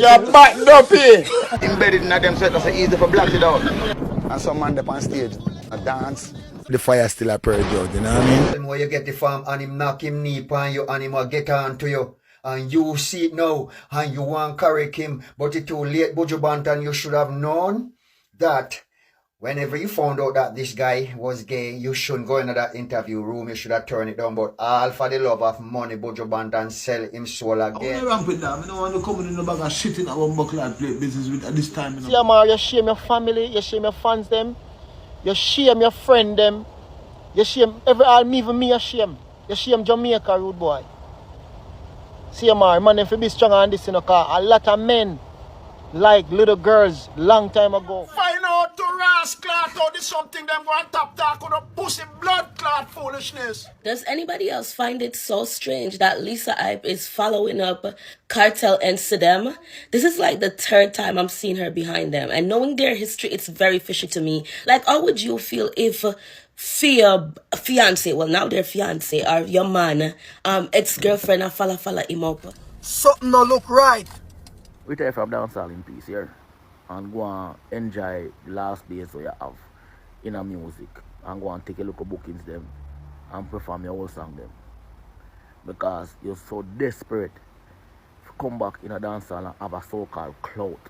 You're back dumpy. Embedded in them so it's easy for black it out. And some man up on stage, a dance. The fire still a purge, you know what I mean? Tell him where you get the farm and him knock him knee pan you and him a get on to you. And you see it now and you want correct him. But it's too late, Buju Banton. You should have known that whenever you found out that this guy was gay, you shouldn't go into that interview room. You should have turned it down. But all for the love of money, Buju Banton sell him soul again. I'm not with that. I don't want to come in the bag of shit in our buckle and play business with at this time. See, man, you shame your family, you shame your fans them, you shame your friend them, you shame even me, you shame. You shame Jamaica, rude boy. See, man, if you be strong on this, you know, cause a lot of men like little girls long time ago. Find out to Ras clot or this something them go and tap talk on a pussy blood clot foolishness. Does anybody else find it so strange that Lisa Ipe is following up Cartel and Saddam? This is like the third time I'm seeing her behind them. And knowing their history, it's very fishy to me. Like, how would you feel if fiance, well now their fiance, or your man, ex-girlfriend, and follow him up? Something don't look right. We take from dancehall in peace here and go and enjoy the last days so you have in a music and go and take a look at bookings them and perform your whole song them. Because you're so desperate to come back in a dancehall and have a so-called clout.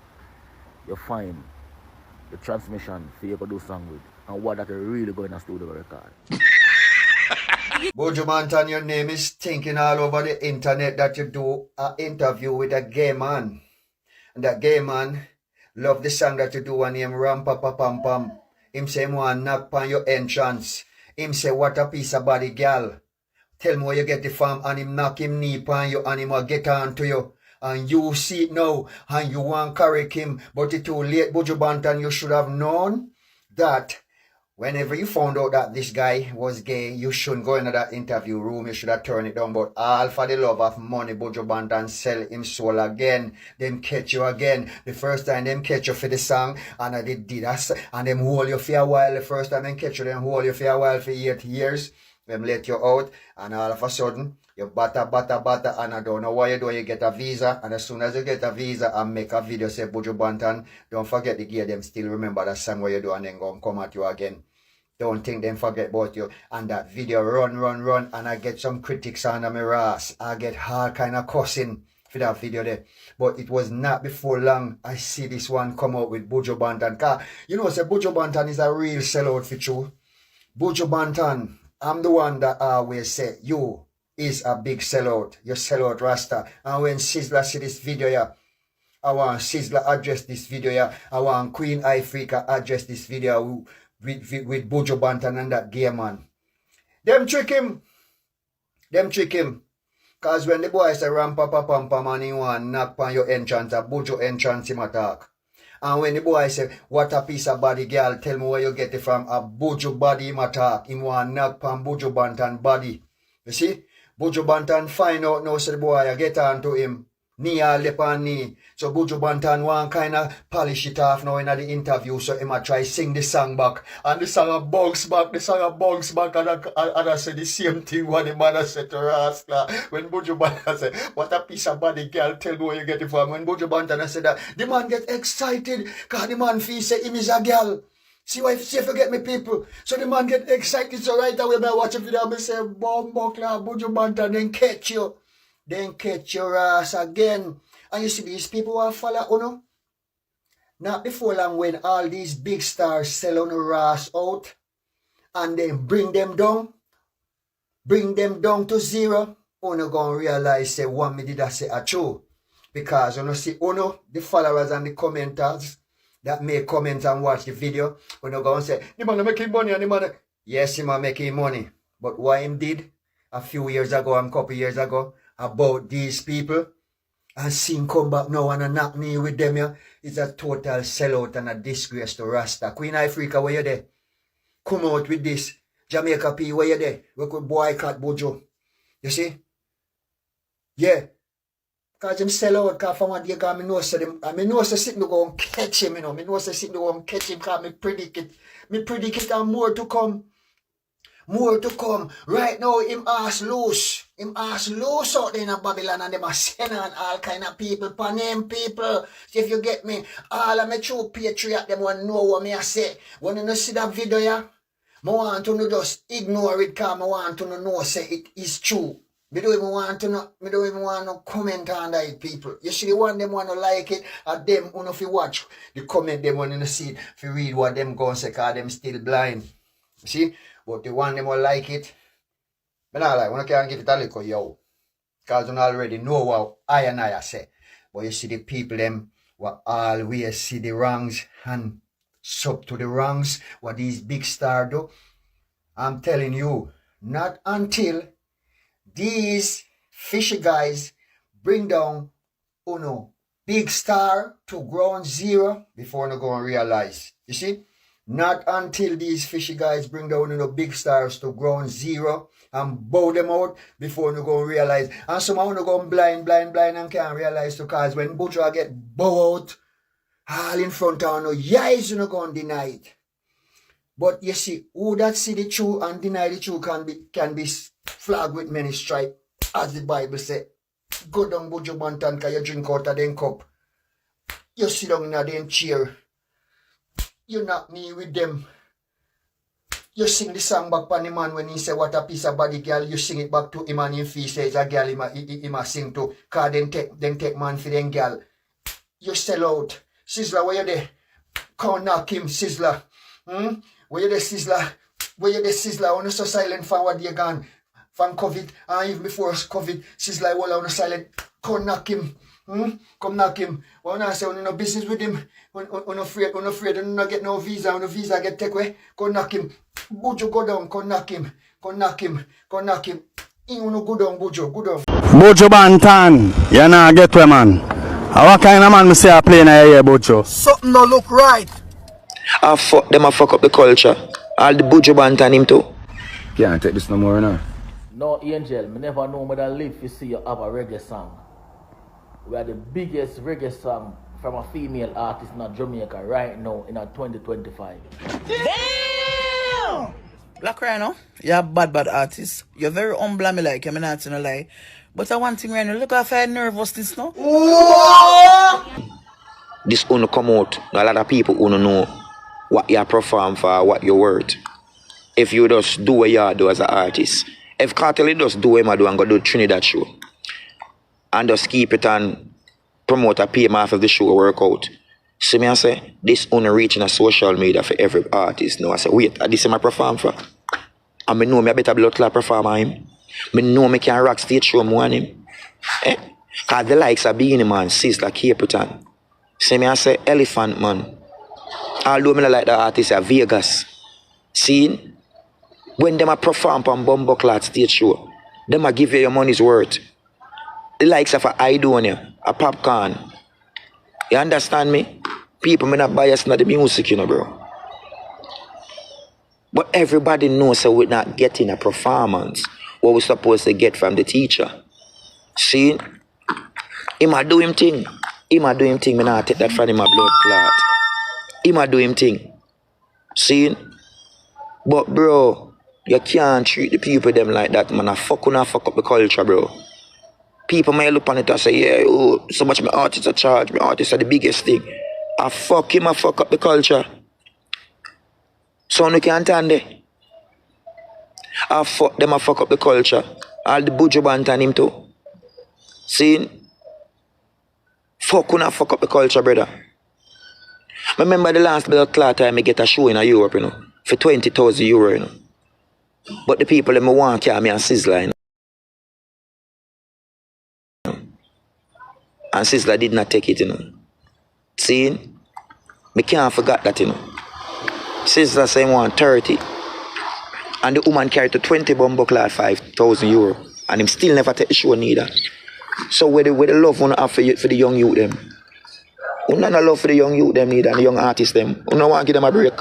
You find the transmission for you to do song with and what that you really go in a studio record. Buju Banton, your name is stinking all over the internet that you do an interview with a gay man. And that gay man love the song that you do and him ram pa pa pam pam. Him say him want knock on your entrance. Him say what a piece of body gal. Tell me where you get the farm and him knock him knee pan you and him will get on to you. And you see it now and you want correct him. But it's too late, Buju Banton. You should have known that whenever you found out that this guy was gay, you shouldn't go into that interview room. You should have turned it down. But all for the love of money, Buju Banton sell him soul again. Them catch you again. The first time them catch you for the song, and they did that. And them hold you for a while. The first time them catch you, them hold you for a while for 8 years. Them let you out. And all of a sudden, you batter, and I don't know why you do. You get a visa. And as soon as you get a visa and make a video, say, Buju Banton, don't forget the gear. Them still remember that song where you do and then go and come at you again. Don't think them forget about you. And that video run. And I get some critics under my ass. I get hard kind of cussing for that video there. But it was not before long I see this one come out with Buju Banton. Cause you know, say Buju Banton is a real sellout for you. Buju Banton, I'm the one that always say, you is a big sellout. You sellout Rasta. And when Sizzla see this video here, I want Sizzla address this video here. I want Queen Africa address this video with Buju Banton and that gay man. Them trick him. Cause when the boy say ram pa pa pam pam and he want knock on your entrance, a Buju entrance him attack. And when the boy say, what a piece of body girl, tell me where you get it from, a Buju body him attack. Him want knock on Buju Banton body. You see? Buju Banton find out now, so the boy I get on to him. Knee or lip on knee. So Buju Banton want kind of polish it off now in the interview. So him a try sing the song back. And the song a bounce back. And I say the same thing what the man said to Rascal. When Buju Banton say, what a piece of body girl, tell me where you get it from. When Buju Banton said that, the man get excited. Because the man feel say him is a girl. See why if you forget me people. So the man get excited. So right away I watch a video and I say, Bombo Club, Buju Banton then catch you. Then catch your ass again. And you see these people will follow Uno. Not before long when all these big stars sell on the ass out and then bring them down to zero. Uno gonna realize say one me did I say a true. Because you know see Uno, the followers and the commenters that make comments and watch the video, Uno gonna say, the man making money and the man. Yes, he man making money. But what him did a few years ago and a couple years ago about these people and seeing come back now and a knock knee with them here is a total sellout and a disgrace to Rasta. Queen Africa, where you there? Come out with this. Jamaica P, where you there? We could boycott Buju. You see? Yeah. Because him sell out, because from what you got, I know say sit no go and catch him, you know. I know say sit no go and catch him because me predict it and more to come. More to come. Right now, him ass loose. Him ask loose out there in Babylon and them a send on all kind of people, pan people. See if you get me. All of my true patriot, them want to know what me I say. When you see that video, yeah, I want to just ignore it because I want to know say it is true. Me don't even want to comment on that, people. You see the one them want to like it, and them who if you watch the comment them want to see it, if you read what them going say, because them still blind. You see? But the one them will like it, I not like, I can't give it a little yo. Because you already know what I say. But you see the people them will always see the wrongs and sub to the wrongs, what these big stars do. I'm telling you, not until these fishy guys bring down Uno big star to ground zero before you go and realize. You see? Not until these fishy guys bring down Uno big stars to ground zero and bow them out before you go and realize. And some of you go blind and can't realize because when Buju get bow out all in front of you, yes, you go and deny it. But you see, who that see the truth and deny the truth can be flagged with many stripes, as the Bible says. Go down Buju Banton because you drink out of them cup. You sit down in them chair. You knock me with them. You sing the song back on the man when he say what a piece of body girl. You sing it back to him and him feel says a girl him a sing to. Because then take man for them girl. You sell out. Sizzler, where you there? Come knock him, Sizzler. Where you there, Sizzler? Where you there, Sizzler? On so silent for what you gone. From COVID, and even before COVID, Sizzler, all on silent. Come knock him. Come knock him. When I say, when no business with him, when afraid, when no get no visa, when the visa get take away, come knock him. Buju, go down, come knock him. Come knock him. Come knock him. You no go down, Buju, go down. Buju Banton, you not get where, man. What kind of man me say I play in here, Buju? Something don't look right. I fuck them, I fuck up the culture. All the Buju Banton him too. Can't take this no more now. No, Angel, me never know me that live to see you have a reggae song. We are the biggest reggae song from a female artist in Jamaica right now in 2025. Damn! Black Rhino, you're a bad artist. You're very humble, me like, I'm not gonna lie. But I want thing, Rhino, look how I nervousness now. This only come out, a lot of people who don't know what you perform for, what you're worth. If you just do what you do as an artist. If Cartel just do what I do and go do Trinidad show. And just keep it and promote a pay off of the show workout. See me I say, this only reaching a social media for every artist. No, I say, wait, this is my perform for. And I know I better blood clot performer him. I know I can rock stage show more than him. Because the likes of Beanie Man, Sizzler, Capitan. See me I say, Elephant Man. Although I like the artist at Vegas. See? When them a perform on Bumbo Clot stage show, them a give you your money's worth. The likes of a Idonia, a Popcorn. You understand me? People may not bias not the music, you know, bro. But everybody knows that we're not getting a performance what we're supposed to get from the teacher. See? He might do him thing. He might do him thing. Me not take that from him a blood clot. He might do him thing. See? But bro, you can't treat the people them like that, man. I fuck up the culture, bro. People may look on it and say, yeah, oh, so much my artists are charged, my artists are the biggest thing. I fuck up the culture. So you can't stand there. I fuck up the culture. All the Buju Banton him too. See? Fuck up the culture, brother. I remember the last bit of clout time I get a show in Europe, you know, for 20,000 euro, you know. But the people that me want carry me and Sizzler, you know. And Sizzler did not take it, you know. See? Me can't forget that, you know. Sizzler say he want 30. And the woman carried to 20 bumbo cloth 5,000 euro. And him still never take the show neither. So where the love wanna have for the young youth them? We not love for the young youth them neither and the young artists them. We don't want to give them a break.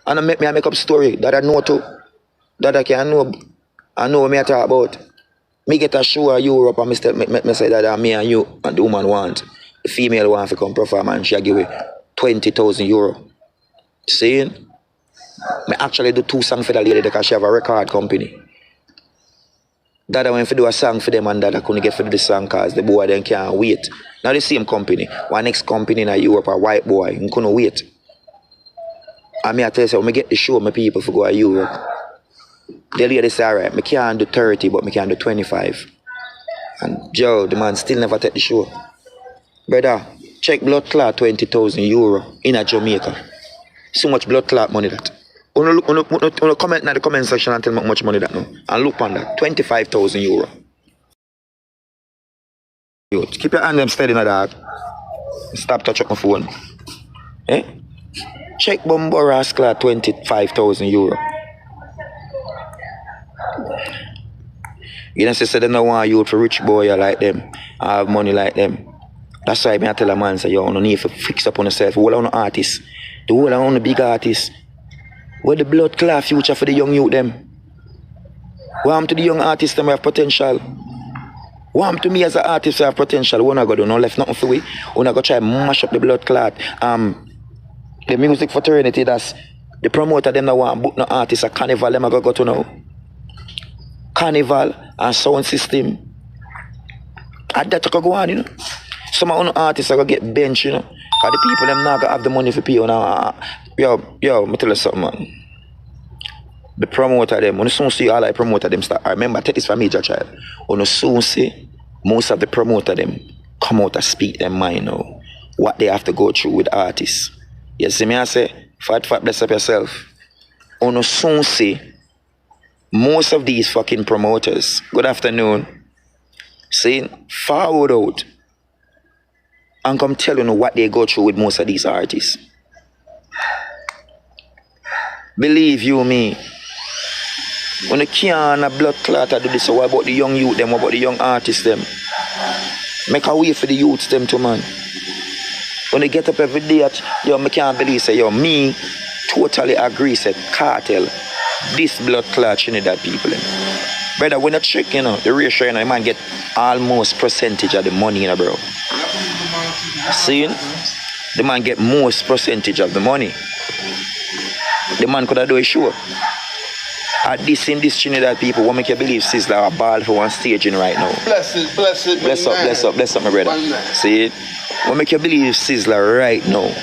And I make up story that I know too. That I can know. I know what I talk about. Me get a show in Europe and me say that me and you and the woman want. The female want to come perform and she give me 20,000 euro. Seeing? I actually do 2 songs for the lady because she have a record company. Dada went to do a song for them and Dada couldn't get for the song cause the boy then can't wait. Now the same company. One next company in Europe, a white boy, he couldn't wait. And me I tell you, when I get the show, my people for go to Europe. The lady say, alright, I can't do 30, but I can do 25. And Joe, the man still never take the show. Brother, check blood clot €20,000 in a Jamaica. So much blood clot money that. Uno comment in the comment section and tell me how much money that now. And look on that, €25,000. Keep your hand them steady now, dog. Stop touch up my phone. Eh? Check Bumboras clot €25,000. You know, say they don't want you for rich boy like them, I have money like them. That's why I tell a man, say, you don't need to fix up on yourself. All on the artists, the whole on the big artists. Where the blood clot future for the young youth them? What happened to the young artists them have potential? What happened to me as an artist who have potential? What I go do? No left nothing for we. When I go try mash up the blood clot. The music fraternity, that's the promoter them that want book no artists, a carnival them I go to now. Carnival and sound system. And that can go on, you know. Some of the artists are going to get bench, you know. Because the people them not going to have the money for people now. Yo, me tell you something, man. The promoter them, when you soon see all I promoter them start. I remember, take this from major child. When you soon see most of the promoter them come out and speak their mind now. What they have to go through with artists. You see me I say, fat, bless up yourself. When you soon see most of these fucking promoters, good afternoon, saying forward out and come telling you what they go through with most of these artists. Believe you me, when you can't a blood clot do this, so what about the young youth them, what about the young artists them? Make a way for the youths them too, man. When they get up every day at, yo, I can't believe, say, yo, me totally agree, say, cartel, this blood clot Trinidad people. Brother, when you check, you know, the ratio, you know, you might get almost percentage of the money, you know, bro. See? The man get most percentage of the money. The man could have done a show. At this in this Trinidad people, what make you believe Sizzler a ball for one staging right now? Bless up, my brother. See it? What make you believe Sizzler right now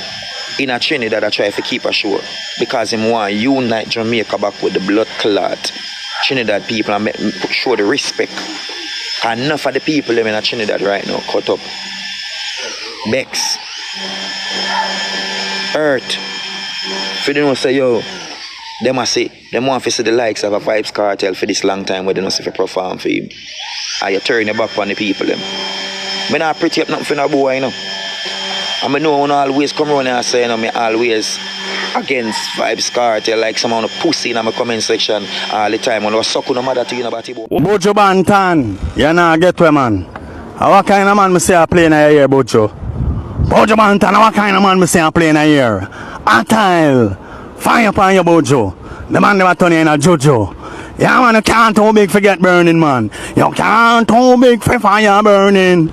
in a Trinidad that try to keep a show? Because him want unite Jamaica back with the blood clot Trinidad people and show the respect. And enough of the people them in a Trinidad right now cut up. Bex. Earth. If you don't say, yo, them want to see the likes of a Vibes Cartel for this long time where they don't see if you perform for him. And you turn your back on the people them. I'm not pretty up nothing for no boy, you know. And I know I always come around and say, you know, me always against Vibes Cartel, like some of the pussy in my comment section all the time. When I was sucking no matter to you about it. Buju Banton, you know, get where, man. What kind of man me say I play in a year, Buju? Buju Banton, what kind of man me say I play in a year? Atile, fire upon your Buju. The man never turn you in a juju. Yeah, man, you can't too big for get burning, man. You can't too big for fire burning.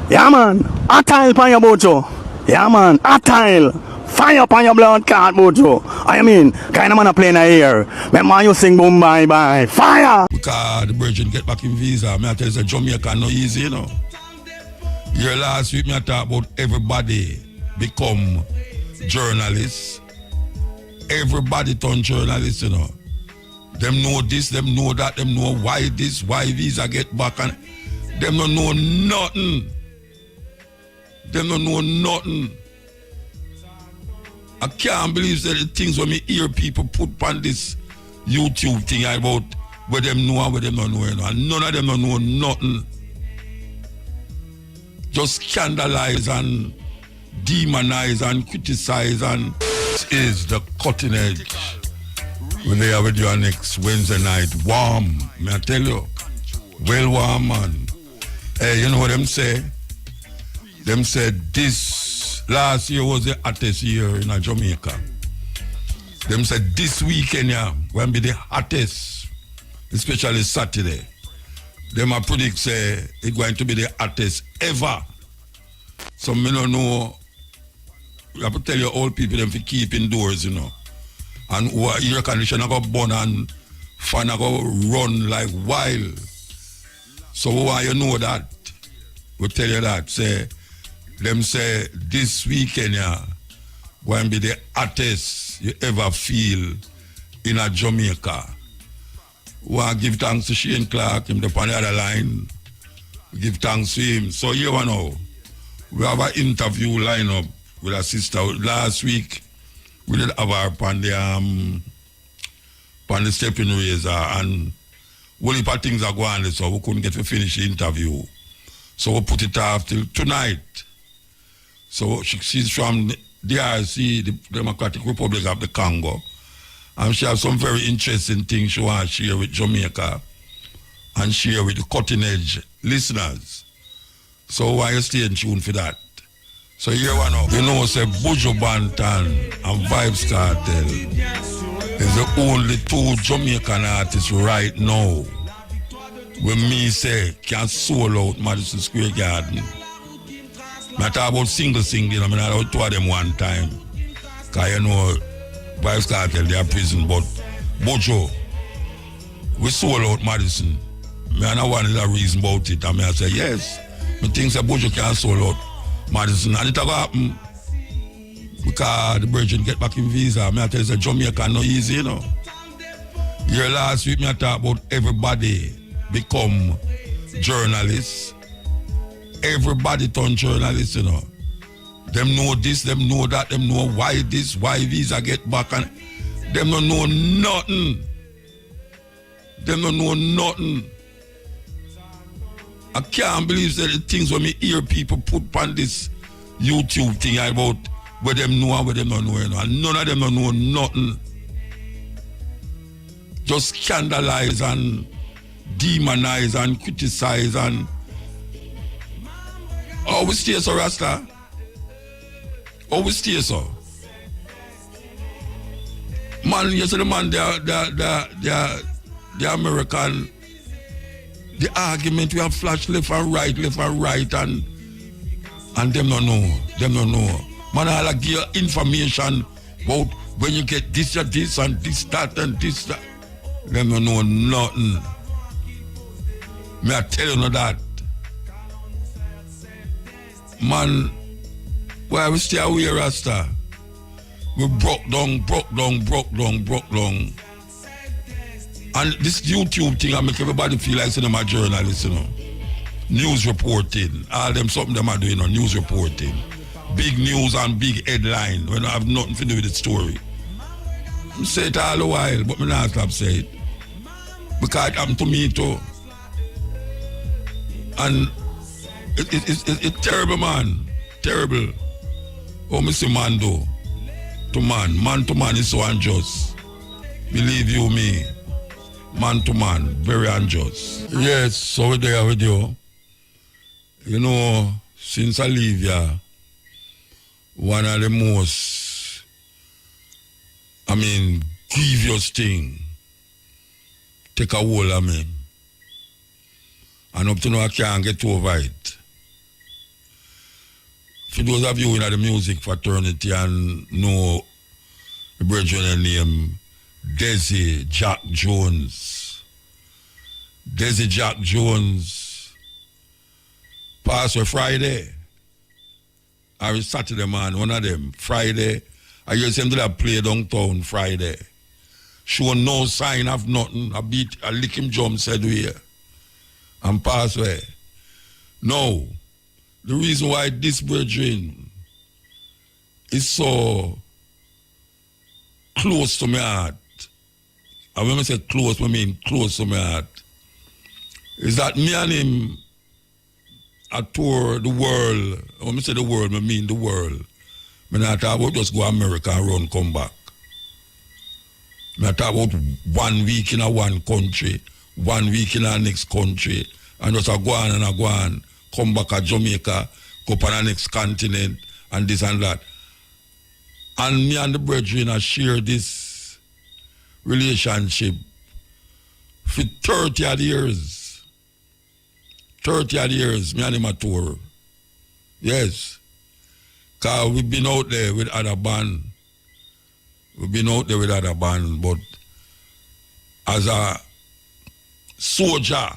Yeah, man, Atile upon your Buju. Yeah, man, Atile. Fire upon your blood clot, Buju. I mean, kind of man a play in a ear. Remember you sing boom bye bye. Fire! Because the virgin get back in visa. I tell you, Jamaica no easy, you know. Here last week, I talk about everybody become journalists. Everybody turn journalists, you know. Them know this, them know that, them know why this, why visa get back, and them don't know nothing. Them don't know nothing. I can't believe that the things when me hear people put on this YouTube thing about where them know and where them don't know, you know. And none of them don't know nothing. Just scandalize and demonize and criticize, and this is the cutting edge. When they are with you next Wednesday night, warm, may I tell you, well warm, man. Hey, you know what them say? Them said this last year was the hottest year in Jamaica. Them said this weekend, yeah, will be the hottest, especially Saturday. Them a predict say it's going to be the hottest ever. So me don't know. I have to tell you all people them to keep indoors, you know. And air conditioner go burn and fan go run like wild. So we want you know that. We tell you that. Them say this weekend, yeah, going to be the hottest you ever feel in a Jamaica. We want to give thanks to Shane Clark, him up on the other line. We give thanks to him. So you know, we have an interview line up with a sister. Last week, we did have her on the stepping razor, and one heap of things are going on, so we couldn't get to finish the interview. So we put it off till tonight. So she's from the DRC, the Democratic Republic of the Congo. And she has some very interesting things she wants to share with Jamaica and share with the cutting edge listeners. So why you stay in tune for that? So here one up. You know, say Buju, Banton and Vibes Cartel is the only two Jamaican artists right now when me say can solo out Madison Square Garden. I talk about single, I mean I don't two of them one time. Cause you know Vibes Cartel they are prison, but Buju, we sold out Madison. I know one is a reason about it. I mean I say yes. I think that Buju can sold out Madison. And it will happen because the Virgin get back in visa. I tell you that Jamaica no easy, you know. Here last week I talk about everybody become journalists. Everybody turn journalists, you know. Them know this, them know that, them know why this, why visa get back, and them don't know nothing. Them don't know nothing. I can't believe that the things when me hear people put on this YouTube thing about where them know and where them don't know, you know. And none of them don't know nothing. Just scandalize and demonize and criticize and we stay so, Rasta? We stay so? Man, you see the man, the American, the argument we have flash left and right, and them don't know. Man, I'll give you information about when you get this and this and this, that and this, that. Them don't know nothing. Me I tell you that. Man, why we stay away, Rasta? We broke down. And this YouTube thing, I make everybody feel like I'm a journalist, you know. News reporting, all them something them are doing, you know, news reporting. Big news and big headline when I have nothing to do with the story. I say it all the while, but I not stop saying it. Because it happened to me too. And it's terrible, man. Terrible. Oh, me say man do. To man. Man to man is so unjust. Believe you me. Man to man. Very unjust. Yes, so we're there with you. You know, since I leave here, one of the most, grievous thing take a hold of me. And up to now I can't get over it. For those of you in the music fraternity and know the brethren name Desi Jack Jones. Desi Jack Jones passed on Friday. Or Saturday, man, one of them. Friday. I used him to that play downtown Friday. Show no sign of nothing. I lick him jump said we and pass away. No. The reason why this brethren is so close to my heart, and when I say close, I mean close to my heart, is that me and him I tour the world. When I say the world, I mean the world. I not talk about just go America and run, come back. I talk about 1 week in a one country, 1 week in a next country, and just a go on, come back to Jamaica, go up on the next continent, and this and that. And me and the brethren I share this relationship for 30 odd years. 30 odd years, me and him a tour. Yes. Because we've been out there with other band. But as a soldier,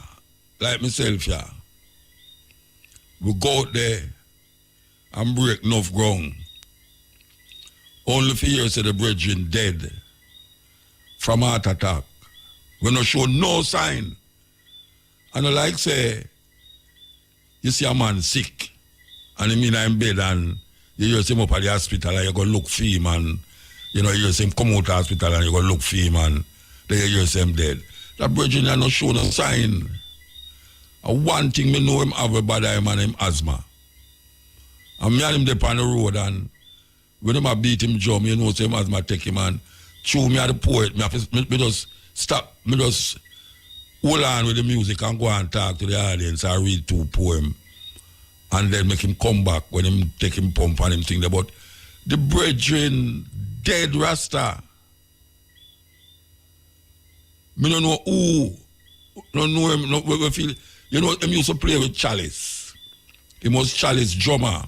like myself, yeah, we go out there and break enough ground. Only for years the brethren dead from heart attack. We not show no sign. And I like say, you see a man sick, and he mean in bed, and you hear him up at the hospital, and you go look for him, and you know, you hear him come out of the hospital, and you go look for him, and then you hear him dead. That brethren are not show no sign. And one thing me know him have a bad eye, man, him asthma. And me and him dey on the road, and when him a beat him drum, you know, say him asthma take him, and chew me at the poet, me just stop, me just hold on with the music and go and talk to the audience and read 2 poems. And then make him come back when him take him pump and him think about the brethren dead Rasta. Me don't know who, don't know him, no, we feel, you know, him used to play with Chalice. He was Chalice drummer.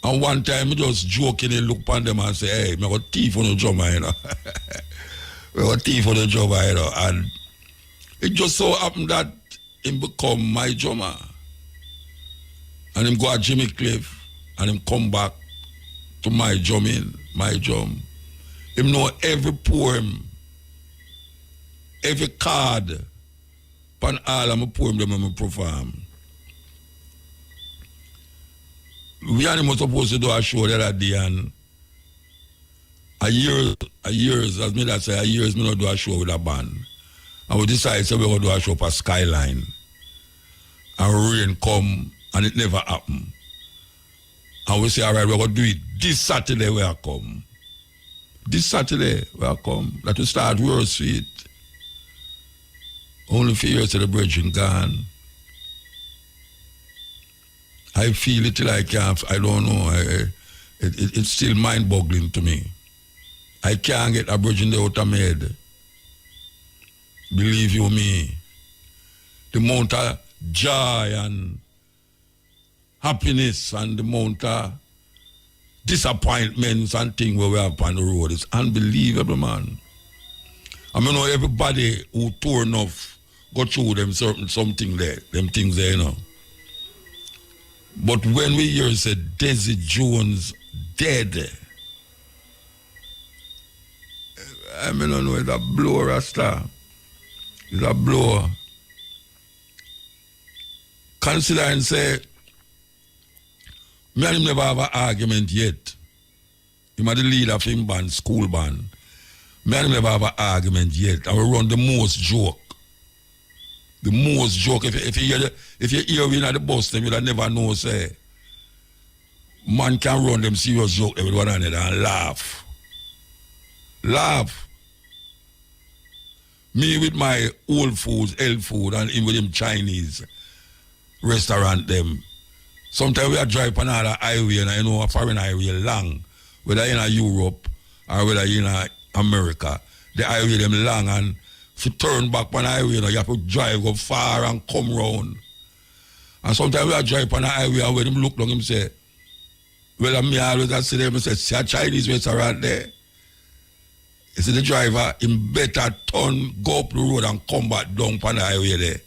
And one time he just joking and look upon them and say, hey, me got thief on the drummer, you know. We got thief on the drummer, you know. And it just so happened that him become my drummer. And him go at Jimmy Cliff and him come back to my drumming, my drum. Him know every poem, every card, pan all of my poem them I perform. We and him was supposed to do a show the other day, and a years, as me that say, a years me not do a show with a band. And we decided so we going to do a show for Skyline. And rain come, and it never happened. And we say, all right, we're going to do it this Saturday we are come. This Saturday we are come. That we start World Street. Only for years to the bridging gone. I feel it like I don't know. It's still mind-boggling to me. I can't get a bridging out of my head. Believe you me. The amount of joy and happiness and the amount of disappointments and things where we have on the road is unbelievable, man. I mean, everybody who tour enough go through them something there, them things there, you know. But when we hear say Desi Jones dead, I mean, I don't know, it's a blow, Rasta. It's a blow. Consider and say, me and him never have an argument yet. Him are the leader of him band, school band. Me and him never have an argument yet. And we run the most joke. The most joke. If you hear me at the bus, then you'll never know, say, man can run them serious joke with one another and laugh. Laugh. Me with my old foods, health food, and him with them Chinese restaurant them. Sometimes we are drive on another highway, and I know a foreign highway long, whether in Europe or whether in America. The highway them long, and if you turn back on the highway, you have to drive go far and come round. And sometimes we are drive on the highway, and when him look down, him say, well, I always see them, I say, see a Chinese restaurant there. You see the driver, him better turn, go up the road and come back down on the highway there.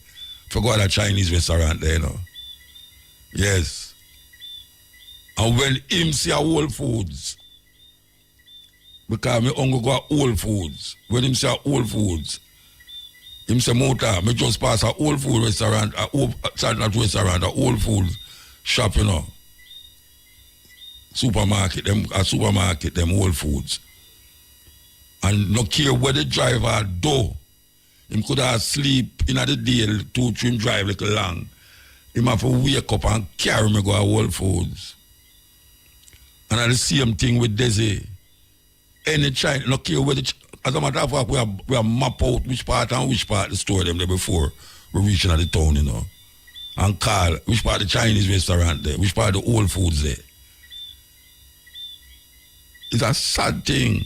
Forgot a Chinese restaurant there, you know. Yes. And when him see a Whole Foods, because me only go to Whole Foods, when him see a Whole Foods, him say, Muta, me just pass a Whole Food restaurant, not restaurant, a Whole Foods shop, you know. Supermarket, them Whole Foods. And no care where the driver do, him could have sleep in the day, 2-3 drive little long. Him have to wake up and carry me go to Whole Foods. And I the same thing with Desi. Any China, no care where as a matter of fact, we have map out which part the store them there before we reach into the town, you know. And call which part the Chinese restaurant there, which part the Whole Foods there. It's a sad thing.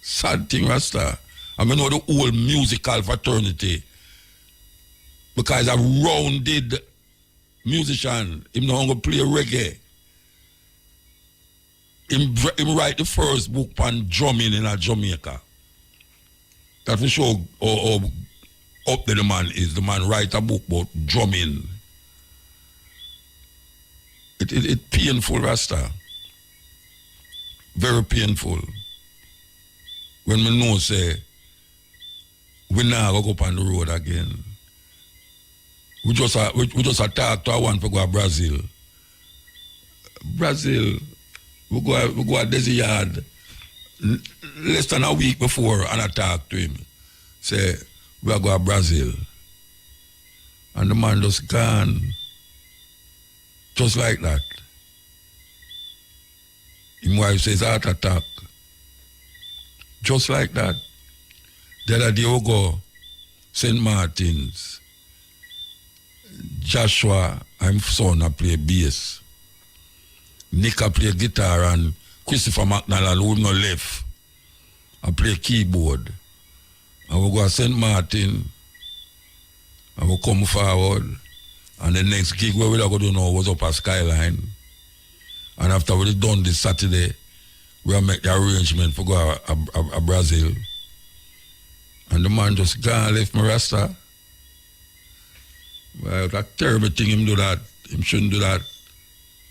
Sad thing, Rasta. I mean, know the whole musical fraternity. Because a rounded musician, him not going to play reggae. Him write the first book on drumming in Jamaica. That we show how up there the man is. The man write a book about drumming. It painful, Rasta. Very painful. When me know say, we now go up on the road again. We just talk to one for go to Brazil. Brazil, we go at Desi Yard less than a week before and I talk to him. Say, we are going to Brazil. And the man just gone. Just like that. His wife says heart attack. Just like that. The other day we go St. Martin's. Joshua, I'm son, I play bass. Nick, I play guitar, and Christopher McNally, who no left, I play keyboard. And we go to St. Martin, and we come forward, and the next gig where we go to now was up at Skyline. And after we done this Saturday, we make the arrangement for go to Brazil. And the man just gone left me Rasta. Well, that terrible thing him do that. Him shouldn't do that.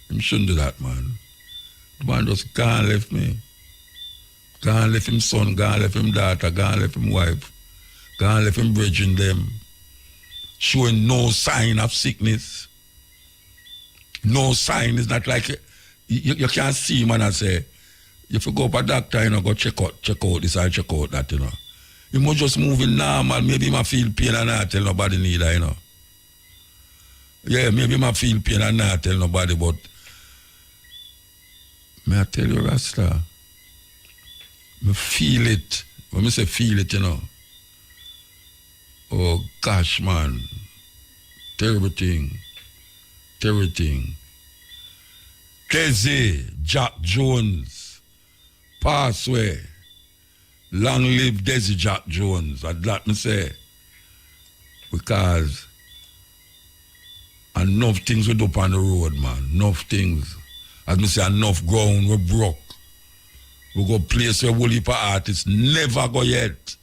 Him shouldn't do that, man. The man just gone left me. Gone left him son, gone left him daughter, gone left him wife, gone left him bridging them. Showing no sign of sickness. No sign. It's not like you can't see him and I say, if you go up a doctor, you know, go check out this and check out that, you know. You must just move in normal. Maybe you might feel pain and not tell nobody neither, you know. Yeah, maybe I feel pain and not tell nobody, but may I tell you, Rasta, I feel it. When I say feel it, you know. Oh, gosh, man. Terrible thing. Terrible thing. Keze, Jack Jones, pass away. Long live Desi Jack Jones. I'd like me say. Because enough things we do up on the road, man. Enough things. As me say, enough ground we broke. We go place where whole heap of artists never go yet.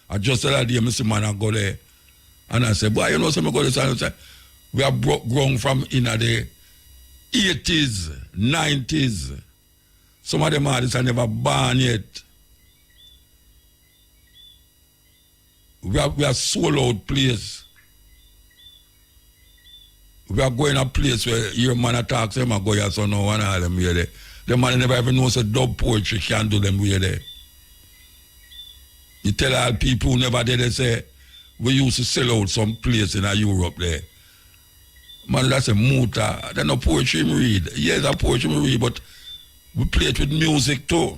I just said that day, I see man I go there. And I say, boy, you know something go this and I say, we have broke ground from in the 80s, 90s. Some of them artists are never born yet. We are sold out place. We are going a place where your man attacks them and go here, so no one of them here there. The man never even knows a dub poetry can't do them here there. You tell all people who never did, they say, we used to sell out some place in Europe there. Man, that's a muta. There's no poetry me read. Yes, a poetry me read, but we play it with music too.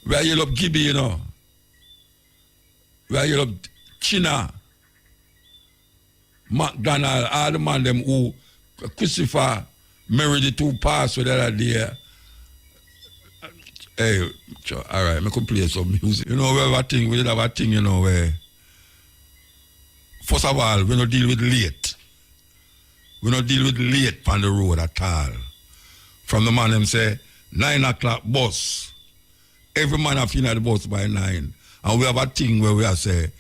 We are yell up Gibby, you know. We are yell up China. McDonald, all the man them who Christopher married the two pass with that idea. Hey, all right, I can play some music. You know, we have a thing, we did have a thing, you know, where first of all, we don't deal with late. We don't deal with late on the road at all. From the man them say, 9 o'clock bus. Every man have in at the bus by 9. And we have a thing where we are say,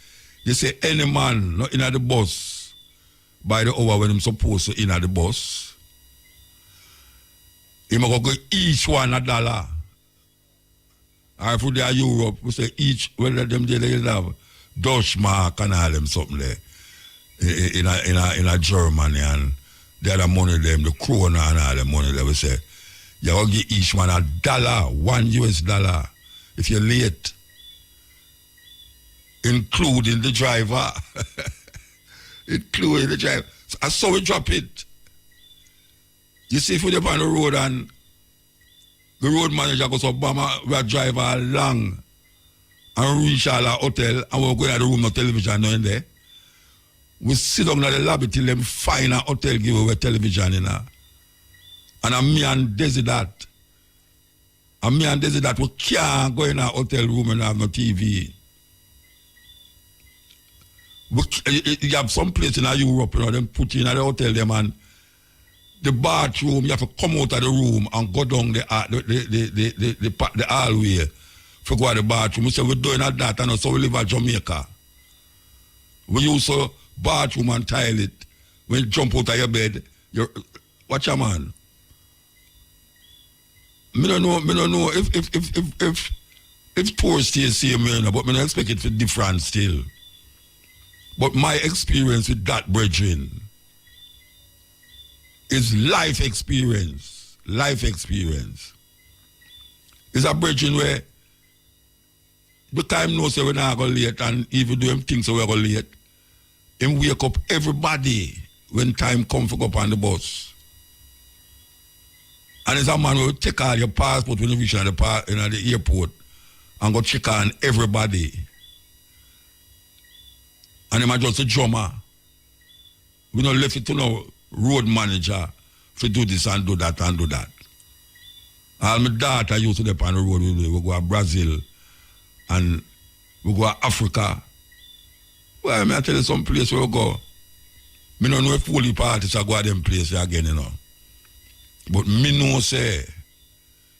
you say any man not in at the bus by the hour when I'm supposed to in at the bus, he must go each one $1. Or if they are Europe, we say each, whether them they have Dutch mark and all them something there in a Germany, and the other money them, the krona and all the money there, we say, you will give each one $1, $1 if you're late, including the driver. Including the driver. I saw we drop it. You see, if we're on the road and the road manager goes to Obama, we drive along and reach our hotel and we're going to the room, no television, no in there. We sit down in the lobby till them find a hotel give away television in there. And me and Desi that. And me and Desi that we can't go in a hotel room and have no TV. You have some place in Europe, you know, them put you in the hotel them and the bathroom, you have to come out of the room and go down the hallway to go to the bathroom. We say we're doing that and so we live at Jamaica. We use a bathroom and toilet. When you jump out of your bed, watch your man. Me don't know if tour stays same, but me don't expect it to be different still. But my experience with that brethren is life experience. Life experience. It's a brethren where the time knows say we're not going late, and even do him think so we're going late. Him wake up everybody when time comes to go up on the bus. And it's a man who will take out your passport when you reach in the airport and go check on everybody. And him just a drummer. We don't left it to no road manager to do this and do that and do that. All my daughter used to be on the road with me. We go to Brazil and we go to Africa. Well, I tell you some place where we go. I don't know if fully parties are go to them place again, you know. But me know say,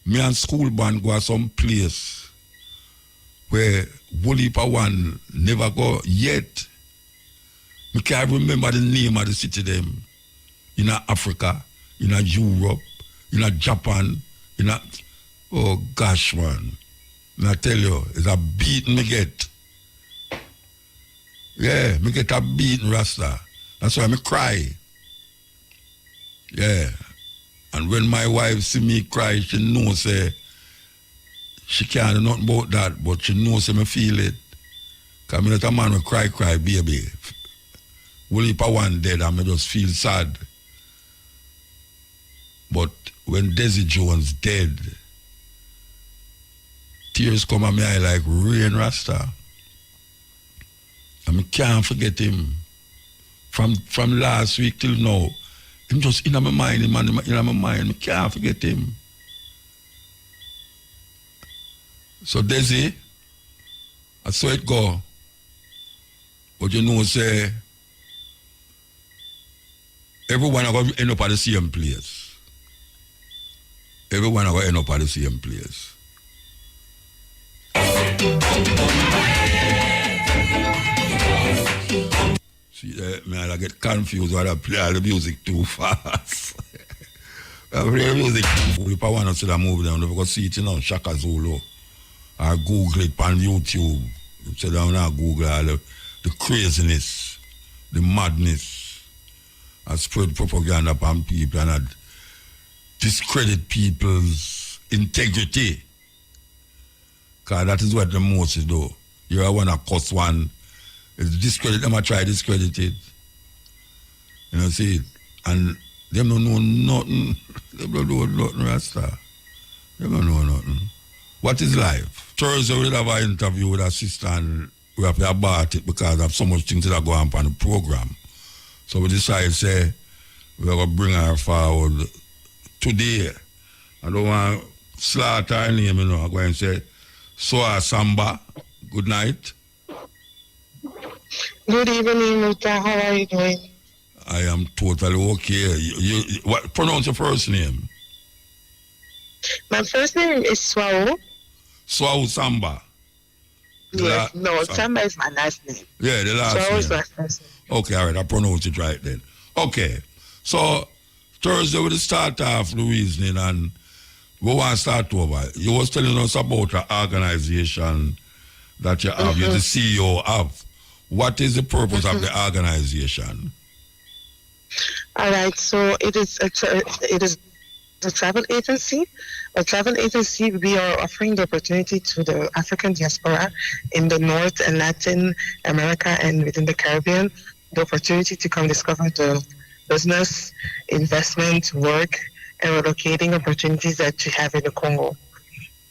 me and school band go to some place where Wooly one never go yet. I can't remember the name of the city them. In Africa, in Europe, in Japan, oh gosh man. I tell you, it's a beating me get. Yeah, me get a beating Rasta. That's why me cry. Yeah. And when my wife see me cry, she knows say she can't do nothing about that, but she knows say me feel it. Because I'm not a man who cry, baby. Only if one dead, I just feel sad. But when Desi Jones dead, tears come on my eye like rain, Rasta. And I can't forget him. From last week till now, him just in my mind, in my mind, I can't forget him. So Desi, I saw it go. But you know, say, everyone are going to end up at the same place. Everyone are going to end up at the same place. See, man, I get confused when I play all the music too fast. I play the music too fast. If I want to see that movie, then I go see it, you know, Shaka Zulu. Or Google it on YouTube. Sit down and Google all the craziness, the madness. I spread propaganda upon people and I discredit people's integrity. Because that is what the most do. You want to cuss one. It's discredit them, I try to discredit it. You know, see it. And them don't know nothing. Them don't know nothing, Rasta. Them don't know nothing. What is life? Thursday we'll have an interview with a sister and we have to abort it because of so much things that go on the program. So we decided, say, we're going to bring her forward today. I don't want to slaughter her name, you know. I'm going to say, Soa Samba, good night. Good evening, Muta. How are you doing? I am totally okay. What pronounce your first name? My first name is Swao. Swao Samba. Yes, Samba is my last name. Yeah, the last Swao name. is my first name. Okay, all right, I pronounced it right then. Okay, so Thursday we'll start off the reasoning and we want to start over. You was telling us about an organization that you have, you're the CEO of. What is the purpose of the organization? All right, so it is a travel agency. A travel agency, we are offering the opportunity to the African diaspora in the North and Latin America and within the Caribbean, the opportunity to come discover the business, investment, work, and relocating opportunities that we have in the Congo.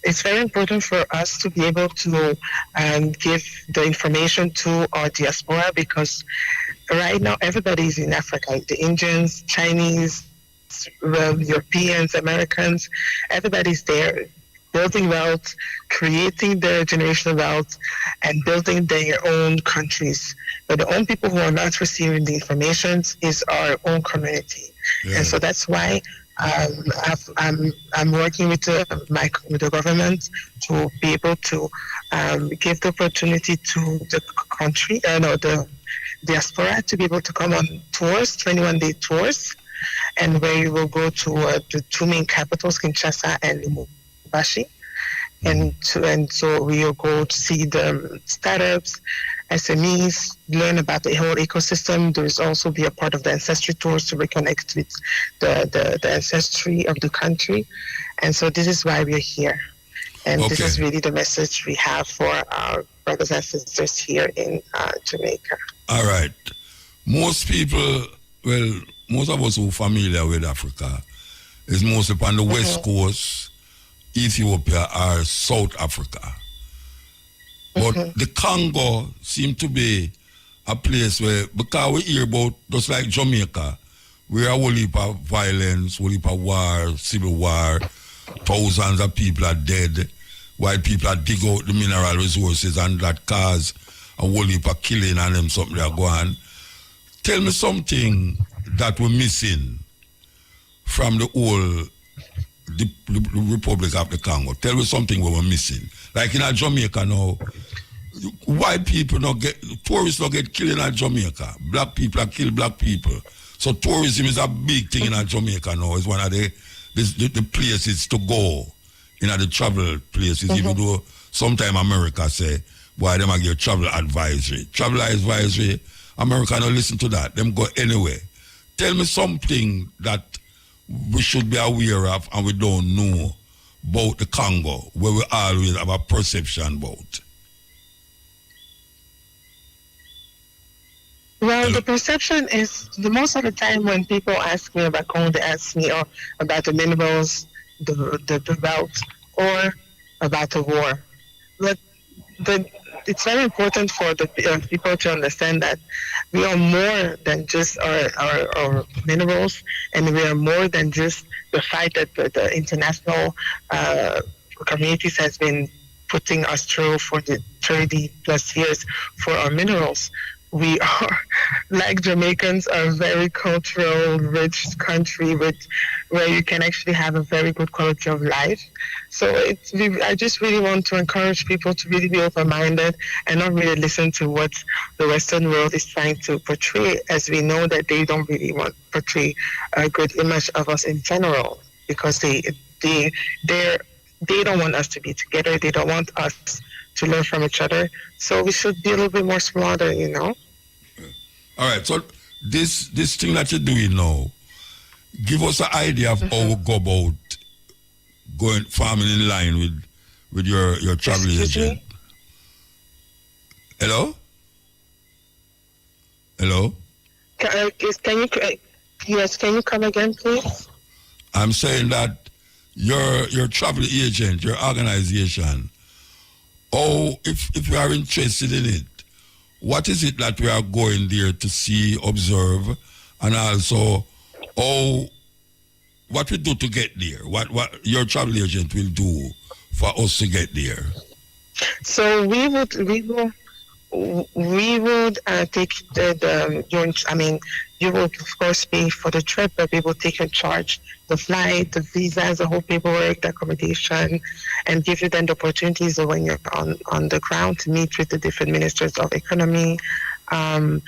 It's very important for us to be able to give the information to our diaspora because right now everybody is in Africa. The Indians, Chinese, Europeans, Americans, everybody's there building wealth, creating their generational wealth, and building their own countries. But the only people who are not receiving the information is our own community. Yeah. And so that's why I'm working with with the government to be able to give the opportunity to the country, no, the diaspora to be able to come on tours, 21-day tours, and where you will go to the two main capitals, Kinshasa and Lubumbashi. And so we'll go to see the startups, SMEs, learn about the whole ecosystem. There's also be a part of the ancestry tours to reconnect with the ancestry of the country. And so this is why we're here. And this is really the message we have for our brothers and sisters here in Jamaica. All right. Most people, well, most of us who are familiar with Africa is mostly on the West Coast, Ethiopia or South Africa. But the Congo seems to be a place where, because we hear about, just like Jamaica, where a whole heap of violence, whole heap of war, civil war, thousands of people are dead, while people are dig out the mineral resources and that cause a whole heap of killing and them something that go on. Tell me something that we're missing from the whole the Republic of the Congo. Tell me something we were missing. Like in Jamaica now, white people don't get, tourists don't get killed in Jamaica. Black people are kill black people. So tourism is a big thing in Jamaica now. It's one of the places to go, the travel places, even though sometime America say, boy, them a give travel advisory. Travel advisory, America don't listen to that. Them go anywhere. Tell me something that we should be aware of and we don't know about the Congo, where we always have a perception about. Well, the perception is, the most of the time when people ask me about Congo, they ask me about the minerals, the route, or about the war. But it's very important for the people to understand that we are more than just our minerals, and we are more than just the fight that the international communities has been putting us through for the 30 plus years for our minerals. We are, like Jamaicans, a very cultural, rich country where you can actually have a very good quality of life. So I just really want to encourage people to really be open-minded and not really listen to what the Western world is trying to portray, as we know that they don't really want to portray a good image of us in general, because they don't want us to be together. They don't want us to learn from each other. So we should be a little bit more smarter, you know? All right, so this thing that you're doing now, give us an idea of how we go about going farming in line with your travel agent. Hello? Hello? Can you come again, please? I'm saying that your travel agent, your organization, if you are interested in it, what is it that we are going there to see, observe, and also what we do to get there? What your travel agent will do for us to get there? So we would take you will of course pay for the trip, but we will take in charge the flight, the visas, the whole paperwork, the accommodation, and give you then the opportunities when you're on the ground to meet with the different ministers of economy, and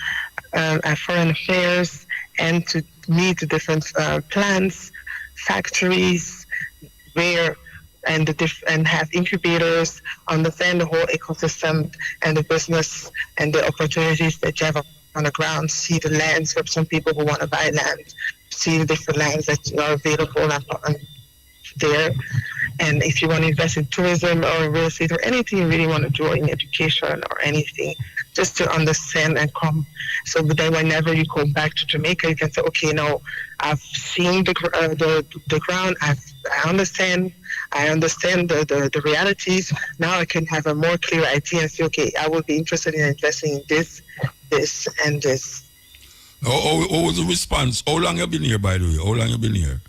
foreign affairs, and to meet the different plants, factories, and have incubators, understand the whole ecosystem and the business and the opportunities that you have on the ground, see the lands for some people who want to buy land, see the different lands that are available there. And if you want to invest in tourism or real estate or anything you really want to do in education or anything, just to understand and come. So then whenever you go back to Jamaica, you can say, okay, now I've seen the ground, I understand the realities. Now I can have a more clear idea and say, okay, I would be interested in investing in this, and this. What was the response? How long have you been here, by the way? How long have you been here?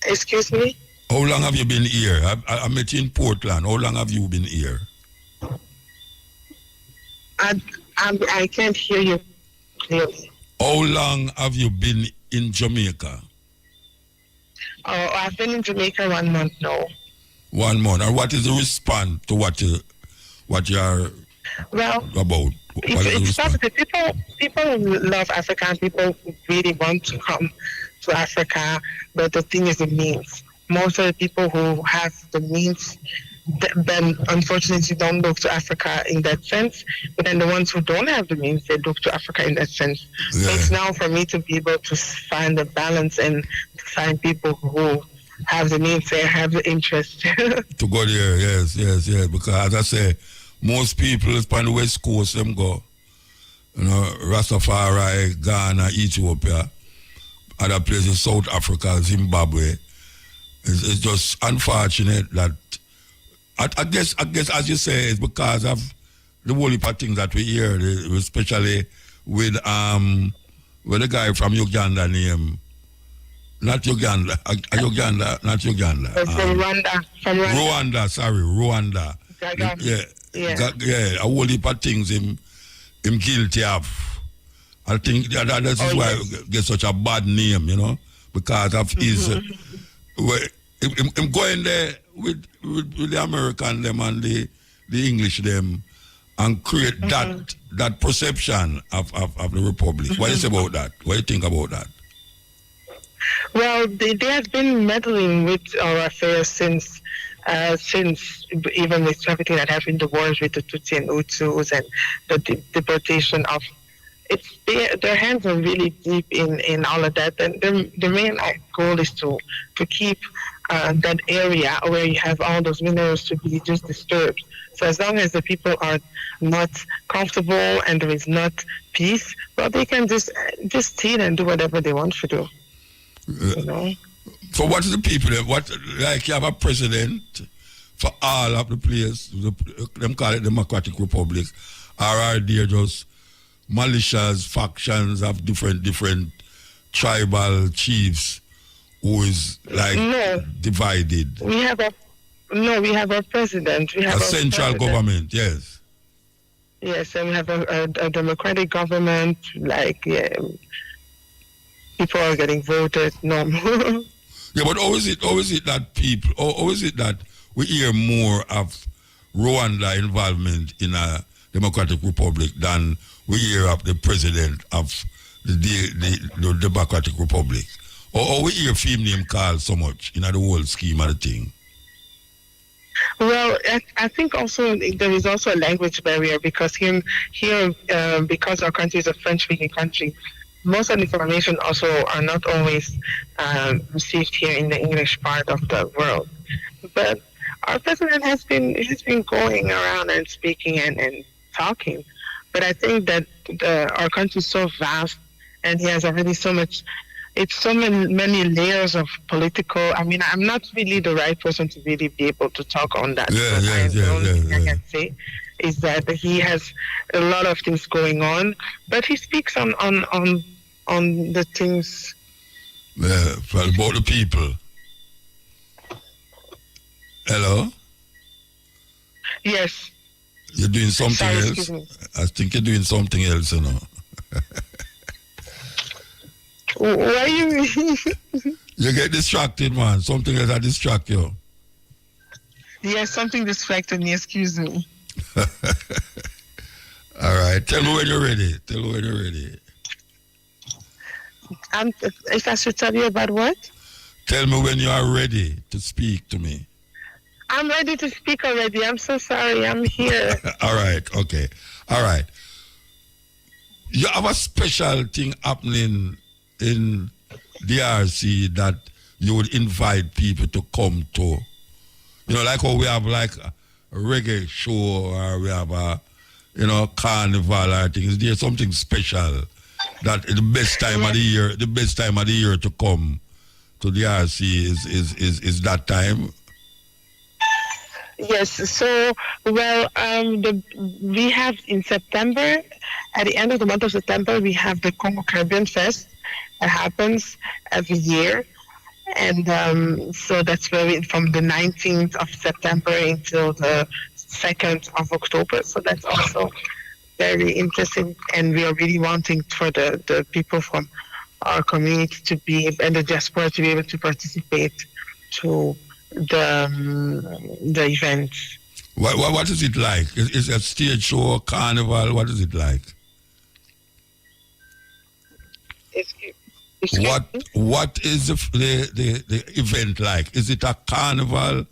Excuse me? How long have you been here? I met you in Portland. How long have you been here? I can't hear you clearly. How long have you been in Jamaica? I've been in Jamaica 1 month now. 1 month. And what is the response to what you are Well, about? What is the it's response? positive. People love Africa and people really want to come to Africa, but the thing is the means. Most of the people who have the means then unfortunately don't look to Africa in that sense, but then the ones who don't have the means, they look to Africa in that sense. Yeah. So it's now for me to be able to find a balance and to find people who have the means and have the interest. To go there, yes. Because as I say, most people on the West Coast, them go, Rastafari, Ghana, Ethiopia, other places, South Africa, Zimbabwe. It's just unfortunate that I guess as you say, it's because of the whole heap of things that we hear, especially with the guy from Uganda named not Uganda. From Rwanda. Rwanda. Yeah. A whole heap of things him guilty of. I think that is why he gets such a bad name, because of his him going there with the American them and the English them and create that perception of the Republic. What do you say about that? What do you think about that? Well, they have been meddling with our affairs since even with everything that happened, the wars with the Tutsi and Hutus and the deportation of. Their hands are really deep in all of that, and the main goal is to keep that area where you have all those minerals to be just disturbed. So as long as the people are not comfortable and there is not peace, well, they can just steal and do whatever they want to do. So what is the people? You have a president for all of the place, them call it Democratic Republic, or are they just militias, factions of different tribal chiefs who is divided? We have a president. We have a central government, yes. Yes, and we have a democratic government, people are getting voted, normal. Yeah, but how is it that we hear more of Rwanda involvement in a Democratic Republic than we hear of the president of the Democratic Republic? Or we hear film name called so much in the whole scheme of the thing? Well, I think also there is also a language barrier because here, because our country is a French-speaking country, most of the information also are not always received here in the English part of the world. But our president has been going around and speaking and talking. But I think that our country is so vast, and he has already so much. It's so many layers of political. I mean, I'm not really the right person to really be able to talk on that. The only thing I can say is that he has a lot of things going on, but he speaks on the things. Yeah, about the people. Hello? Yes. You're doing something Sorry, else? excuse me. I think you're doing something else, Why you? You get distracted, man. Something else that distract you. Yes, something distracted me. Excuse me. All right. Tell me when you're ready. If I should tell you about what? Tell me when you are ready to speak to me. I'm ready to speak already. I'm so sorry. I'm here. All right. Okay. All right. You have a special thing happening in DRC that you would invite people to come to. Like how we have like a reggae show or we have a, carnival or things. Is there something special that the best time of the year to come to DRC is that time? Yes. So, we have in September, at the end of the month of September, we have the Congo Caribbean Fest that happens every year. And so that's from the 19th of September until the 2nd of October. So that's also very interesting. And we are really wanting for the people from our community to be and the diaspora to be able to participate to the events. What is it like? Is it a stage show, a carnival? What is it like? What is the event like? Is it a carnival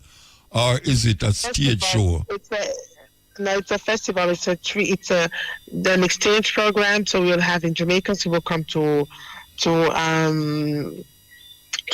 or is it a stage show? It's a festival. It's an exchange program. So we'll have Jamaicans who will come to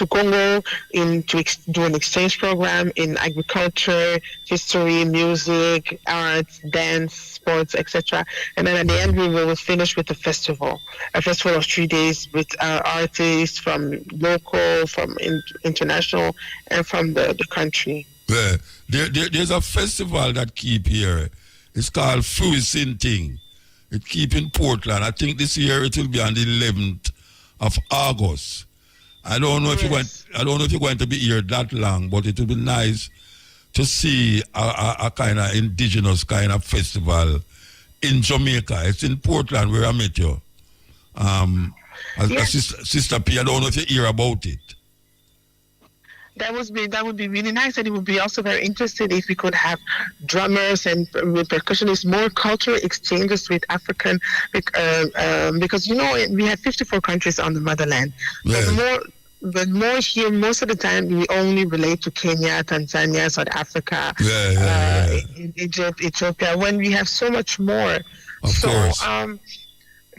Congo do an exchange program in agriculture, history, music, arts, dance, sports, etc. And then at the end we will finish with a festival of 3 days with artists from local, from international, and from the country. Yeah. There's a festival that keep here. It's called Fruisin Thing. It keep in Portland. I think this year it will be on the 11th of August. I don't know if you're going to be here that long, but it will be nice to see a kind of indigenous kind of festival in Jamaica. It's in Portland where I met you. Sister P, I don't know if you hear about it. That would be really nice, and it would be also very interesting if we could have drummers and percussionists, more cultural exchanges with African, because we have 54 countries on the motherland, but more here. Most of the time, we only relate to Kenya, Tanzania, South Africa, Egypt, Ethiopia. When we have so much more, of course.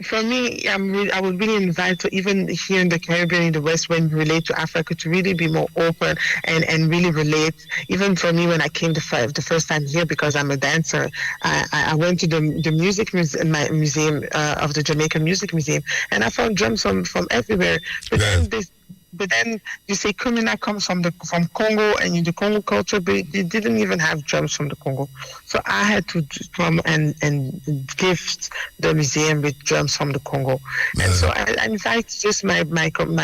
For me, I would really invite to, even here in the Caribbean, in the West, when we relate to Africa, to really be more open and really relate. Even for me, when I came the first time here, because I'm a dancer, I went to the music museum of the Jamaican Music Museum, and I found drums from everywhere. But then you say Kumina comes from Congo, and in the Congo culture, but they didn't even have drums from the Congo. So I had to come and gift the museum with drums from the Congo. And so I invite just my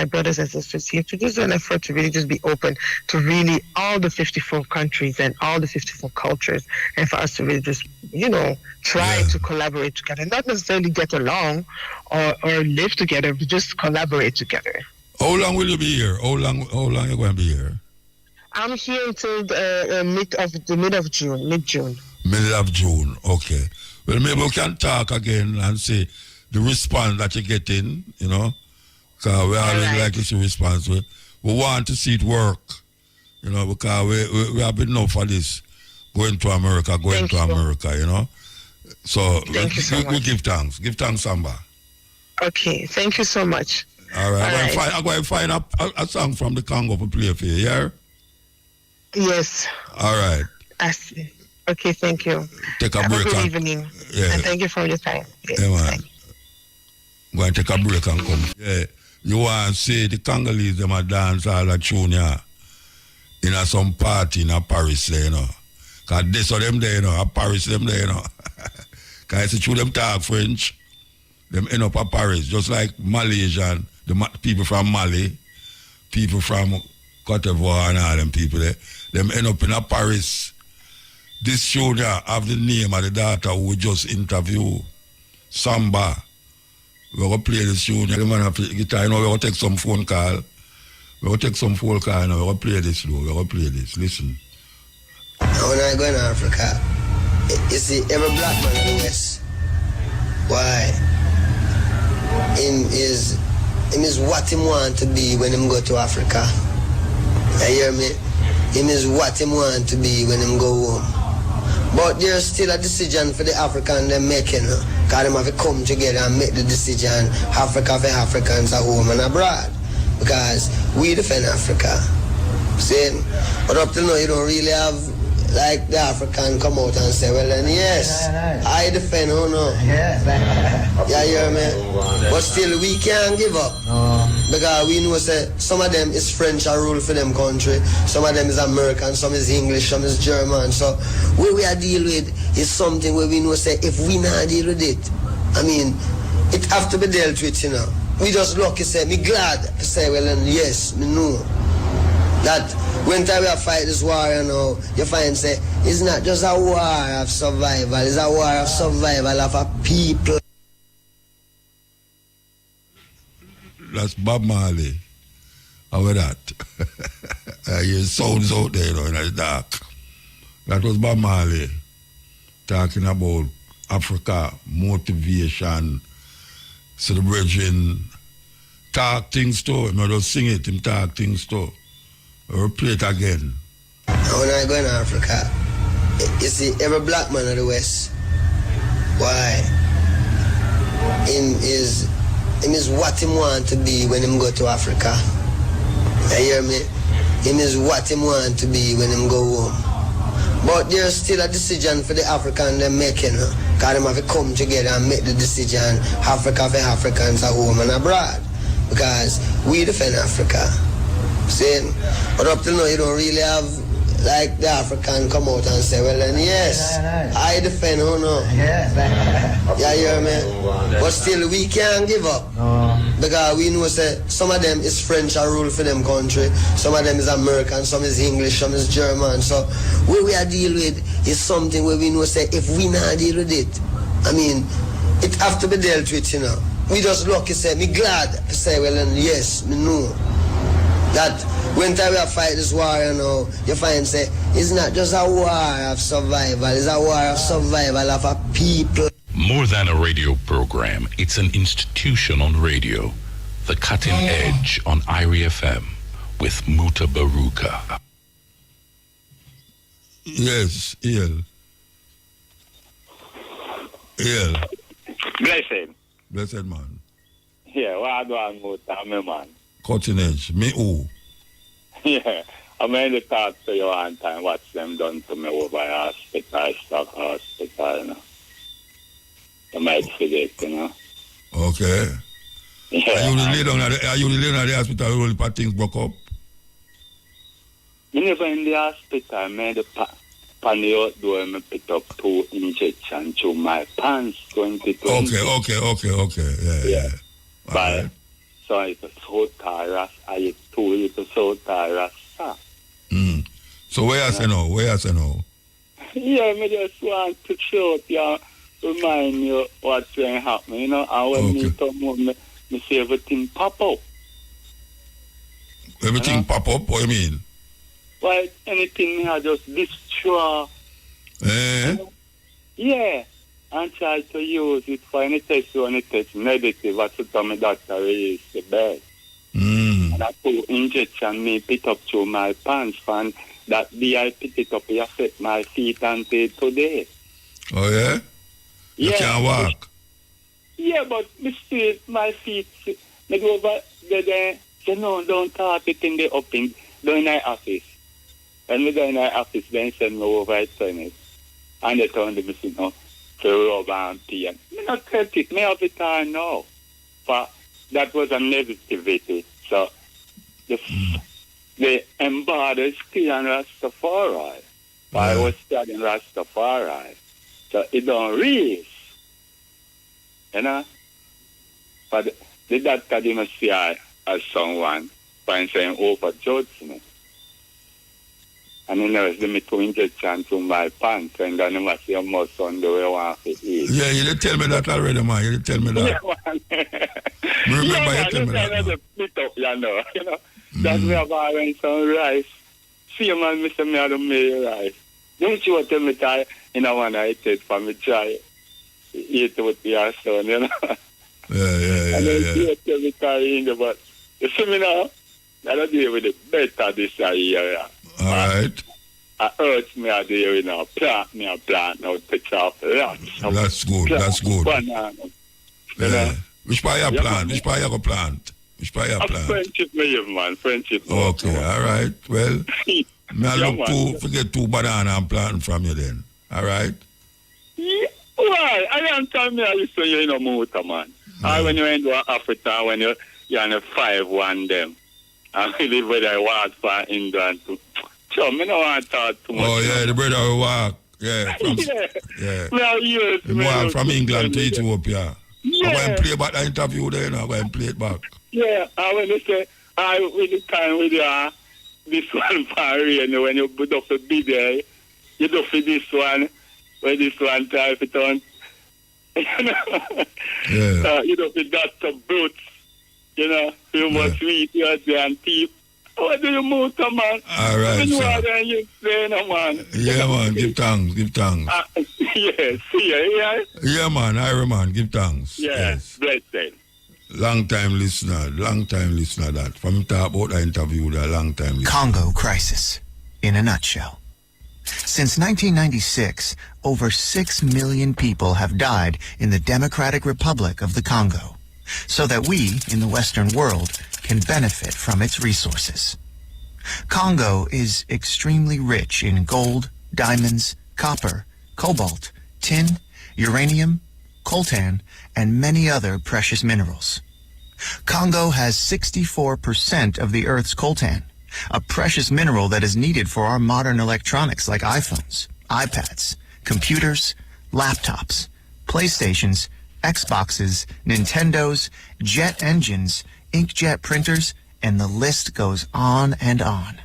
brothers and sisters here to just do an effort to really just be open to really all the 54 countries and all the 54 cultures, and for us to really just, try to collaborate together. Not necessarily get along or live together, but just collaborate together. How long will you be here? How long are you going to be here? I'm here until the mid of June. Middle of June, okay. Well, maybe we can talk again and see the response that you're getting, because we always like to see response. We want to see it work, because we have been enough for this, going to America, So, we give thanks. Give thanks, Samba. Okay, thank you so much. All right. I'm going to find a song from the Congo to play for you, yeah? Yes. All right. I see. Okay, thank you. Take a break. Have a good evening. Yeah. And thank you for your time. Yeah, man. I'm going to take a break and come. Yeah. You want to see the Congolese, them a dance all a tune, in some party in Paris, Because they saw them there, Paris, them there, Because it's true, them talk French. Them end up at Paris, just like Malaysian, the people from Mali, people from Cote d'Ivoire and all them people there. Them end up in a Paris. This show there have the name of the daughter who we just interview, Samba. We're going to play this tune. The man have the guitar, we're going to take some phone call. We're going to take some phone call now. We're going to play this, though. We're going to play this. Listen. When I go in Africa, you see every black man in the West. Why? Him is what him want to be when him go to Africa. You hear me? Him is what him want to be when him go home. But there's still a decision for the African them making. Because them have to come together and make the decision. Africa for Africans at home and abroad. Because we defend Africa. See? But up till now you don't really have like the African come out and say, well then yes, I defend, yeah, you hear me? But still we can't give up. Because we know say some of them is French a rule for them country, some of them is American, some is English, some is German. So what we are deal with is something where we know say if we not deal with it, I mean, it have to be dealt with, We just lucky say, me glad to say, well then yes, me know that when time we fight this war, you find say it's not just a war of survival, it's a war of survival of a people. That's Bob Marley. How about that? I hear sounds out there, in the dark. That was Bob Marley talking about Africa, motivation, celebration, talk things too. Him not just sing it, him talk things too. Or play it again. When I go in Africa, you see every black man of the West, why? Him is what him want to be when him go to Africa. You hear me? Him is what him want to be when him go home. But there's still a decision for the African them making, because them have to come together and make the decision, Africa for Africans at home and abroad. Because we defend Africa. See? But up till now you don't really have like the African come out and say, well then yes, I defend who no. Yeah, you hear me? But still we can't give up. Because we know say some of them is French a rule for them country, some of them is American, some is English, some is German. So what we are deal with is something where we know say if we not deal with it, I mean, it have to be dealt with, you know. We just lucky say, me glad to say, well then yes, me know that when time we are fight this war, you know, you find say it's not just a war of survival, it's a war of survival of a people. More than a radio program, it's an institution on radio. The Cutting Edge on IRI FM with Mutabaruka. Yes, Ian. Blessed. Blessed man. Yeah, what do I muta, me man? Cutting Edge. Me who? Yeah, I mean to talk to you one time, what's them done to me over at hospital, stock hospital, you know. You might forget, you know. Okay. Yeah. Are you lay down at the hospital all the things broke up? Me never in the hospital, man, the pan the outdoor, me picked up 2 injections through my pants, 2020. Okay. Yeah. But, right. So it was so tired, I told it was so tired, sir. So where you say now? Yeah, me just want to show you, remind you what's going to happen, you know, and when me come home, me see everything pop up. Everything pop up? What do you mean? Well, anything me I just destroy. Eh? Yeah, and try to use it for any test or any test negative, I to tell me doctor is the best. And I put injection me pick up through my pants and that day I pick it up, it affect my feet until today. Oh yeah? You can't walk? Yeah, but me still, my feet, me go over there, you know, don't talk it in the up in the office. When we go in the office, then send me over at tennis. And they told me, you know, to rub and pee. And me not cut it, me have it on now. But that was a negativity. So the embodied is still on Rastafari. I was studying Rastafari. So it don't reach. You know? But the doctor didn't see I as someone by saying overjudge me. And then there was the 2 injections to my pants, and then there was a must on the way I want to eat. Yeah, you didn't tell me that already, man. You didn't tell me that. Yeah, Remember you tell me that. Yeah, split up, you know. That's where I went some rice. See, man, Mr. Me had made rice. Don't you tell me that, you know, when I eat it for me, try eat it with your son, you know. Yeah. And then you tell me that, but you see me now, I don't deal with it better this year. All right. I urge me a day, you know, plant now, take off lots. That's good. Banana. Yeah. Which part you plant? Which part you go plant? Friendship me, man. Friendship. Okay, all right. Well, I look forget 2 banana and plant from you then. All right? Yeah. Why? I don't tell me I listen you in a motor, man. Yeah. When you end up Africa, when you're in a 5-1 them. I really whether I walk for England too. So I don't want to talk too much. Oh yeah, the brother will walk. Yeah. From England to Ethiopia. Yeah. I'm going to play back the interview there now. I'm going to play it back. Yeah, I when they say with the time with this one for rain, when you put up the bid there, you do for this one, when this one type it on. You know? Yeah. You do for that boots. You know, you must read your damn teeth. What do you muta, man? All right, sir. sir. You explain, man. Yeah, man, give thanks, give thanks. Yes, yeah. Yeah, man, Ira, man, give thanks. Yes, blessed. Long time listener that. From talk about the interview, that long time listener. Congo crisis, in a nutshell. Since 1996, over 6 million people have died in the Democratic Republic of the Congo, so that we, in the Western world, can benefit from its resources. Congo is extremely rich in gold, diamonds, copper, cobalt, tin, uranium, coltan, and many other precious minerals. Congo has 64% of the Earth's coltan, a precious mineral that is needed for our modern electronics like iPhones, iPads, computers, laptops, PlayStations, Xboxes, Nintendos, jet engines, inkjet printers, and the list goes on and on.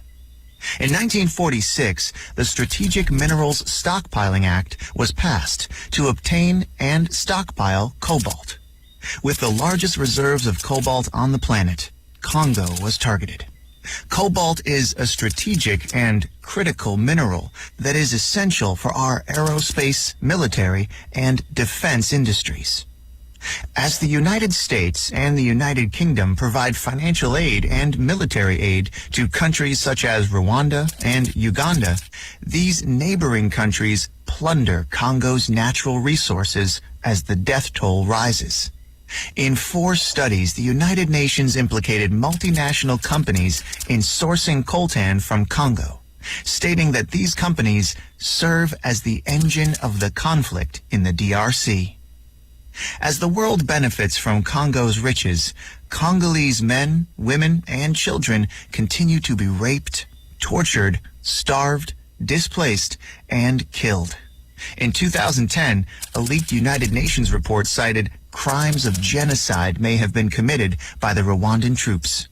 In 1946, the Strategic Minerals Stockpiling Act was passed to obtain and stockpile cobalt. With the largest reserves of cobalt on the planet, Congo was targeted. Cobalt is a strategic and critical mineral that is essential for our aerospace, military, and defense industries. As the United States and the United Kingdom provide financial aid and military aid to countries such as Rwanda and Uganda, these neighboring countries plunder Congo's natural resources as the death toll rises. In 4 studies, the United Nations implicated multinational companies in sourcing coltan from Congo, stating that these companies serve as the engine of the conflict in the DRC. As the world benefits from Congo's riches, Congolese men, women, and children continue to be raped, tortured, starved, displaced, and killed. In 2010, a leaked United Nations report cited crimes of genocide may have been committed by the Rwandan troops.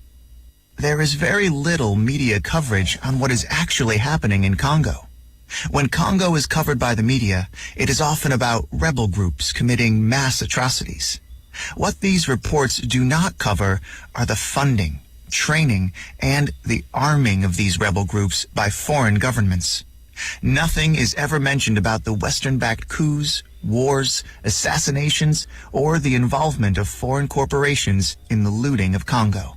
There is very little media coverage on what is actually happening in Congo. When Congo is covered by the media, it is often about rebel groups committing mass atrocities. What these reports do not cover are the funding, training, and the arming of these rebel groups by foreign governments. Nothing is ever mentioned about the Western-backed coups, wars, assassinations, or the involvement of foreign corporations in the looting of Congo.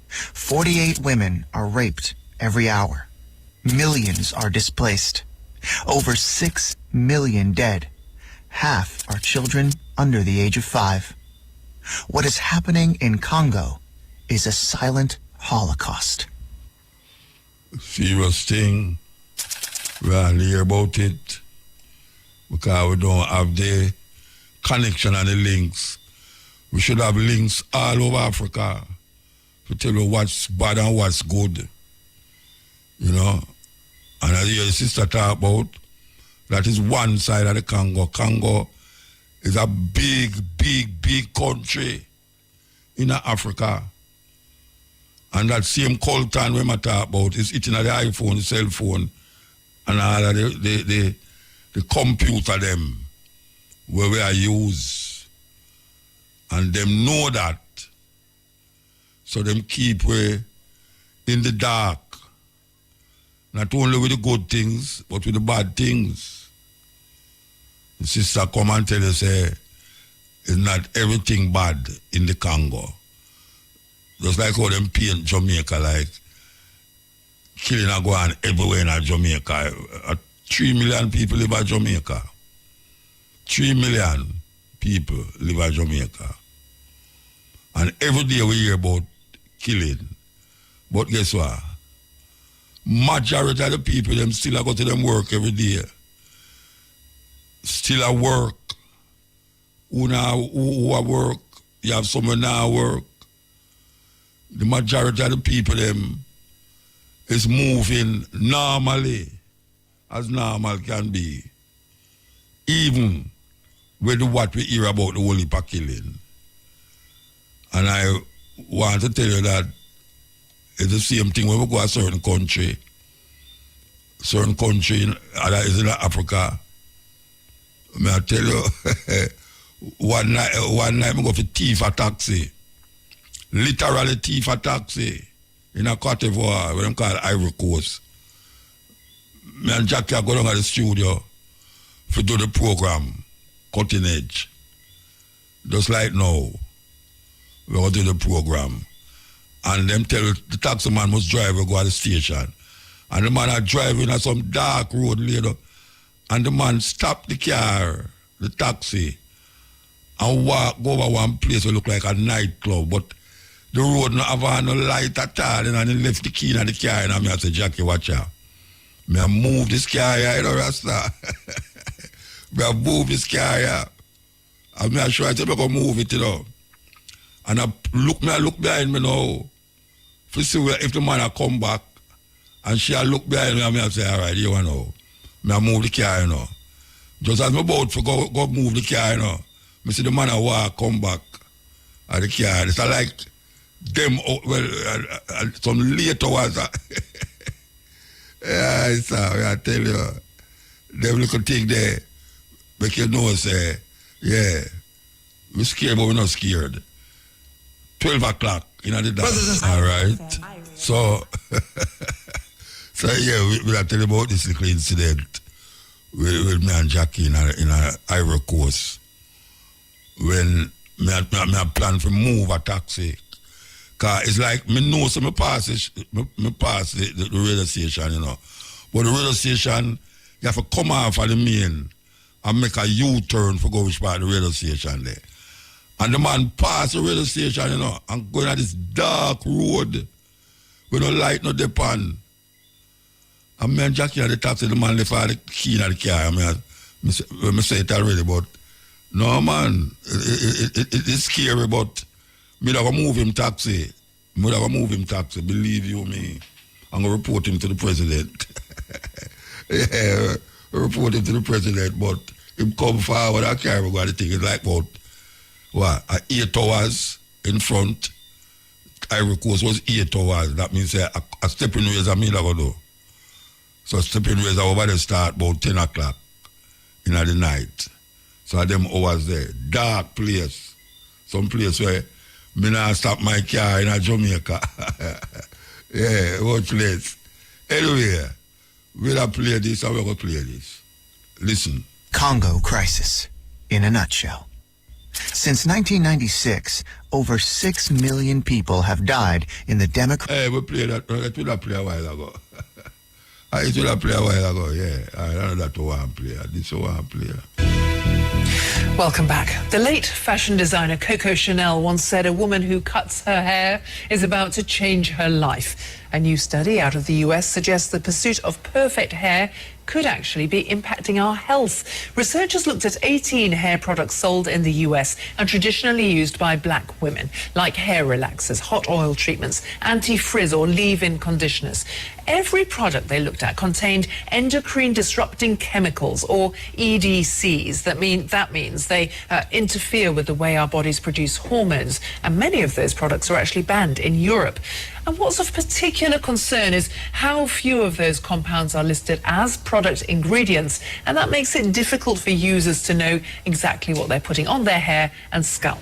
48 women are raped every hour. Millions are displaced. Over 6 million dead. Half are children under the age of 5. What is happening in Congo is a silent holocaust. Serious thing. We hardly hear about it because we don't have the connection and the links. We should have links all over Africa to tell you what's bad and what's good. You know? And as your sister talk about, that is one side of the Congo. Congo is a big country in Africa. And that same coltan we talk about is eating at the iPhone, the cell phone, and all of the computer them where we are used. And them know that. So them keep we in the dark. Not only with the good things, but with the bad things. The sister come and tell you, say, it's not everything bad in the Congo. Just like how them paint Jamaica, like killing are going everywhere in Jamaica. 3 million people live in Jamaica. 3 million people live in Jamaica. And every day we hear about killing. But guess what? Majority of the people, them still go to them work every day. Still at work. Who at work? You have someone now work. The majority of the people, them, is moving normally, as normal can be. Even with what we hear about the whole heap of killing. And I want to tell you that it's the same thing when we go to a certain country that is in Africa. I tell you, one night I go to thief a taxi literally thief a taxi in a Cote d'Ivoire, what them call Ivory Coast. Me and Jackie are going to the studio to do the program, Cutting Edge. Just like now, we're going to do the program. And them tell the taxi man must drive or go to the station. And the man are driving on some dark road later. And the man stopped the car, the taxi, and walk go over one place that look like a nightclub. But the road not have no light at all. And he left the key in the car. And I say, Jackie, watch out. I move this car here, you know, Rasta. I move this car here. And I sure I say, I'm going to move it, you know. And I look behind me now. To see if the man come back. And she look behind me and I say, all right, you know. I move the car, you know. Just as I'm about to go move the car, you know. I see the man walk, come back at the car. It's like them, some late hours. Yeah, I tell you. Them little thing there, make you know, say, yeah, we're scared, but we're not scared. 12 o'clock, you know, the dance. All right. So, yeah, we'll tell you about this little incident with me and Jackie in a Ivory Coast. When I plan to move a taxi. Because it's like, me know, so me pass the radio station, you know. But the radio station, you have to come off of the main and make a U-turn for go which part of the radio station there. And the man pass the radio station, you know, and going at this dark road with no light, no depend. And me and Jackie at the taxi, the man left the key in the car. I say it already, but no, man, it's scary, but me that go move him taxi. Believe you me. I'm going to report him to the president. Yeah, report him to the president, but him come forward, I can't remember the thing. It's like about, 8 hours in front. Ivory Coast was 8 hours. That means a stepping raise a me that go do. So stepping raise over the start about 10 o'clock in the night. So them hours there. Dark place. Some place where me not stop my car in a Jamaica. Yeah, what place? Anyway, we'll play this and we're going to play this. Listen. Congo crisis, in a nutshell. Since 1996, over 6 million people have died in the democratic... Hey, we played that. It will play a while ago. It will play a while ago, yeah. I know that one player. This one player. Welcome back. The late fashion designer Coco Chanel once said a woman who cuts her hair is about to change her life. A new study out of the US suggests the pursuit of perfect hair could actually be impacting our health. Researchers looked at 18 hair products sold in the US and traditionally used by black women, like hair relaxers, hot oil treatments, anti-frizz or leave-in conditioners. Every product they looked at contained endocrine disrupting chemicals, or EDCs. That means they interfere with the way our bodies produce hormones, and many of those products are actually banned in Europe. And what's of particular concern is how few of those compounds are listed as product ingredients, and that makes it difficult for users to know exactly what they're putting on their hair and scalp.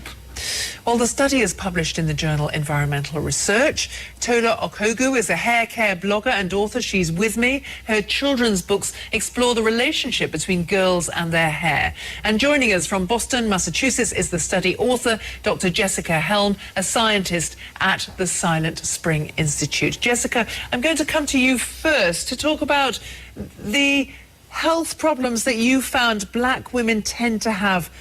Well, the study is published in the journal Environmental Research. Tola Okogu is a hair care blogger and author. She's with me. Her children's books explore the relationship between girls and their hair. And joining us from Boston, Massachusetts, is the study author, Dr. Jessica Helm, a scientist at the Silent Spring Institute. Jessica, I'm going to come to you first to talk about the health problems that you found black women tend to have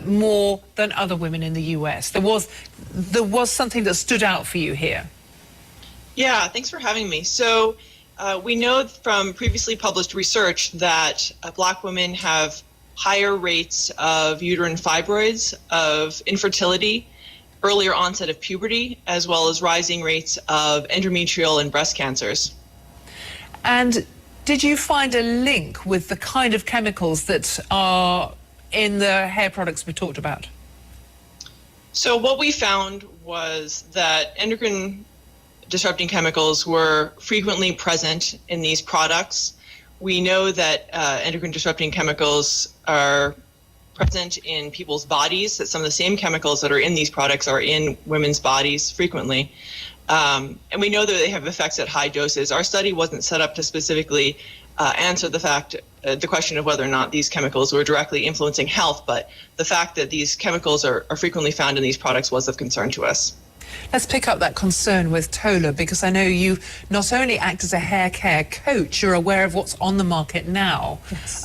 more than other women in the US. There was something that stood out for you here. Yeah, thanks for having me. So we know from previously published research that black women have higher rates of uterine fibroids, of infertility, earlier onset of puberty, as well as rising rates of endometrial and breast cancers. And did you find a link with the kind of chemicals that are in the hair products we talked about? So what we found was that endocrine disrupting chemicals were frequently present in these products. We know that endocrine disrupting chemicals are present in people's bodies, that some of the same chemicals that are in these products are in women's bodies frequently. And we know that they have effects at high doses. Our study wasn't set up to specifically answer the question of whether or not these chemicals were directly influencing health, but the fact that these chemicals are frequently found in these products was of concern to us. Let's pick up that concern with Tola, because I know you not only act as a hair care coach, you're aware of what's on the market now, yes.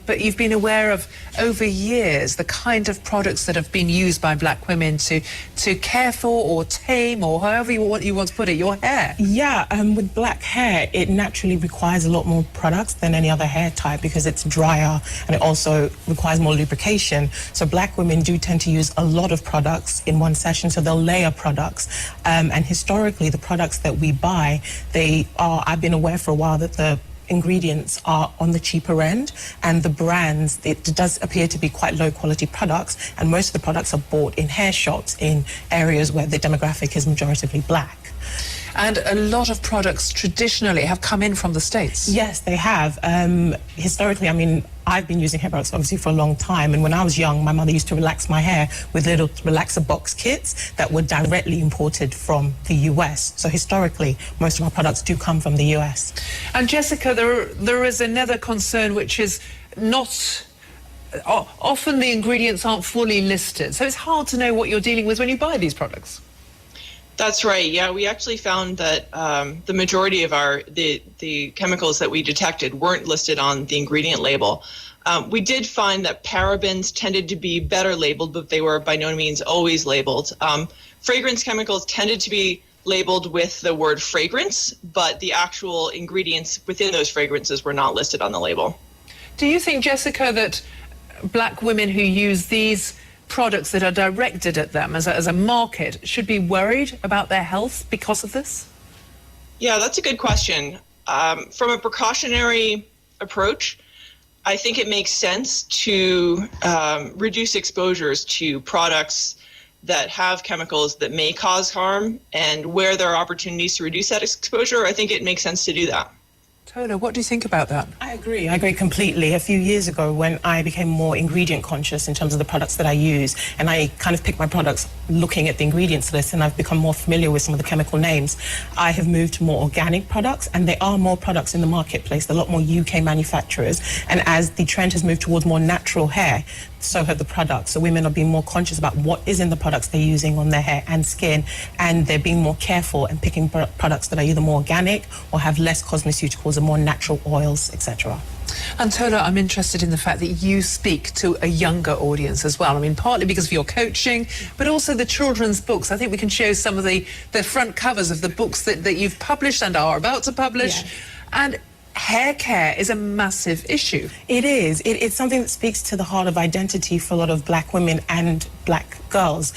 But you've been aware of, over years, the kind of products that have been used by black women to care for or tame, or however you want to put it, your hair. Yeah, with black hair, it naturally requires a lot more products than any other hair type because it's drier and it also requires more lubrication. So black women do tend to use a lot of products in one session, so they'll layer products. And historically, the products that we buy, I've been aware for a while that the ingredients are on the cheaper end, and the brands, it does appear to be quite low quality products, and most of the products are bought in hair shops in areas where the demographic is majoritively black. And a lot of products traditionally have come in from the States. Yes, they have. Historically, I mean, I've been using hair products obviously for a long time, and when I was young, my mother used to relax my hair with little relaxer box kits that were directly imported from the US. So historically, most of our products do come from the US. And Jessica, there is another concern, which is not... often the ingredients aren't fully listed, so it's hard to know what you're dealing with when you buy these products. That's right. Yeah, we actually found that the majority of the chemicals that we detected weren't listed on the ingredient label. We did find that parabens tended to be better labeled, but they were by no means always labeled. Fragrance chemicals tended to be labeled with the word fragrance, but the actual ingredients within those fragrances were not listed on the label. Do you think, Jessica, that black women who use these products that are directed at them as a market should be worried about their health because of this? Yeah, that's a good question. From a precautionary approach, I think it makes sense to reduce exposures to products that have chemicals that may cause harm, and where there are opportunities to reduce that exposure, I think it makes sense to do that. Tola, what do you think about that? I agree completely. A few years ago, when I became more ingredient conscious in terms of the products that I use, and I kind of picked my products looking at the ingredients list, and I've become more familiar with some of the chemical names, I have moved to more organic products, and there are more products in the marketplace. There are a lot more UK manufacturers, and as the trend has moved towards more natural hair, so have the products. So women are being more conscious about what is in the products they're using on their hair and skin, and they're being more careful and picking products that are either more organic or have less cosmeceuticals and more natural oils, etc. And Tola, I'm interested in the fact that you speak to a younger audience as well. I mean, partly because of your coaching, but also the children's books. I think we can show some of the front covers of the books that you've published and are about to publish. Yeah. And hair care is a massive issue. It is. It's something that speaks to the heart of identity for a lot of black women and black girls.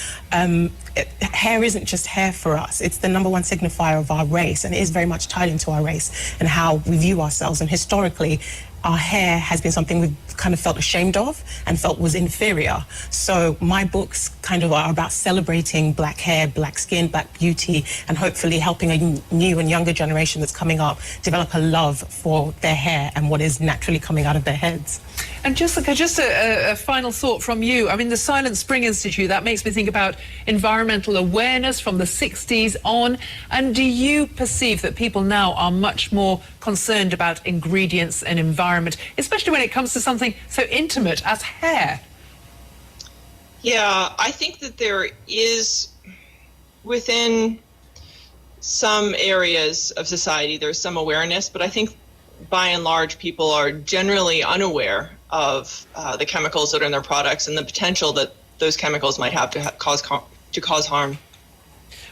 Hair isn't just hair for us. It's the number one signifier of our race, and it is very much tied into our race and how we view ourselves. And historically, our hair has been something we've kind of felt ashamed of and felt was inferior. So my books kind of are about celebrating black hair, black skin, black beauty, and hopefully helping a new and younger generation that's coming up develop a love for their hair and what is naturally coming out of their heads. And Jessica, just a final thought from you. I mean, the Silent Spring Institute, that makes me think about environmental awareness from the 60s on. And do you perceive that people now are much more concerned about ingredients and environment, especially when it comes to something so intimate as hair? Yeah, I think that there is, within some areas of society, there's some awareness, but I think by and large, people are generally unaware of the chemicals that are in their products and the potential that those chemicals might have to cause harm.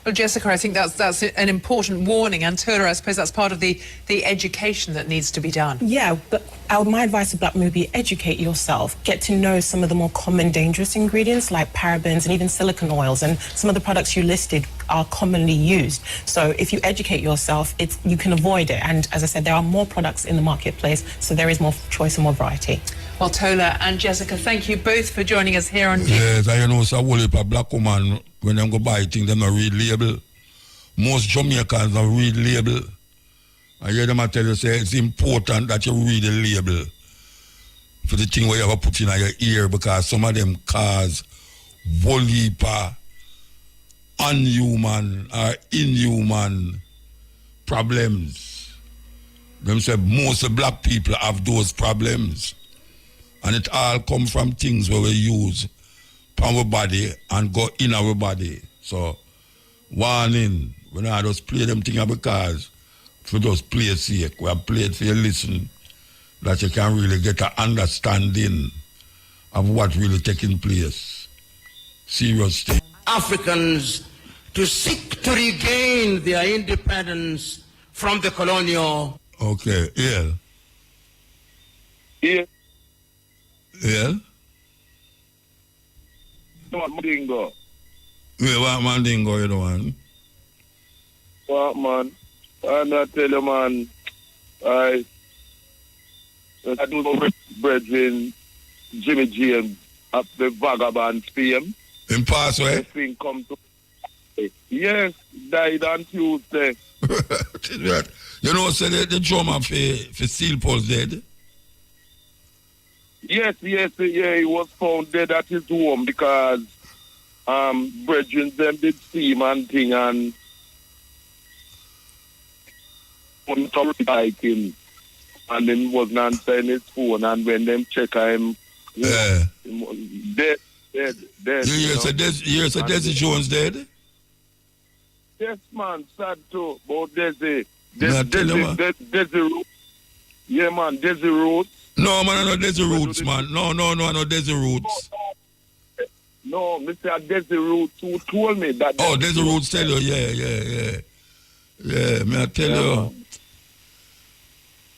Well, Jessica, I think that's an important warning, and Tola, I suppose that's part of the education that needs to be done. Yeah, but my advice to black women would be educate yourself, get to know some of the more common dangerous ingredients like parabens and even silicone oils, and some of the products you listed are commonly used. So if you educate yourself, you can avoid it. And as I said, there are more products in the marketplace, so there is more choice and more variety. Well, Tola and Jessica, thank you both for joining us here on... Yes, I know so whole heap of black woman, when them go buy things, them not read label. Most Jamaicans don't read label. I hear them tell you, say, it's important that you read the label. for the thing where you have to put in your ear because some of them cause whole heap of unhuman or inhuman problems. Them say most of black people have those problems. And it all come from things where we use our body and go in our body. So, warning, we not just play them things because for just play sake. We have played for you listen that you can really get an understanding of what really taking place. Serious thing. Africans to seek to regain their independence from the colonial. Okay, yeah. Yeah. Yeah? Mandingo. Yeah, what Mandingo you the one? What, man? And I tell you, man, I do no brethren, Jimmy James, at the Vagabond Fame. In Passway? The thing come to... Yes, died on Tuesday. You know, so the drummer for Steel Pulse dead? Yes, he was found dead at his home because brethren them did see him and thing and like him and then wasn't answering his phone and when them check him dead. You hear Desi Jones dead? Yes, man, sad too. But Desi Root. Yeah, man, Desi Root. No, man, I know Desi Roots, man. No, I know Desi Roots. No, Mr. Desi Roots who told me that. Oh, Desi Roots tell you, yeah. Yeah, me I tell you.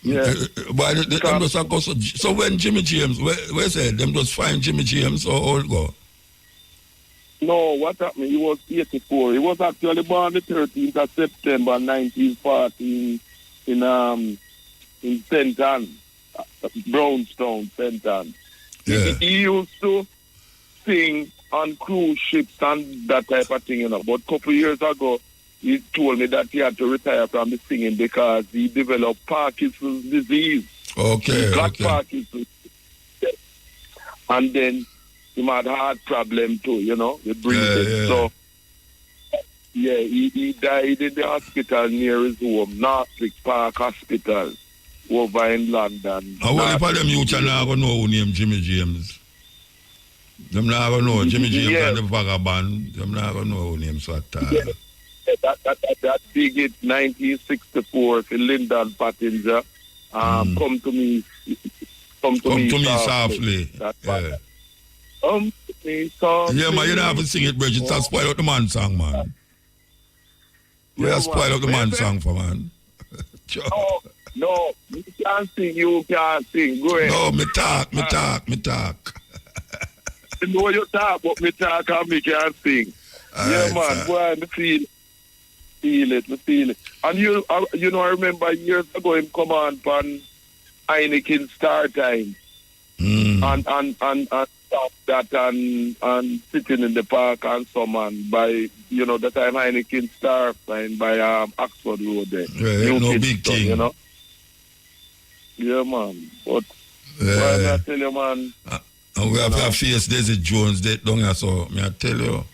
Yeah. But them just go so when Jimmy James, where said them just find Jimmy James or all go? No, what happened? He was 84. He was actually born the 13th of September 1940 in St. Anne, Brownstown, St. Anne. Yeah. He used to sing on cruise ships and that type of thing, you know. But a couple of years ago, he told me that he had to retire from the singing because he developed Parkinson's disease. Okay, He got Parkinson's. And then he had heart problem too, you know, with breathing. Yeah. So, yeah, he died in the hospital near his home, Northwick Park Hospital, over in London. And what if them youth are not going to know who name Jimmy James? Them not going to know Jimmy James and the Vagabond. Them not going to know who name Swata. Yeah. That big hit 1964 for Lyndon Pottinger. Come to me softly. Yeah. Come to me softly. Yeah, man, you don't have to sing it, Bridget. Just spoil out the man song, man. We have spoil out the man song for man. No, you can't sing, you can't sing. Go ahead. No, me talk. I know you talk, but me talk and me can't sing. All yeah, right, man, boy, me feel it. And you know, I remember years ago him come on Heineken Star Time. And stop that and sitting in the park and so man by the time Heineken Star by Oxford Road there. Yeah, no big thing. You know? Yeah, man. But why I tell you, man. And we have to face Desi Jones dead down here, so me I tell you.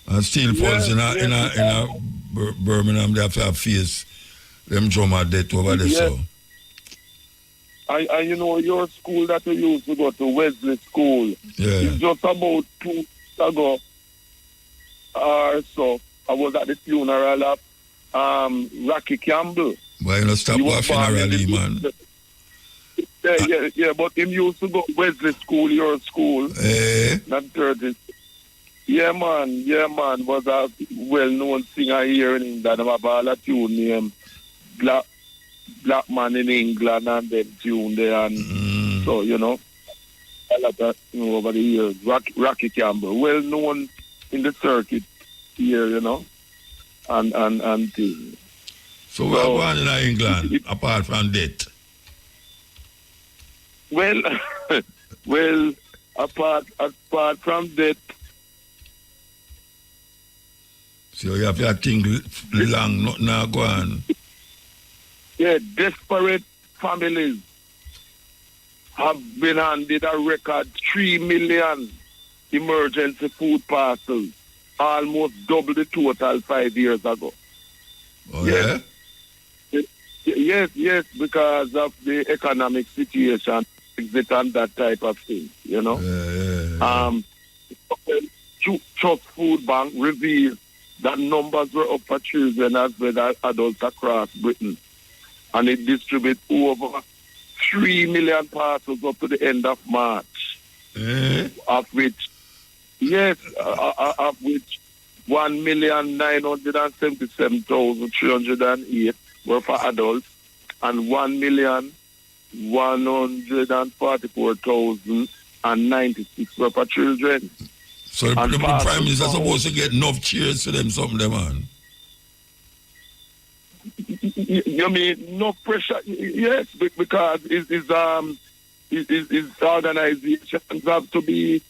And Steel Pulse in a Birmingham, they have to face them drummer dead over there, so. And you know, your school that you used to go to, Wesley School, it's just about 2 weeks ago or so, I was at the funeral of Rocky Campbell. Why you not stop our funeral, man? Yeah, but him used to go Wesley School, your school. Not 30. Yeah, man, was a well-known singer here in England. I have all a tune named Black Man in England and then tune there. And so, a lot of, over the years. Rocky Campbell, well-known in the circuit here, and things. So what going on in England, apart from that? Well, apart from that, so you have to think long, not now go on. Yeah, desperate families have been handed a record 3 million emergency food parcels, almost double the total 5 years ago. Oh, yeah? Yes, because of the economic situation, exit and that type of thing, you know. Trust Food Bank revealed that numbers were up for children as well as adults across Britain. And it distributed over 3 million parcels up to the end of March. Of which 1,977,308 were for adults and 1,144,096 were for children. So the Prime Minister is supposed to get enough cheers for them, something, man. You mean no pressure? Yes, because his organizations have to be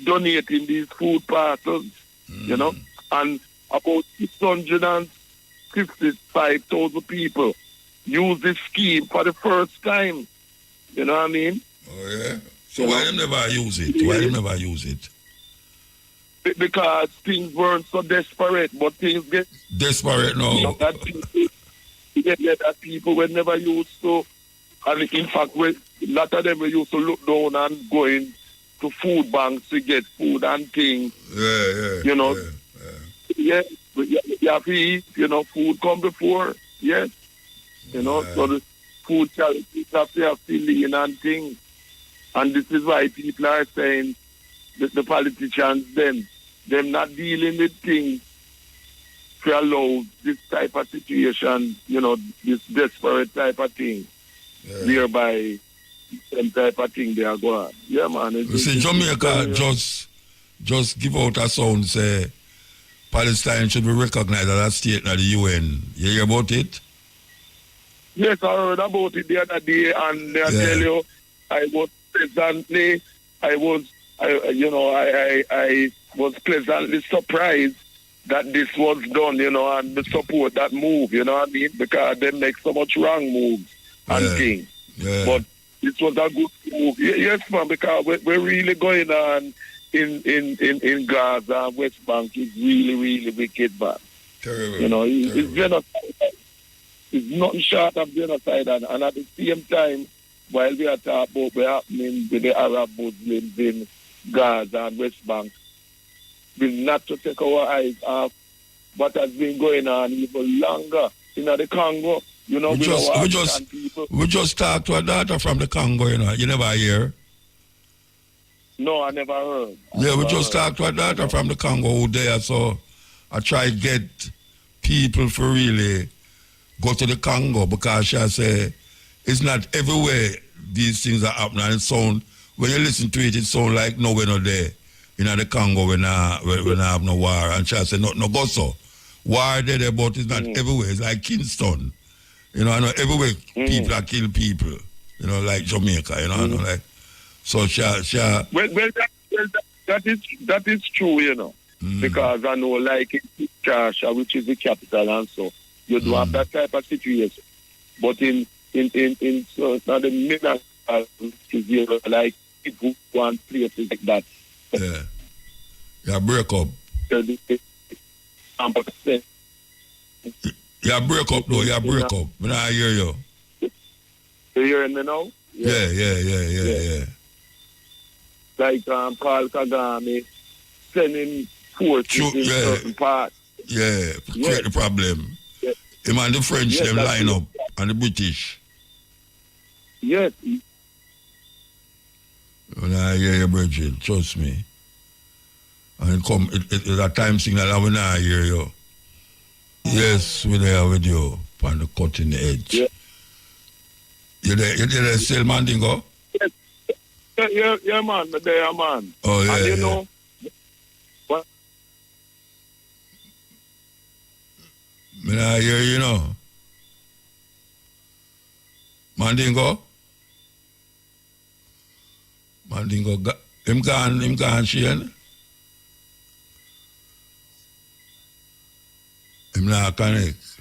donating these food parcels, you know, and about 655,000 people use this scheme for the first time. You know what I mean? Oh, yeah? So why them never use it? Why them never use it? Because things weren't so desperate, but things get... Desperate now. You know, that people were never used to... And in fact, a lot of them were used to look down and going to food banks to get food and things. You know? You have to eat, you know, food come before. Yes. You know, so the food charities have to have filling and things. And this is why people are saying that the politicians, them not dealing with things to allow this type of situation, you know, this desperate type of thing, whereby some type of thing they are going. Yeah, man. You see, Jamaica just give out a sound, say, Palestine should be recognized as a state in the UN. You hear about it? Yes, I heard about it the other day, and I tell you, I was pleasantly surprised that this was done, you know, and the support that move, you know what I mean? Because they make so much wrong moves and things. But it was a good move. Yes, man, because we're really going on in Gaza and West Bank is really, really wicked, man. Terrible. You know, it's genocide. It's nothing short of genocide, and at the same time, while we are talking about what's happening with the Arab Muslims in Gaza and West Bank, we not to take our eyes off what has been going on even longer in the Congo. You know, we just talked to a daughter from the Congo, you know. You never hear? No, I never heard. We just talked to a daughter from the Congo who there, so I try to get people for really go to the Congo because she say it's not everywhere these things are happening. And it sound, when you listen to it, it sounds like no, we're not there. You know, the Congo, we not have no war. And she say, no go so. War there, but it's not everywhere. It's like Kingston. You know, I know everywhere people are killing people. You know, like Jamaica, you know, I know, like. So Well, that is true, you know. Because I know, like in Kinshasa, which is the capital, and so you do have that type of situation. But in now the middle is like people want places like that. Yeah, break up. Yeah, break up though. Yeah, break up. When I hear you. You hearing me now? Yeah. Like Paul Kagame sending forces in certain parts. Yeah, create the problem. Him and the French, them line up, and the British. Yes. When I hear you, Bridget, trust me. And it's a time signal that when I hear you. Yes, we're there with you on the cutting edge. Yeah. You there still, Mandingo? Yes. Yeah, man. There, man. Oh, yeah. And you know, what? When I hear you know. Mandingo? Him gone, Shane? Him not connect.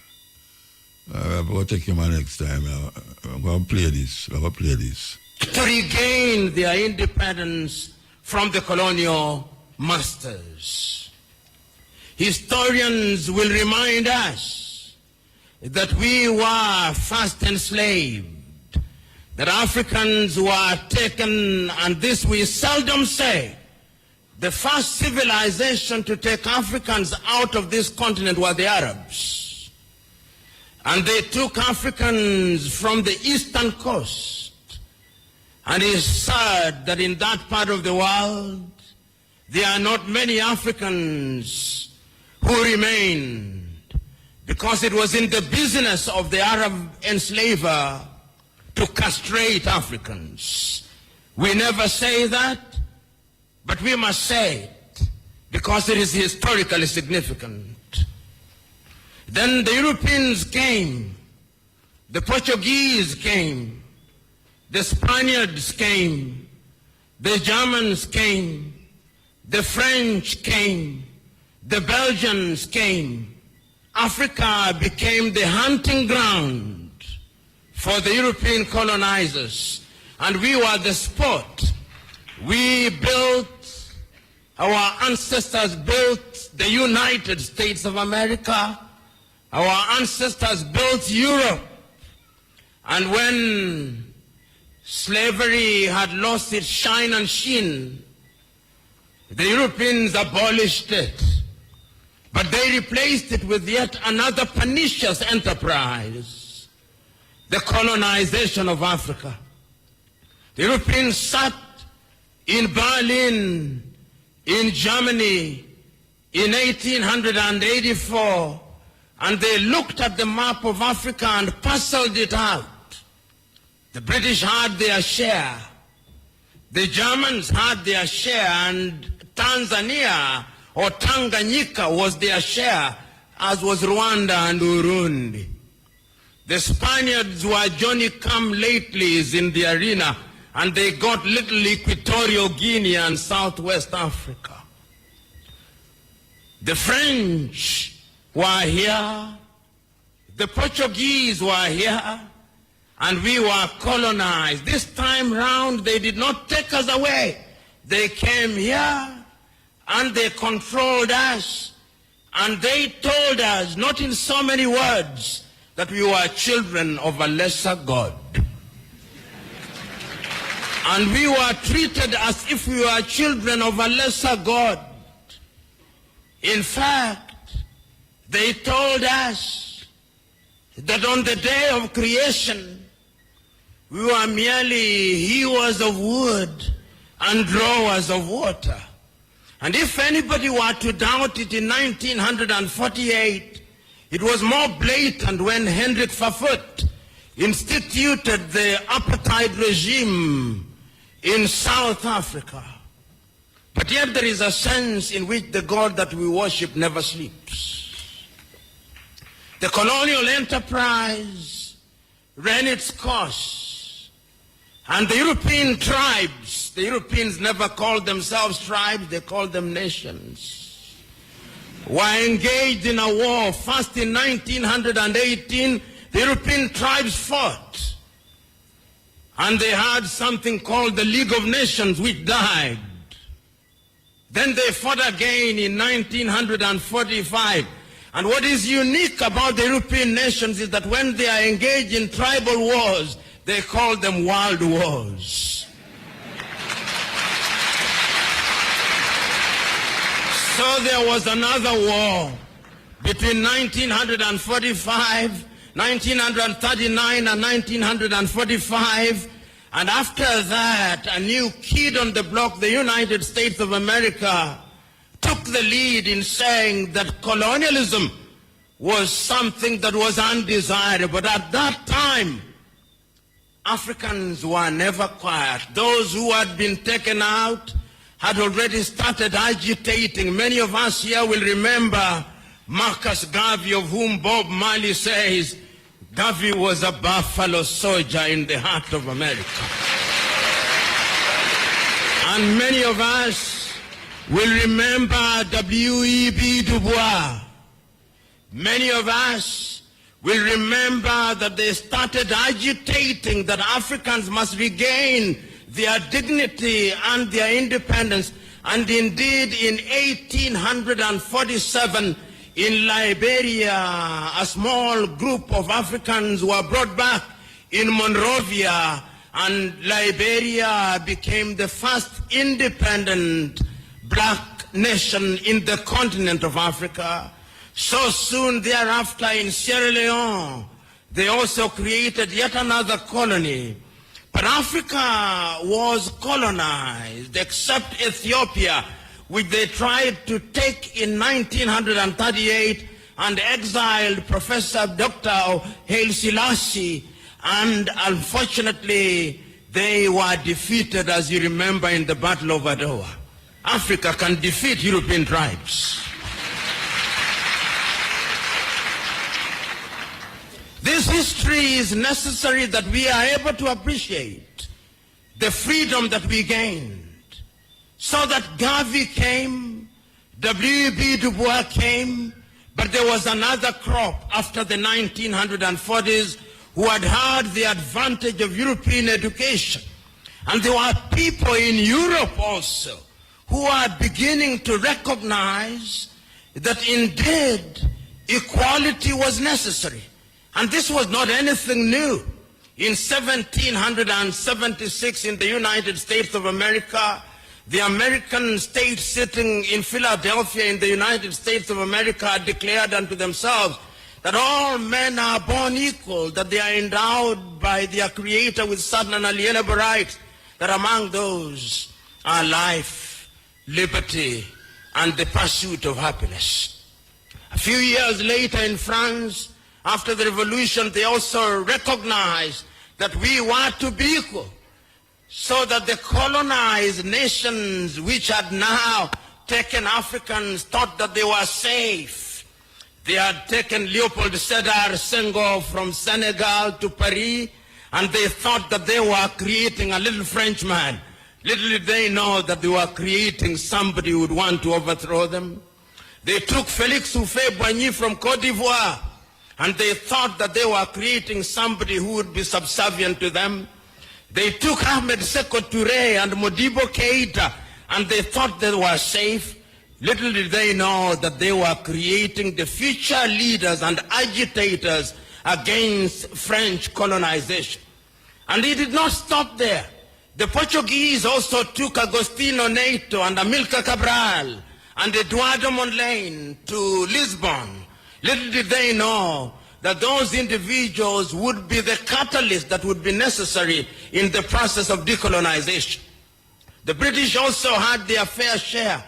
I'm going to take him next time. I'm going to play this. to regain their independence from the colonial masters. Historians will remind us that we were first enslaved, that Africans were taken, and this we seldom say. The first civilization to take Africans out of this continent were the Arabs. And they took Africans from the eastern coast. And it's sad that in that part of the world, there are not many Africans who remained, because it was in the business of the Arab enslaver to castrate Africans. We never say that, but we must say it because it is historically significant. Then the Europeans came, the Portuguese came, the Spaniards came, the Germans came, the French came, the Belgians came. Africa became the hunting ground for the European colonizers, and we were the sport. We built, our ancestors built the United States of America, our ancestors built Europe, and when slavery had lost its shine and sheen, the Europeans abolished it, but they replaced it with yet another pernicious enterprise, the colonization of Africa. The Europeans sat in Berlin, in Germany, in 1884, and they looked at the map of Africa and parceled it out. The British had their share, the Germans had their share, and Tanzania or Tanganyika was their share, as was Rwanda and Burundi. The Spaniards were Johnny-come-latelys in the arena, and they got little Equatorial Guinea and Southwest Africa. The French were here, the Portuguese were here, and we were colonized. This time round, they did not take us away. They came here, and they controlled us, and they told us, not in so many words, that we were children of a lesser God. And we were treated as if we were children of a lesser God. In fact, they told us that on the day of creation, we were merely hewers of wood and drawers of water. And if anybody were to doubt it in 1948, it was more blatant when Hendrik Verwoerd instituted the apartheid regime in South Africa. But yet there is a sense in which the God that we worship never sleeps. The colonial enterprise ran its course, and the European tribes, the Europeans never called themselves tribes, they called them nations, were engaged in a war. First in 1918, the European tribes fought. And they had something called the League of Nations, which died. Then they fought again in 1945. And what is unique about the European nations is that when they are engaged in tribal wars, they call them world wars. So there was another war between 1945, 1939 and 1945, and after that, a new kid on the block, the United States of America, took the lead in saying that colonialism was something that was undesirable. But at that time, Africans were never quiet. Those who had been taken out had already started agitating. Many of us here will remember Marcus Garvey, of whom Bob Marley says, Garvey was a buffalo soldier in the heart of America. And many of us will remember W.E.B. Du Bois. Many of us will remember that they started agitating that Africans must regain their dignity and their independence. And indeed, in 1847, in Liberia, a small group of Africans were brought back in Monrovia, and Liberia became the first independent black nation in the continent of Africa. So soon thereafter in Sierra Leone, they also created yet another colony. But Africa was colonized, except Ethiopia, which they tried to take in 1938 and exiled Professor Dr. Haile Selassie. And unfortunately, they were defeated, as you remember, in the Battle of Adwa. Africa can defeat European tribes. This history is necessary that we are able to appreciate the freedom that we gained. So that Garvey came, W.B. Du Bois came, but there was another crop after the 1940s who had the advantage of European education. And there were people in Europe also who are beginning to recognize that indeed equality was necessary. And this was not anything new. In 1776 in the United States of America, the American state sitting in Philadelphia in the United States of America declared unto themselves that all men are born equal, that they are endowed by their Creator with certain unalienable rights, that among those are life, liberty, and the pursuit of happiness. A few years later in France, after the revolution, they also recognized that we were to be equal, so that the colonized nations which had now taken Africans thought that they were safe. They had taken Leopold Sédar Senghor from Senegal to Paris, and they thought that they were creating a little Frenchman. Little did they know that they were creating somebody who would want to overthrow them. They took Félix Houphouët-Boigny from Côte d'Ivoire, and they thought that they were creating somebody who would be subservient to them. They took Ahmed Sékou Touré and Modibo Keïta, and they thought they were safe. Little did they know that they were creating the future leaders and agitators against French colonization. And it did not stop there. The Portuguese also took Agostinho Neto and Amilcar Cabral and Eduardo Mondlane to Lisbon. Little did they know that those individuals would be the catalyst that would be necessary in the process of decolonization. The British also had their fair share.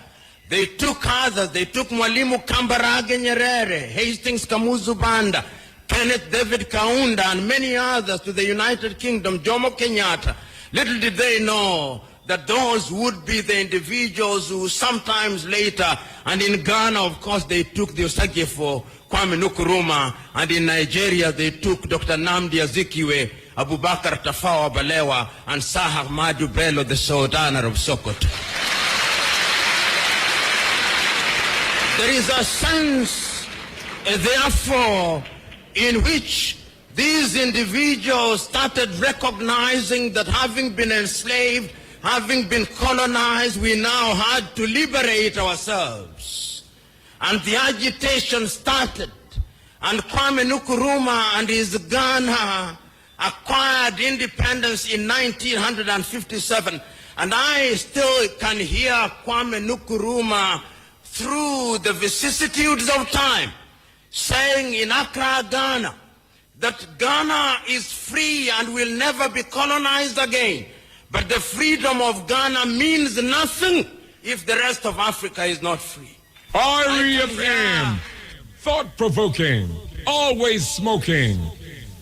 They took others. They took Mwalimu Kambarage Nyerere, Hastings Kamuzu Banda, Kenneth David Kaunda, and many others to the United Kingdom, Jomo Kenyatta. Little did they know that those would be the individuals who sometimes later, and in Ghana, of course, they took the Osagyefo, Kwame Nkrumah, and in Nigeria, they took Dr. Nnamdi Azikiwe, Abubakar Tafawa Balewa, and Sir Ahmadu Bello, the Sultan of Sokoto. There is a sense, therefore, in which these individuals started recognizing that having been enslaved, having been colonized, we now had to liberate ourselves. And the agitation started. And Kwame Nkrumah and his Ghana acquired independence in 1957. And I still can hear Kwame Nkrumah through the vicissitudes of time saying in Accra, Ghana, that Ghana is free and will never be colonized again. But the freedom of Ghana means nothing if the rest of Africa is not free. REFM, thought-provoking, always smoking,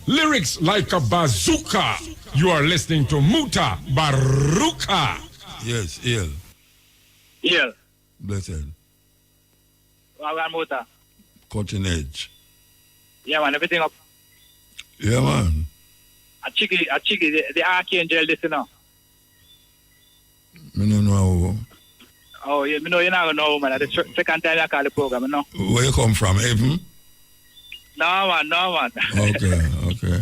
lyrics like a bazooka. You are listening to Mutabaruka. Yes, ill. Ill. Blessed. Wawan Muta. Cutting edge. Yeah, man, everything up. Yeah, man. A chicky, the archangel, this, you know. I don't know. Oh, yeah, me know you're not going to know, man. The second time I call the program, you know. Where you come from, heaven? No, man. Okay.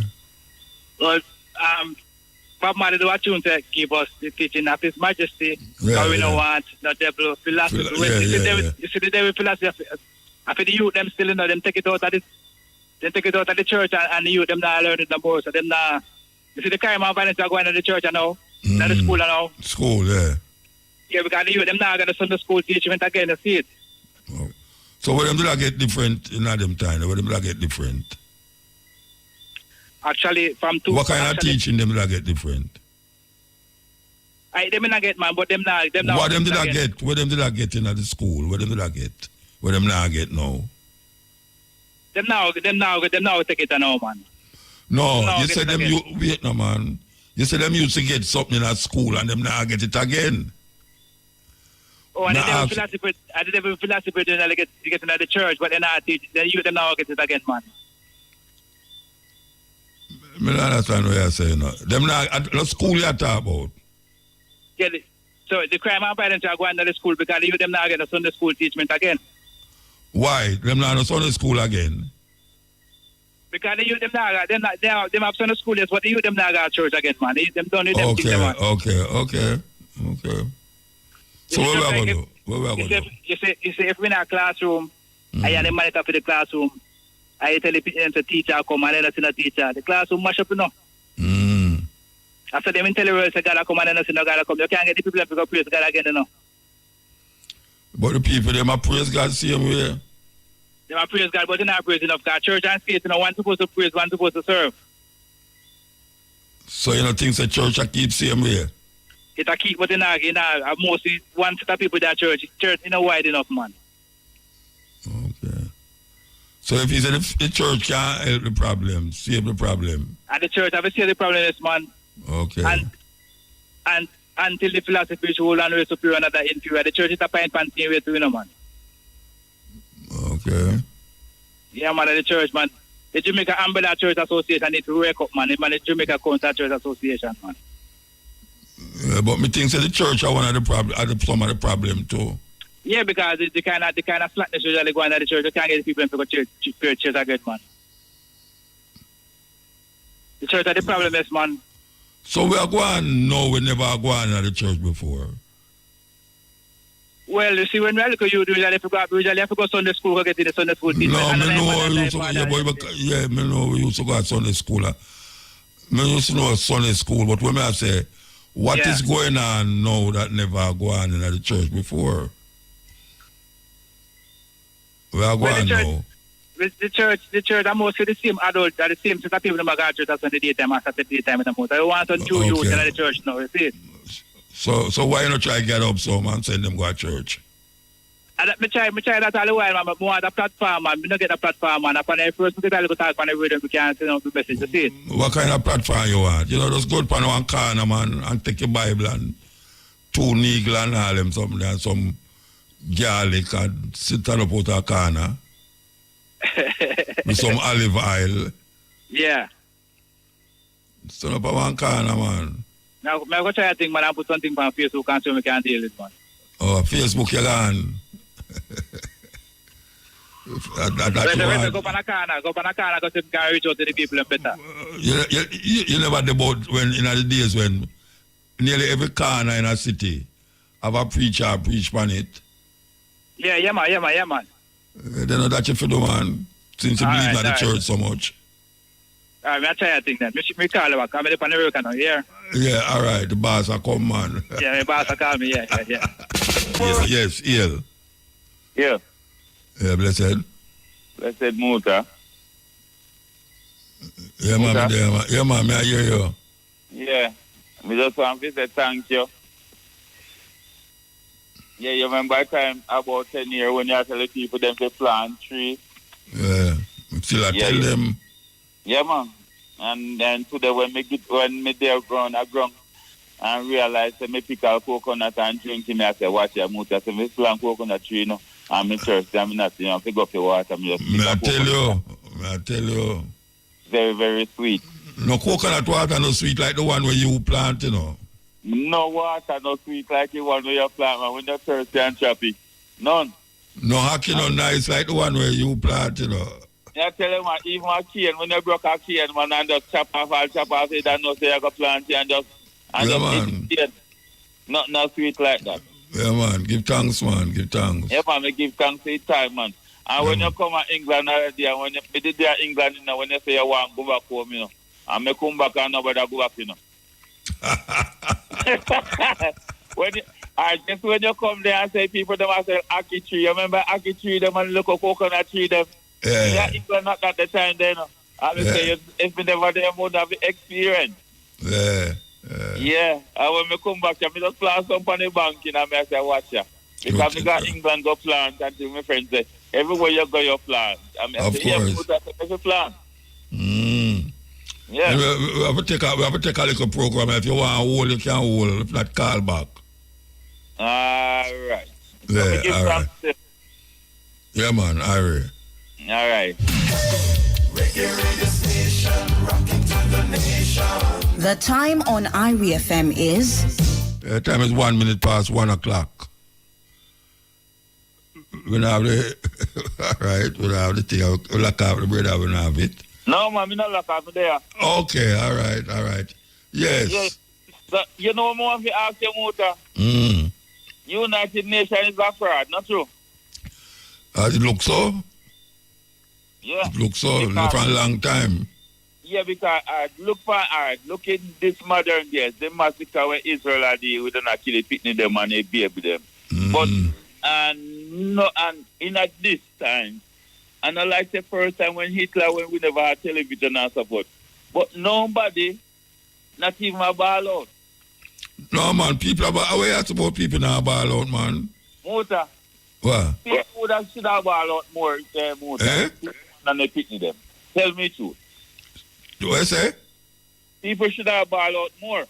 But, Bob Marley do a tune to keep us the teaching of His Majesty. Yeah, we yeah. don't want no devil philosophy. You see the devil philosophy. After the youth them still them take it out of the church and the youth them not learn it no more. So them not. You see the crime and violence are going to the church now, not the school now. School, yeah. Yeah, because the youth them not going to Sunday school teachment again. You see it. So what them do I get different in them time? What them do I get different? Actually, from two. What kind of teaching them do I get different? Them not get, man, but them not. What them did I get? What them did I get in the school? What them did I get? What them not get now? Them now take it now, man. No, you said them wait no man. You said them used to get something in at school and them now get it again. Oh, and the devil philosophy they get into the church, but then you them now get it again, man. I don't understand what you're saying. No. Them now at the school you talk about. Yeah, so the crime and violence are going to the school because you them now get a Sunday school teachment again. Why? Them now in Sunday school again? Because the youth them now they have Sunday school, yes, but the youth them now got church again, man. Them done with them Okay. So what we are going to do? You see, if we're in a classroom, I am the monitor for the classroom, I tell the teacher come and then I see the teacher. The classroom mash up, you know. After them tell you say God come and then I see no God come. You can't get the people to go praise God again, you know. But the people, them are praise God same way. They are praise God, but they're not praising enough. God, church and state, you know, one supposed to praise, one supposed to serve. So you know things the church I keep same way? It a keep, but mostly one set of people that church you know wide enough, man. Okay. So if you say the church can't help the problem, save the problem. And the church have to save the problem is, man. Okay. And until the philosophy is whole and way superior and other inferior, the church is a pint panty way to, you know, man. Okay. Yeah, man, the church, man. The Jamaica Umbrella Church Association need to wake up, man. The Jamaica Council Church Association, man. Yeah, but me think the church are one of the problem, some of the problem too. Yeah, because the kind of slackness usually going at the church, you can't get the people to go to church again, man. The church are the problem is, man. So we are going no, we never going at the church before. Well, you see, when we look at you, usually have to go Sunday school, go get in the Sunday school teaching. No, me know we used to go at Sunday school. Me used to know Sunday school, but when I say, what is going on now that never go on in the church before? We are going now. The church are mostly the same adults, the same set of people that go to church as on the daytime, as at the daytime in the month. I want to new youth in the church now, you see. So why not try to get up some and send them go to church? I try that all the while, man, but I want a platform, man. I don't get a platform, man. Upon the first, we get to talk on the radio, we can send out the message, you see. What kind of platform you want? You know, just go to one corner, man, and take your Bible and two needle and all them something and some garlic and sit on up out a corner with some olive oil. Yeah. Stand up at one corner, man. Now, I'm going to try a thing, man, and put something on Facebook and so we can deal with it, man. Oh, Facebook, you're gone. Go up on a corner, because you can reach out to the people better. You never debate when, in the days when nearly every corner in a city have a preacher preach on it. Yeah, man. They know that you feel, man, since you believe in the church so much. All right, I'll try a thing then. Me call you back. I'm on the work now, yeah? Yeah, all right. The boss will come, man. Yeah, the boss will call me, yeah. Yes, ill. Yeah. Yeah, blessed. Blessed Muta. Yeah, man, yeah, man, I hear you. Yeah. I just want to say thank you. Yeah, you remember time about 10 years when you tell the people them to plant trees? Yeah. Still I tell them. Yeah, man. And then today when me there ground and realize that me pick a coconut and drink it, I say, watch your Muta. So me plant coconut tree, you know, and me church, I'm not, you know, pick up your water. I tell you. Very, very sweet. No coconut water no sweet like the one where you plant, you know. No water no sweet like the one where you plant, man. When you're thirsty and choppy. None. No hockey no nice like the one where you plant, you know. I tell you, man, even a cane, when you broke a cane, man, and just chop off it, and no say I go plant it, and just eat it. Not sweet like that. Yeah, man. Give thanks, man. Give thanks. Yeah, man, I give thanks for the time, man. And when you come to England already, and when you did there England, you know, when you say you want to go back home, you know, and I come back and nobody go back, you know. When you come there and say people them I say Aki tree, you remember Aki tree them and look a coconut tree them. Yeah. England not at the time then. I will say if you never there would have experience. Yeah. Yeah. And when I come back, I just plant some on the bank and I say watch ya. Because I got England go plant until my friends say everywhere you go you plant. I mean, I say, yeah, put that every plant. Yeah. We have to take a little program. If you want to hold, you can hold. If not, call back. All right. Yeah, all right. Yeah, man, all right. All right. The time on IRI FM is? The time is 1 minute past 1 o'clock. We don't have the... all right, we don't have the thing. We lock off the bread, we don't have it. No, man, we not lock off there. Okay, all right. Yes. So, you know more if you ask your muta. United Nations is a fraud, not true? It looks so? Yeah. It looks so, for a long time. Yeah, because look in this modern days, the massacre where Israel are there, we don't actually picnic them and they baby them. But, and in at this time, and I like the first time when Hitler, when we never had television and support. But nobody, not even a ball out. No, man, people are how you support people now ball out, man? Muta. What? People would have should have ball out more, Muta. Than they picnic them. Tell me truth. Do I say? People should have ball out more.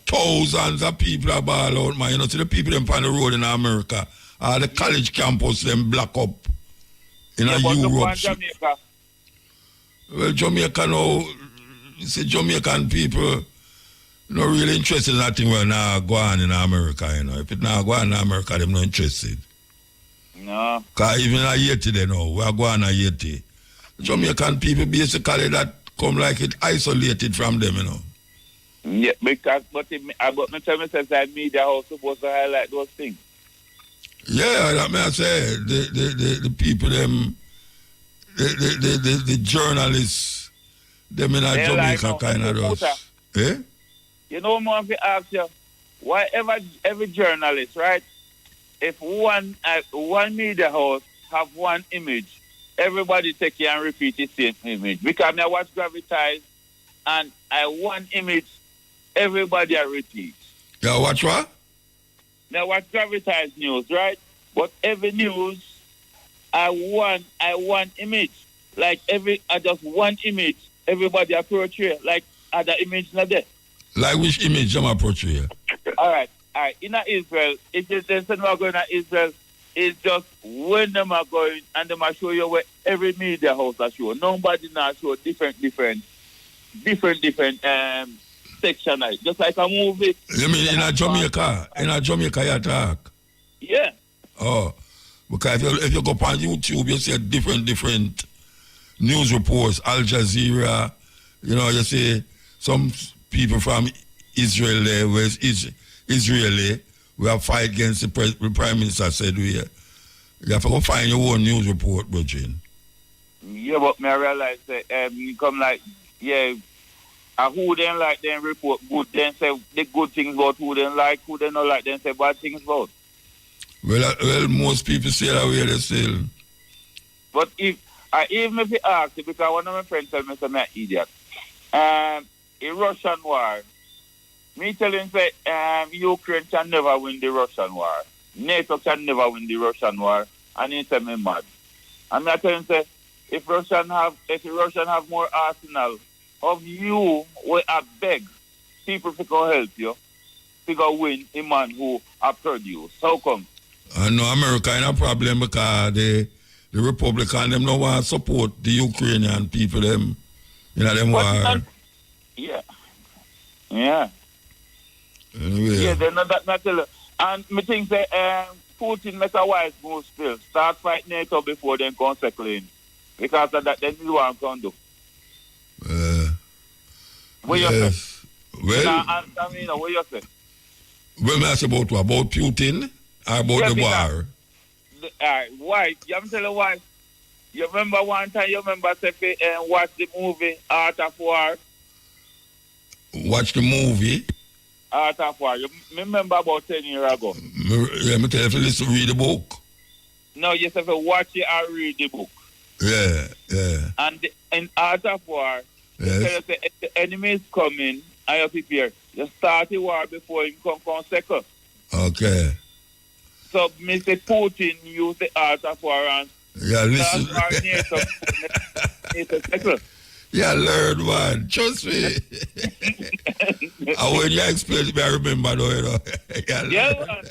Thousands of people are ball out, man. You know, see the people them on the road in America, the college campus them block up in Europe. Jamaica. Well, Jamaica now, you see Jamaican people not really interested in that thing where now go on in America, you know. If it now go on in America, them not interested. No. Because even a Haiti, they know, we are going to Haiti. Jamaican people basically that come like it isolated from them, you know. Yeah, because but me tell me says that media house supposed to highlight those things. Yeah, that may I say the people them the journalists them in a Jamaica like kind of those. Eh? You know more if you ask you, why every journalist, right? If one media house have one image, everybody take it and repeat the same image. Because I watch Gravitize and I one image, everybody I repeat. Yeah, watch what? Now watch Gravitize news, right? But every news, I want image. Like I just one image, everybody I portray. Like other image not there. Like which image am I portray? All right. In Israel, if they say we're going to Israel, it's just when them are going and them are show you where every media house are show. Nobody now show different section. Just like a movie. You mean in a Jamaica? In a Jamaica you talk? Yeah. Oh. Because if you go on YouTube, you see different news reports, Al Jazeera, you know, you see some people from Israel there, where it's Israeli, we have fight against the Prime Minister said you have to go find your own news report, Buju. Yeah, but me realize that you come like, yeah, who then like them report good, then say the good things about who then like, who then not like, then say bad things about. Well, most people say that way they still. But even if you ask, because one of my friends tell me I'm an idiot. In Russian war, me tell him say Ukraine can never win the Russian war. NATO can never win the Russian war, and he tell me mad. And I tell him say if the Russian have more arsenal of you, we are beg people to go help you, to go win a man who are produced. How come? I know America in a problem because the Republican them no want to support the Ukrainian people them them war. Yeah. Yeah. Anyway. Yeah, they're not that tell you. And me think that Putin make a wise move still. Start fight NATO before then come settle in. Because of that, then you want to do. What you say? Well, answer me now, what you say? When I say about what? About Putin or about the war? Why? I'm telling you why. You remember one time, say, watch the movie Art of War? Watch the movie? Art of War. You remember about 10 years ago? Let me tell you, if you listen to read the book. No, you have to watch it or read the book. Yeah. And in Art of War, yes. if the enemy is coming, and you prepare. You start the war before him come second. Okay. So Mr. Putin used the Art of War and listen. Yeah, learn, man. Trust me. And when you explain to me, I remember, though, you know. Man.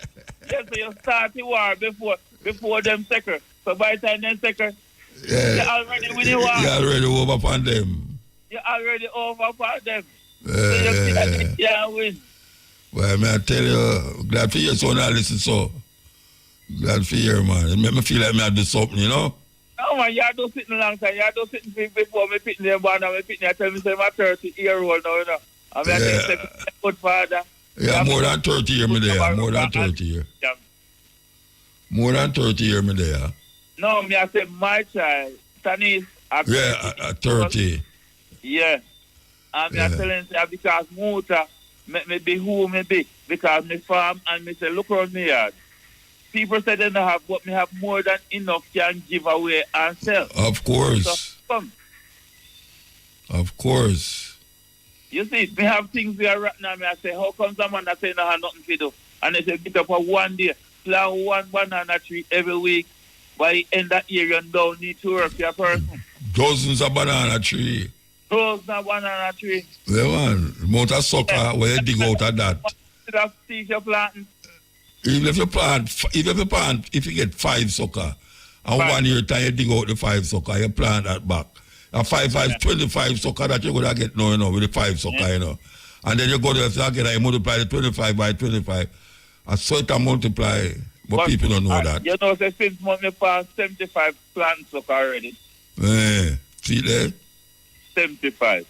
So you start the war before them second. So by the time them second, you already win the war. You already over upon them. You already over upon them. So you see that you win. Well, man, I tell you, glad for your son, I listen so. Glad for you, man. It make me feel like I do something, you know? No, man, you do sitting a long time. You do sitting before me picking them born and me picking you tell me say my 30-year-old now, you know. I mean, I say, good father. Yeah, more than 30 years me there. More than 30 years. More than 30 years me there. No, me I say my child, Tanis. 30. Yeah. And me I telling you because muta, me be who me be. Because me farm and me say, look around me yard. People say they don't have, but me have more than enough can give away and sell. Of course. So, come. Of course. You see, me have things here right now. Me I say, how come someone that say no have nothing to do? And they say, get up for one day, plant one banana tree every week. By the end of the year, you don't need to work for a person. Dozens of banana tree. Dozens of banana tree. Yeah, man. The amount of sucker where you dig out of that. That's seeds you're planting. Even if you get 5 sucker, and 1 year time you dig out the 5 sucker, you plant that back. And 25 sucker that you're gonna get now, you know, with the 5 sucker, you know. And then you go there and you multiply the 25 by 25. And so it multiply, but people don't know that. You know, say since money plant 75 plants sucker already. See there? 75.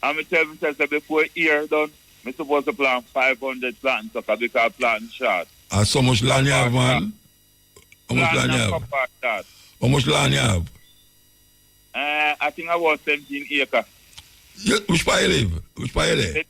And me tell myself that before a year done, I'm supposed to plant 500 plants sucker because planting short. And so much land you have, man? How much land you have? How much land you have? I think I was 17 acres. Yeah, which part you live? Which part you live?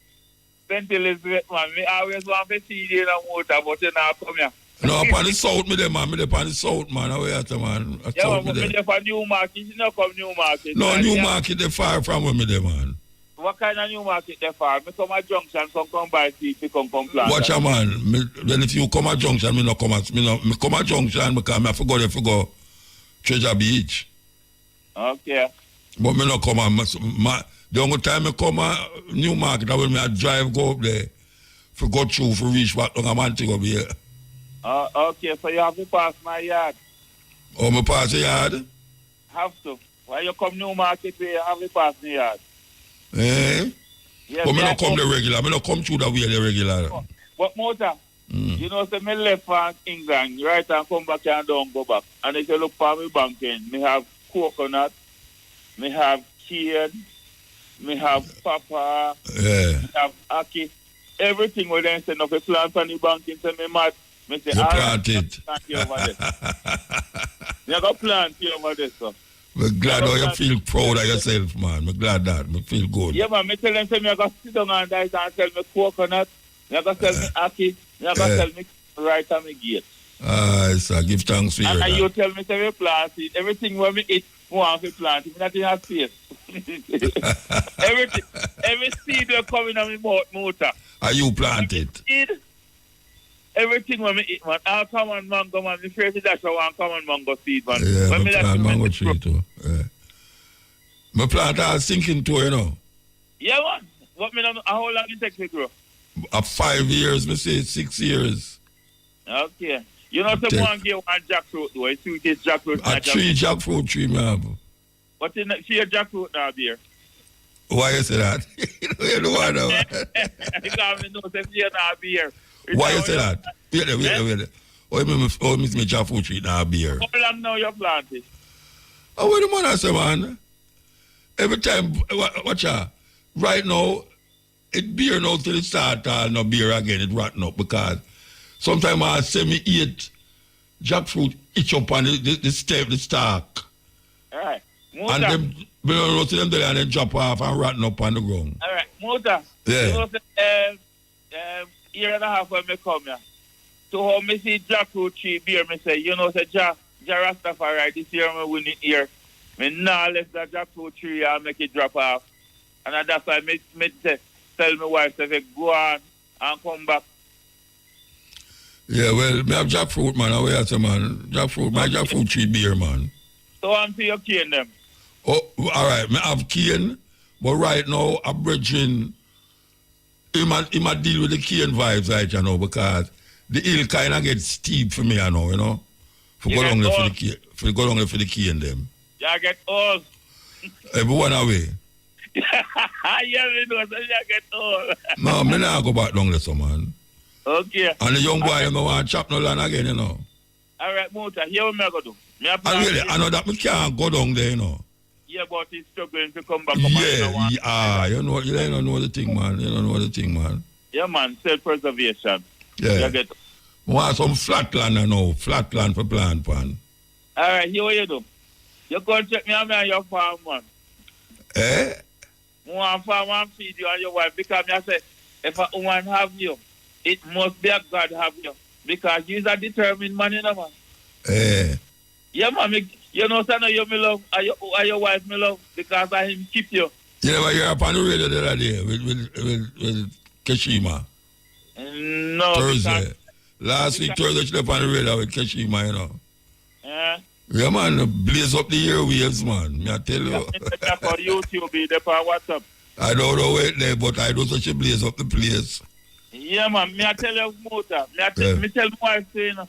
St. Elizabeth, man. I always want to see you in a motor, but you now come here. No, upon the south, me there, man. Me there upon the south, man. How you at, man? Yeah, but me there for Newmarket. You know come Newmarket. No, Newmarket, they're far from where me there, man. What kind of Newmarket they far? Me come at Junction, come by seat, me come plant. Watch a man. Then if you come at Junction, me come at Junction because I forgot if you go Treasure Beach. Okay. But me not come at the only time I come at Newmarket, I will me drive go up there. For go through, for reach back long a man to go be here. Okay, so you have to pass my yard. Oh, me pass the yard? Have to. When you come Newmarket, you have to pass the yard. Eh? Yes, but me not come the regular. Me not come through the way the regular. But Mota, you know, say me left from England, right, and come back and don't go back. And if you look for me banking, me have coconut, me have cane, me have papa, me have ackee. Everything we then send off a plant on the banking, say me mad. Me say, you plant it. You got plant here over there, sir. I'm glad how you feel proud of yourself, man. I'm glad that. I feel good. Yeah, man. I tell them, say, I got to sit down and dice and sell me coconut. I got to sell me ackee. I got to sell me right on my gate. So give thanks for and you tell me, say, we plant it. Everything when we eat, we want to plant it. Nothing has space. Every seed will come in my motor. Are you planted? Everything when we eat, man. All common mango, man. My favorite dash one common mango seed, man. Yeah, when I plant mango tree too. Yeah. My plant all sinking too, you know. Yeah, man. What me know, how long it takes to grow? 5 years, me say 6 years. Okay. You know, someone get one jackfruit though. I see this jackfruit. A tree jackfruit tree, me have. But you see a jackfruit now, dear. Why you say that? You know what now? Because I know that you're not beer. Why you say that? Wait. Oh, miss me jackfruit tree now beer. How long now you planted? Oh, what the man I say, man? Every time, watch out. Right now, it beer now till it start, no beer again, it rotten up because sometimes I say me eat jackfruit itch up on the stem, the stalk. All right. And them, we don't know to them there and then drop off and rotten up on the ground. All right, Muta. Yeah. You know, year and a half when me come here. So how me see jackfruit tree beer, me say, you know, say Ja Rastafari, this year me win it here. Me nah let that jackfruit tree and make it drop off. And that's why me say, tell my wife, say, go on and come back. Yeah, well, me have jackfruit, man. How you say, man? Jackfruit, my jackfruit tree beer, man. So I'm to your cane them. Oh, all right. Me have cane, but right now, I'm bridging. He might deal with the cane vibes, right, you know, because the hill kind of gets steep for me, you know. For go down there for the cane, go down there for the cane, them. You get old. Everyone away. Yeah, me know, so you get old. No, me not go back down there, so, man. Okay. And the young boy, I want to chop no land again, you know. All right, Muta, here what me go do. I know that me can't go down there, you know. Yeah, but he's struggling to come back. You don't know the thing, man. You don't know the thing, man. Yeah, man, self-preservation. Yeah. You get. Want some flat land, you know. Flat land for plant, man. All right, here what you do. You go check me on your farm, man. Eh? I want farm and feed you and your wife because I say, if a woman have you, it must be a God have you. Because you're a determined man, you know, man. Eh. Yeah, man, you know, son, you me love, and your wife me love, because I him keep you. You never hear up on the radio the other day with Keshima? No. Thursday. Last week, Thursday, she left on the radio with Keshima, you know. Yeah. Yeah, man, blaze up the airwaves, man. Me I tell you. Yeah, for YouTube, be there for WhatsApp. I don't know where it there, but I know such a blaze up the place. Yeah, man, me I tell you, Muta. Me tell my wife, say, you know.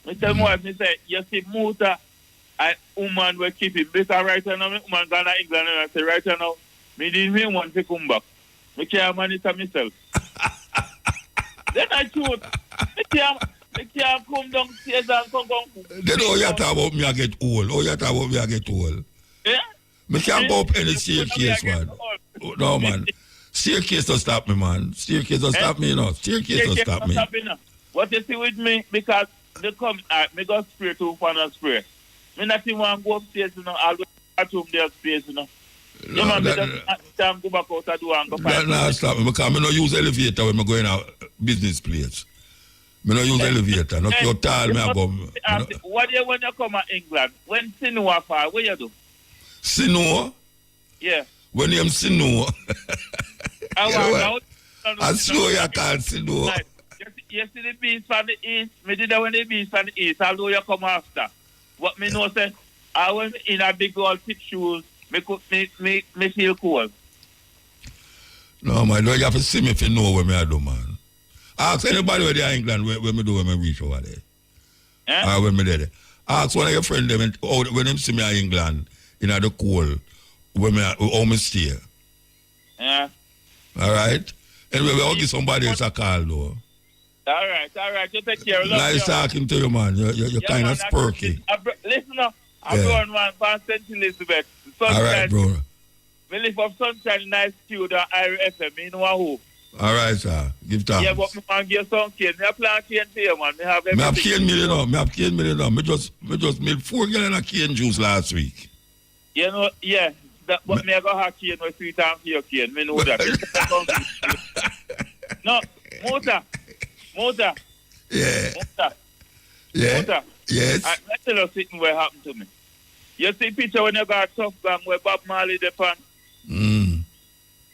Me tell my wife, me say, you see, Muta, I woman will keep it. Because right now, me woman gone to England, and I say, right now, me didn't me want to come back. Me can't monitor myself. Then I choose. Me can't come downstairs and come. Then all you talk about me, I get old. All you talk about me, I get old. Yeah? Me can't go up any staircase, man. No, man. Staircase don't stop me, man. Staircase don't stop me, you know. Staircase don't stop me. What you see with me, because they come, me go spray to final spray. Me not even want to go upstairs, you know. I'll go bathroom there upstairs, you know. No, man, me just go back out the door and go find. That not stop me, because I don't use elevator when I go in a business place. I don't use elevator. Not your tall, me I go. What do you when you come to England? When Sinua far, what you do? Sinua? Yeah. When you Sinua? I slow you can't Sinua. You see the beast from the east, me did that when the beast from the east, although you come after. What me know say, I went in a big old thick shoes, me feel cold. No, man, you have to see me if you know what I do, man. Ask anybody where they are in England, where me do when I reach over there. Or when me there. Ask one of your friends them when them see me in England, in the cold, how me stay. Yeah. All right? Anyway, we'll give somebody else a call, though. All right. You take care. Nice talking to you, man. You're kind of spurky. Listen up. I'm going one from St. Elizabeth. Sunshine. All right, bro. We live up Sunshine, nice studio, Irish FM. You know who? All right, sir. Give thanks. Yeah, but I give some cane. I plan cane for you, man. I have everything. I have cane million now. I just made 4 gallons of cane juice last week. You know, yeah. But me I go have cane with 3 times for your cane. Me know that. No, Muta. Yeah. Muta. Yeah. Muta. Yes. Let's tell you something what happened to me. You see picture when you got a tough gang where Bob Marley depend?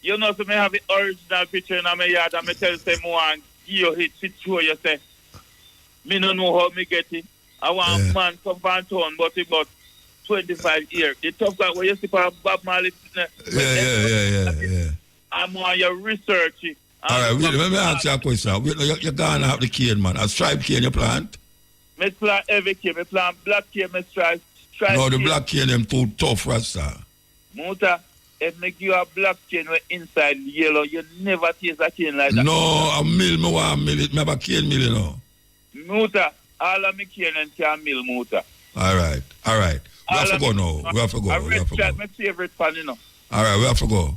You know, so me have the original picture in my yard and me tell you say me want give you it to show you say me don't know how me get it. I want man from Banton but about 25 years. The tough gang where you see Bob Marley. Yeah. I'm on your research. All right, let me ask you a question. You're going to have the cane, man. A stripe cane you plant? Me plant every cane. Me plant black cane, me stripe. No, the black cane, them too tough, Rasta. Muta, if me give you a black cane with inside yellow, you never taste a cane like that. No, a mill, me want mill it. Me have a cane mill, you know. Muta, all of me cane and can mill, Muta. All right. We have to go now. We have to go. We have to go. My favorite fan, you know. All right, we have to go.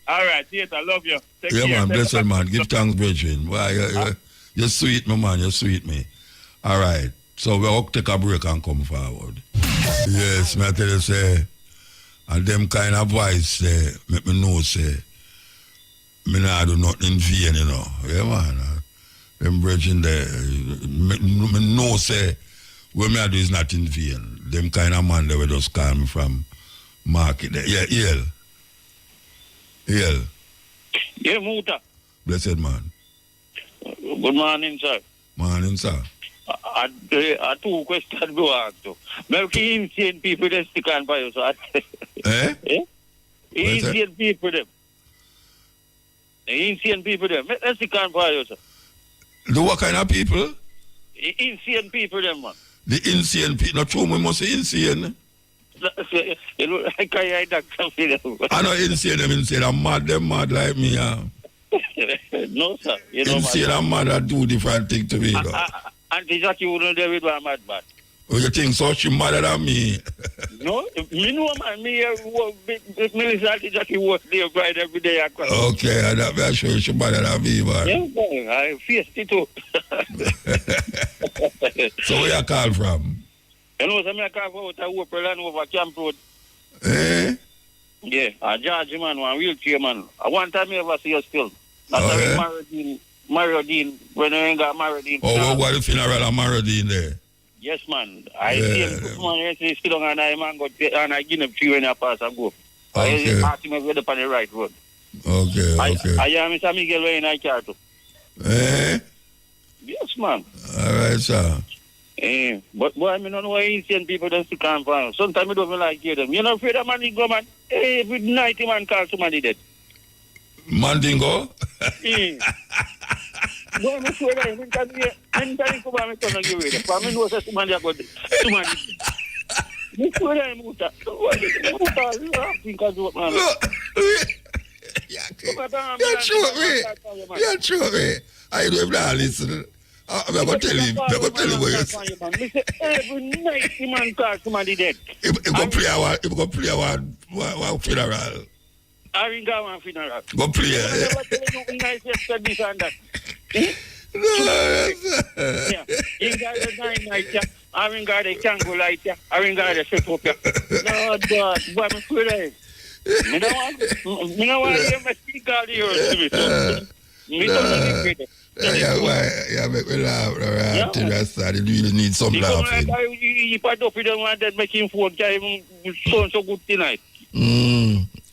All right, yes, I love you. Take Yeah, care. man, blessed man. Give thanks, brethren. Why, you're sweet, my man. You're sweet, me. All right. So we'll take a break and come forward. Yes, me tell you, say, and them kind of voice, say, make me know, say, me not do nothing in vain, you know. Yeah, man. Them brethren there, me know, say, what me I do is not in vain. Them kind of man, they will just call me from market there. Yeah, Yale. Yeah, Muta. Blessed man. Good morning, sir. Morning, sir. I two questions to ask you. Maybe insane people that stick on by you, sir. Eh? Insane people them. Insane people them. Let's stick on by you, sir. The what kind of people? Insane people them, man. The insane people. Not true, we must say insane. You look like I doctor. I know insane, them insane. I'm mad, them mad like me. No, sir. You know, insane, I'm mad, I do different things to me. Auntie Jackie wouldn't do it with mad bad. Oh, you think so? She madder than me? No, me know, man. Me, Auntie Jackie was there right every day. Okay, I'm sure she madder than me, man. Yeah, man. I faced it too. So where you call from? You know, I call from April and over Camp Road. Eh? Yeah, a George man, one wheelchair man. One time I ever see you still. After Marodine, when I got Marodine. Oh, what the funeral of Marodine there? Yes, man. I see him this morning, he sit down and I give him 3 when I pass and go. Okay. I ask him if he's on the right road. Okay. I am Mr. Miguel when I car too. Eh? Yes, man. All right, sir. But boy, I don't know why insane people don't stick on fire. Sometimes I don't even like hear them. You're not afraid of Mandingo, man? Every night a man calls somebody dead. Mandingo? No, I'm afraid of him. Anytime come on, I'm going to give it. But I know that somebody got somebody. I'm afraid of him, Muta. Muta, you have to think of what, man. You're true, me. I don't have to listen. I'm going to tell you what you say. Every night the man calls somebody dead. If you go play one funeral. I ring out one funeral. Go play. Yeah. You got the 9 nights, yeah. I ring out the candle light, yeah. I ring out the set up, yeah. No, God, what am I doing? Me no want to hear my speak all the years. Me don't need it. Yeah, make me laugh. Right? Yeah. That's sad. You really need some laughing. If I don't feel want that making phone, can so good tonight.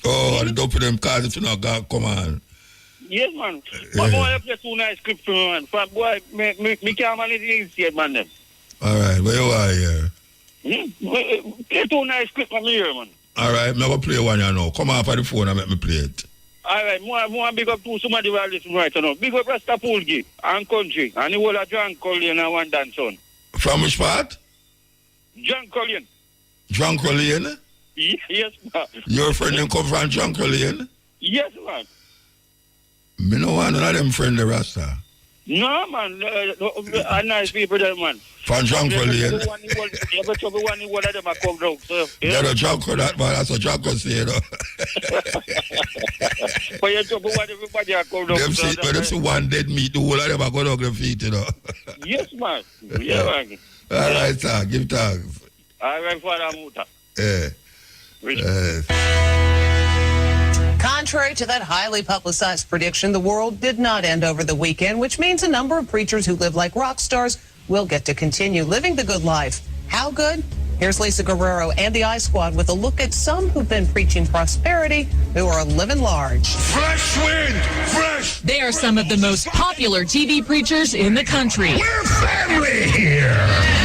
Oh, the dope for them cars if you not come on. Yes, man. But boy, I play 2 nice scripts for me, man. But boy, me can't manage the inside, man, them. All right, where you are here? Play 2 nice scripts for me here, man. All right, I'm going to play one, you know. Come off of the phone and make me play it. All right, more big up to somebody who are listening right now. Big up Rasta Poolgi and Country. And the whole of John Collian and one dance son. From which part? John Collian. John Collian? Yes, man. Your friend them come from John Collian? Yes, man. Me no want none of them friend the Rasta. No, man. Nice people there, man. From John Collian? You ever trouble one of them a come down, sir. Yeah, the John Collian, that man, that's what John Collian say, you know. But you trouble one everybody a come down. Them see one dead meat, the whole of them a go down their feet, you know. Yes, man. Yeah, man. All right, sir. Give thanks. All right, Father Muta. Yeah. Contrary to that highly publicized prediction, the world did not end over the weekend, which means a number of preachers who live like rock stars will get to continue living the good life. How good? Here's Lisa Guerrero and the I Squad with a look at some who've been preaching prosperity who are living large. Fresh wind, fresh. They are some of the most popular TV preachers in the country. We're family here.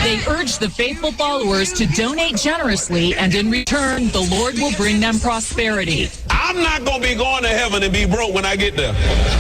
They urge the faithful followers to donate generously, and in return, the Lord will bring them prosperity. I'm not going to be going to heaven and be broke when I get there.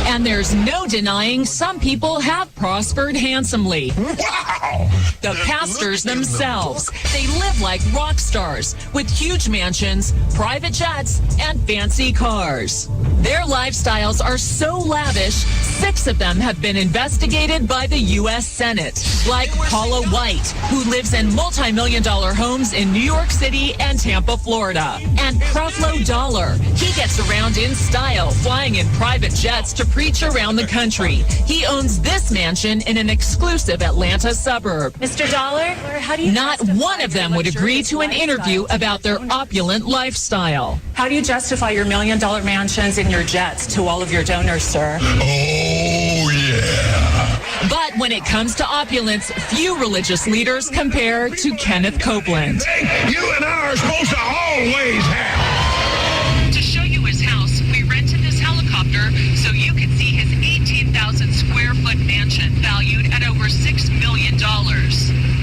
And there's no denying some people have prospered handsomely. Wow! The pastors themselves. They live like rock stars with huge mansions, private jets, and fancy cars. Their lifestyles are so lavish, 6 of them have been investigated by the U.S. Senate, like Paula White, who lives in multi-million-dollar homes in New York City and Tampa, Florida. And Creflo Dollar. He gets around in style, flying in private jets to preach around the country. He owns this mansion in an exclusive Atlanta suburb. Mr. Dollar, how do you... Not one of them would agree to an interview about their opulent lifestyle. How do you justify your $1 million mansions and your jets to all of your donors, sir? Oh, yeah. But when it comes to opulence, few religious leaders compare to Kenneth Copeland. You and I are supposed to always have. To show you his house, we rented this helicopter so you can see his 18,000 square foot mansion valued at over $6 million.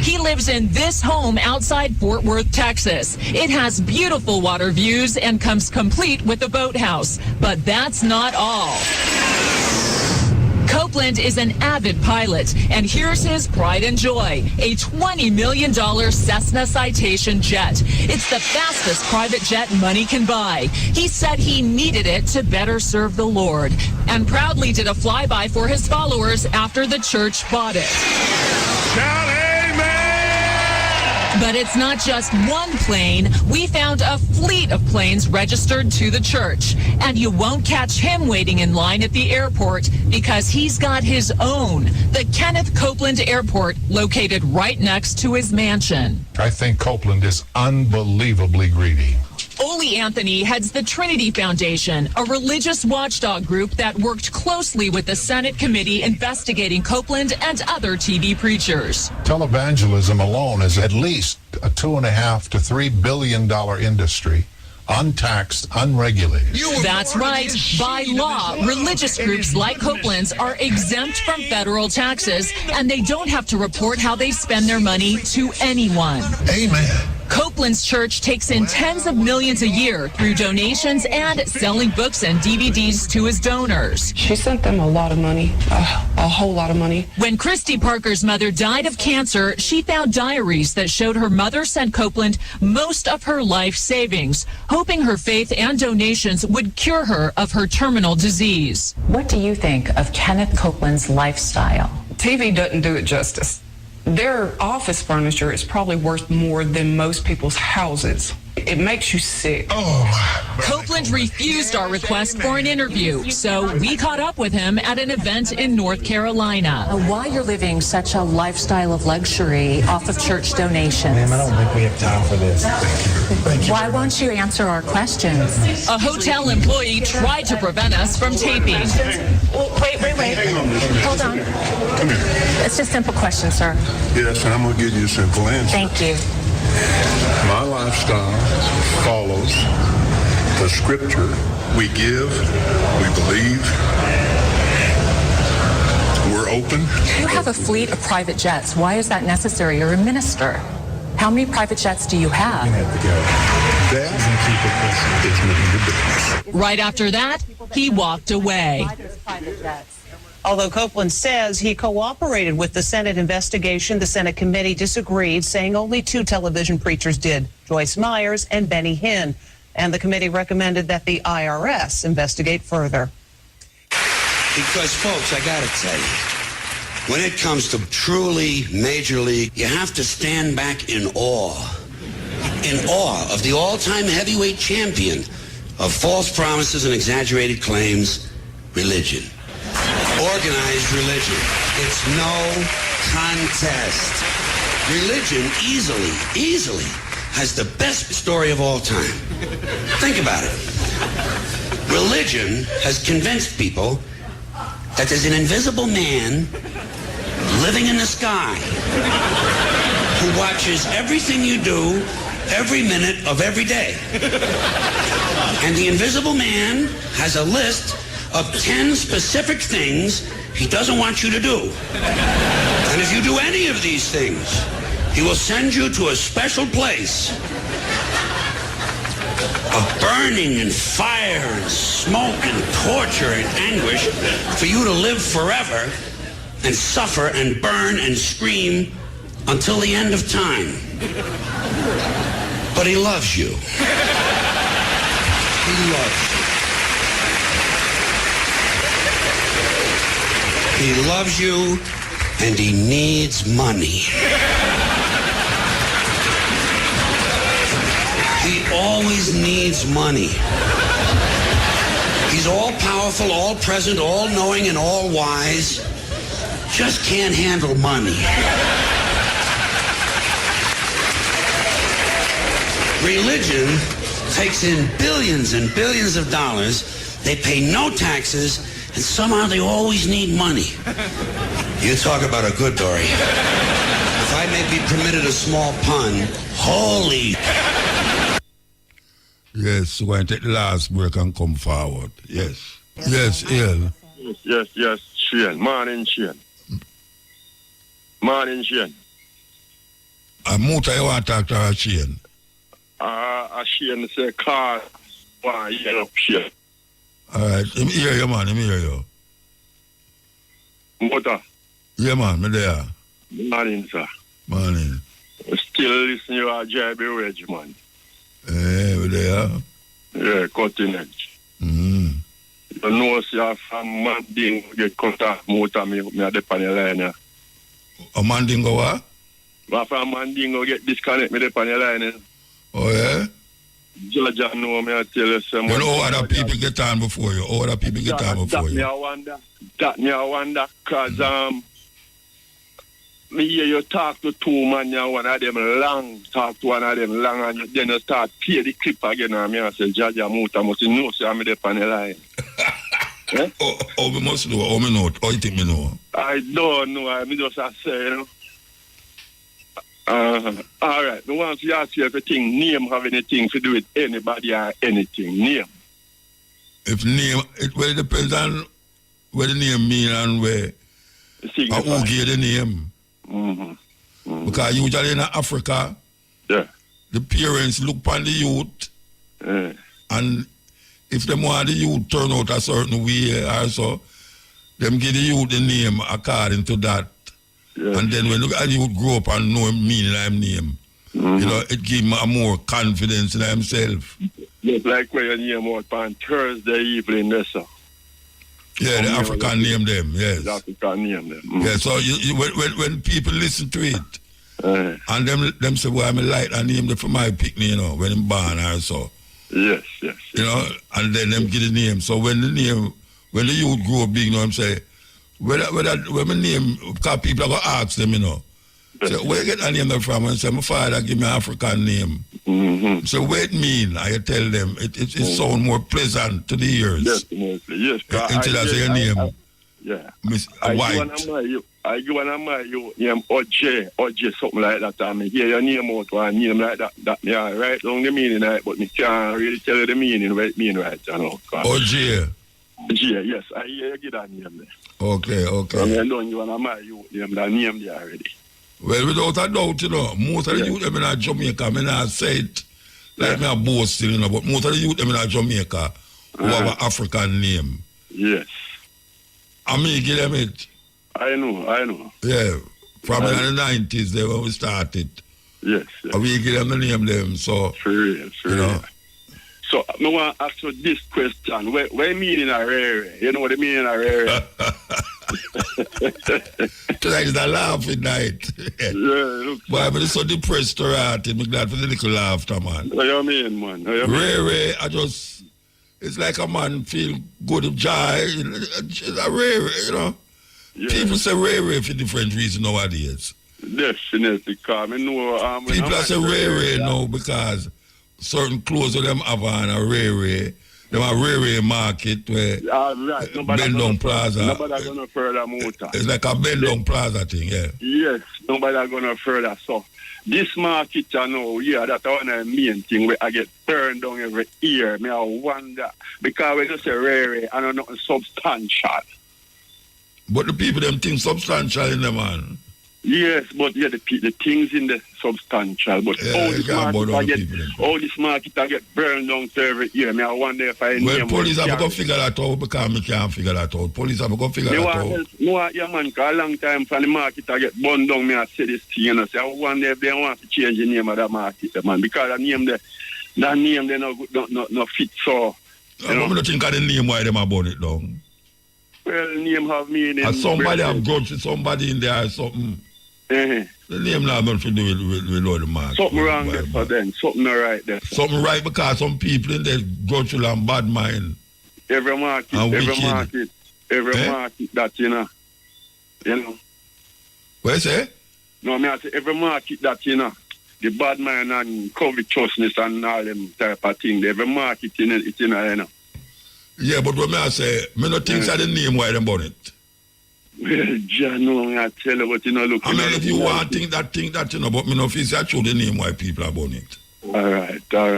He lives in this home outside Fort Worth, Texas. It has beautiful water views and comes complete with a boathouse. But that's not all. Copeland is an avid pilot, and here's his pride and joy, a $20 million Cessna Citation jet. It's the fastest private jet money can buy. He said he needed it to better serve the Lord, and proudly did a flyby for his followers after the church bought it. Shout amen! But it's not just one plane. We found a fleet of planes registered to the church. And you won't catch him waiting in line at the airport because he's got his own, the Kenneth Copeland Airport, located right next to his mansion. I think Copeland is unbelievably greedy. Ole Anthony heads the Trinity Foundation, a religious watchdog group that worked closely with the Senate committee investigating Copeland and other TV preachers. Televangelism alone is at least a $2.5 to $3 billion industry, untaxed, unregulated. That's right. By law, religious groups like Copeland's are exempt from federal taxes, and they don't have to report how they spend their money to anyone. Amen. Copeland's church takes in tens of millions a year through donations and selling books and DVDs to his donors. She sent them a lot of money, a whole lot of money. When Christy Parker's mother died of cancer, she found diaries that showed her mother sent Copeland most of her life savings, hoping her faith and donations would cure her of her terminal disease. What do you think of Kenneth Copeland's lifestyle? TV doesn't do it justice. Their office furniture is probably worth more than most people's houses. It makes you sick. Copeland refused our request for an interview, so we caught up with him at an event in North Carolina. Why you're living such a lifestyle of luxury off of church donations? Ma'am, I don't think we have time for this. Thank you. Why won't you answer our questions? A hotel employee tried to prevent us from taping. Wait. Hold on. Come here. It's just a simple question, sir. Yes, and I'm going to give you a simple answer. Thank you. My lifestyle follows the scripture. We give, we believe, we're open. You have a fleet of private jets. Why is that necessary? You're a minister. How many private jets do you have? That is nothing to do. Right after that, he walked away. Although Copeland says he cooperated with the Senate investigation, the Senate committee disagreed, saying only 2 television preachers did, Joyce Myers and Benny Hinn. And the committee recommended that the IRS investigate further. Because, folks, I got to tell you, when it comes to truly major league, you have to stand back in awe of the all-time heavyweight champion of false promises and exaggerated claims, religion. Organized religion. It's no contest. Religion easily has the best story of all time. Think about it. Religion has convinced people that there's an invisible man living in the sky who watches everything you do every minute of every day. And the invisible man has a list of 10 specific things he doesn't want you to do. And if you do any of these things, he will send you to a special place of burning burning and fire and smoke and torture and anguish for you to live forever and suffer and burn and scream until the end of time. But he loves you. He loves you. He loves you, and he needs money. He always needs money. He's all powerful, all present, all knowing, and all wise. Just can't handle money. Religion takes in billions and billions of dollars. They pay no taxes, and somehow they always need money. You talk about a good Dory. If I may be permitted a small pun, holy... Yes, so going to take the last break and come forward. Yes. Yes, Ian. Yes, Shane. Morning, Shane. Morning, Shane. Muta, you want to talk to her, Shane? Shane say, car, one year up, Shane. All right, let me hear you, man. Let me hear you. Muta. Yeah, man, me there. Morning, sir. Morning. Still listening to our JB Reg, man. We there. Yeah, cutting edge. Mm-hmm. You know, sir, from Manding get contact Muta, me at the panel line. Yeah. A Mandingo what? But from Mandingo get disconnect me the panel line. Oh, yeah? Judge, know me, I tell you some. You know other people get on before you. Other people get on before you. That me I wonder, because me hear you talk to two man, you one of them long, talk to one of them long, and then you start play the clip again, and me I say, Judge, Muta must know, say I'm there on the line. Eh? Oh, we must know. Oh, me know. Oh, you think me know? I don't know. I just say, you know. All right. I want to ask you if you think name have anything to do with anybody or anything. Name. If name, it well depends on what the name mean and where. Or who gave the name. Because usually in Africa, the parents look upon the youth, and if they want the youth turn out a certain way or so, them give the youth the name according to that. And then when the youth grow up and know meaning of name, you know, it give him a more confidence in himself. Just like when you name out on Thursday evening, there, sir. Yeah, the African name them, yes. The African name them. Yeah, so when people listen to it, and them say, well, I'm like I name them for my picnic, you know, when I'm born or so. Yes. You know, and then them get the name. So when the youth grow big, you know, I'm saying, when my name, because people are going to ask them, you know, say, where you get that name from? And say, my father give me an African name. So what it mean? I tell them, it sound more pleasant to the ears. Definitely, yes. Until I say your name. Miss White. I give one of my name OJ, something like that. I mean, hear your name out one name like that. Me I write down the meaning, right? But me can't really tell you the meaning what it mean right now. OJ. Yes, I hear you get that name there. Okay. I don't you one of my name that name there already. Well, without a doubt, you know, most of the youth them in Jamaica, I mean, I say it like me a boast, you know, but most of the youth them in Jamaica who have an African name. Yes. I mean, give them it. I know. Yeah, from the 90s, they when we started. Yes. We give them the name them, so. For real. You know. So, I want to ask you this question. What mean in a rare? You know what I mean in a rare? Tonight is a laughing night. Boy, I'm so depressed to rat. I'm glad for the little laughter, man. What you mean, man? Rare, it's like a man feel good joy. It's a rare, you know. Yeah. People say rare for different reasons nowadays. Definitely, because I know... people say rare now because certain clothes of them have on a rare. Them a rare market where Banton Plaza. Nobody gonna further Muta. It's like a Banton Plaza thing, yeah. Yes, nobody gonna further. So this market, you know, that's one of the main thing where I get turned down every year. Me I wonder because we just say rare and nothing substantial. But the people them think substantial in them, man. Yes, but yeah, the things in the substantial. But all this market I get burned down to every year. I wonder if I well, police have to figure that out because I can't figure that out. Police have to figure that out. Yeah, man, because a long time from the market I get burned down, I say this thing, so I wonder if they want to change the name of the market, man, because that name they no fit so. I don't think of the name why they are burn it down. Well, name have meaning. And somebody have grudge with somebody in there or something. The name not going to do with all the market. Something wrong there for them. Something not right there. Something right because some people in there grudgeful and bad mind. Every market that, you know. What you say? No, I say every market that, you know, the bad mind and covetousness and all them type of thing. Every market in it, you know. Yeah, but what I say, I don't think that's the name why they burn it. Well, John, no, I tell you what, you know, look. I mean, if you want to think that, you know, but me no feel I show the name why people are burn it. All right. All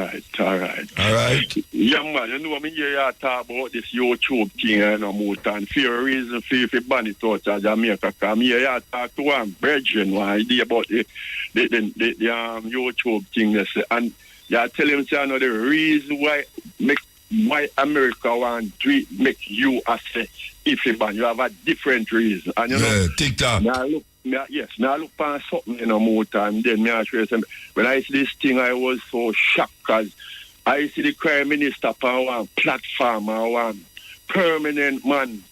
right. Yeah, man, you know, I mean, you talk about this YouTube thing, you know, muta, and for a reason, for ban it out of Jamaica, because me, I talk to one brethren, one idea about the YouTube thing, and you tell him, you know, the reason why America want to make you as if you have a different reason. And you know, TikTok. Now look for something in a more time. Then when I see this thing, I was so shocked because I see the Prime Minister on one platform, one permanent man,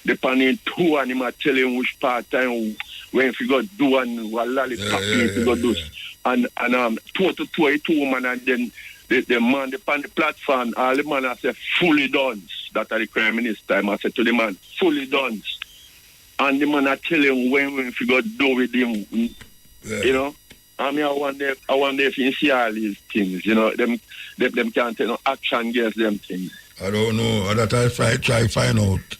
depending two and him tell him which part time when if you got do and what lollipop if you got do. And two man and then the man upon the platform, all the man I say fully done. That are the Prime Minister. I said to the man, fully done. And the man I tell him when if you got do with him, you know. I mean, I wonder if you see all these things, you know, them can't take no action against them things. I don't know. That I try find out.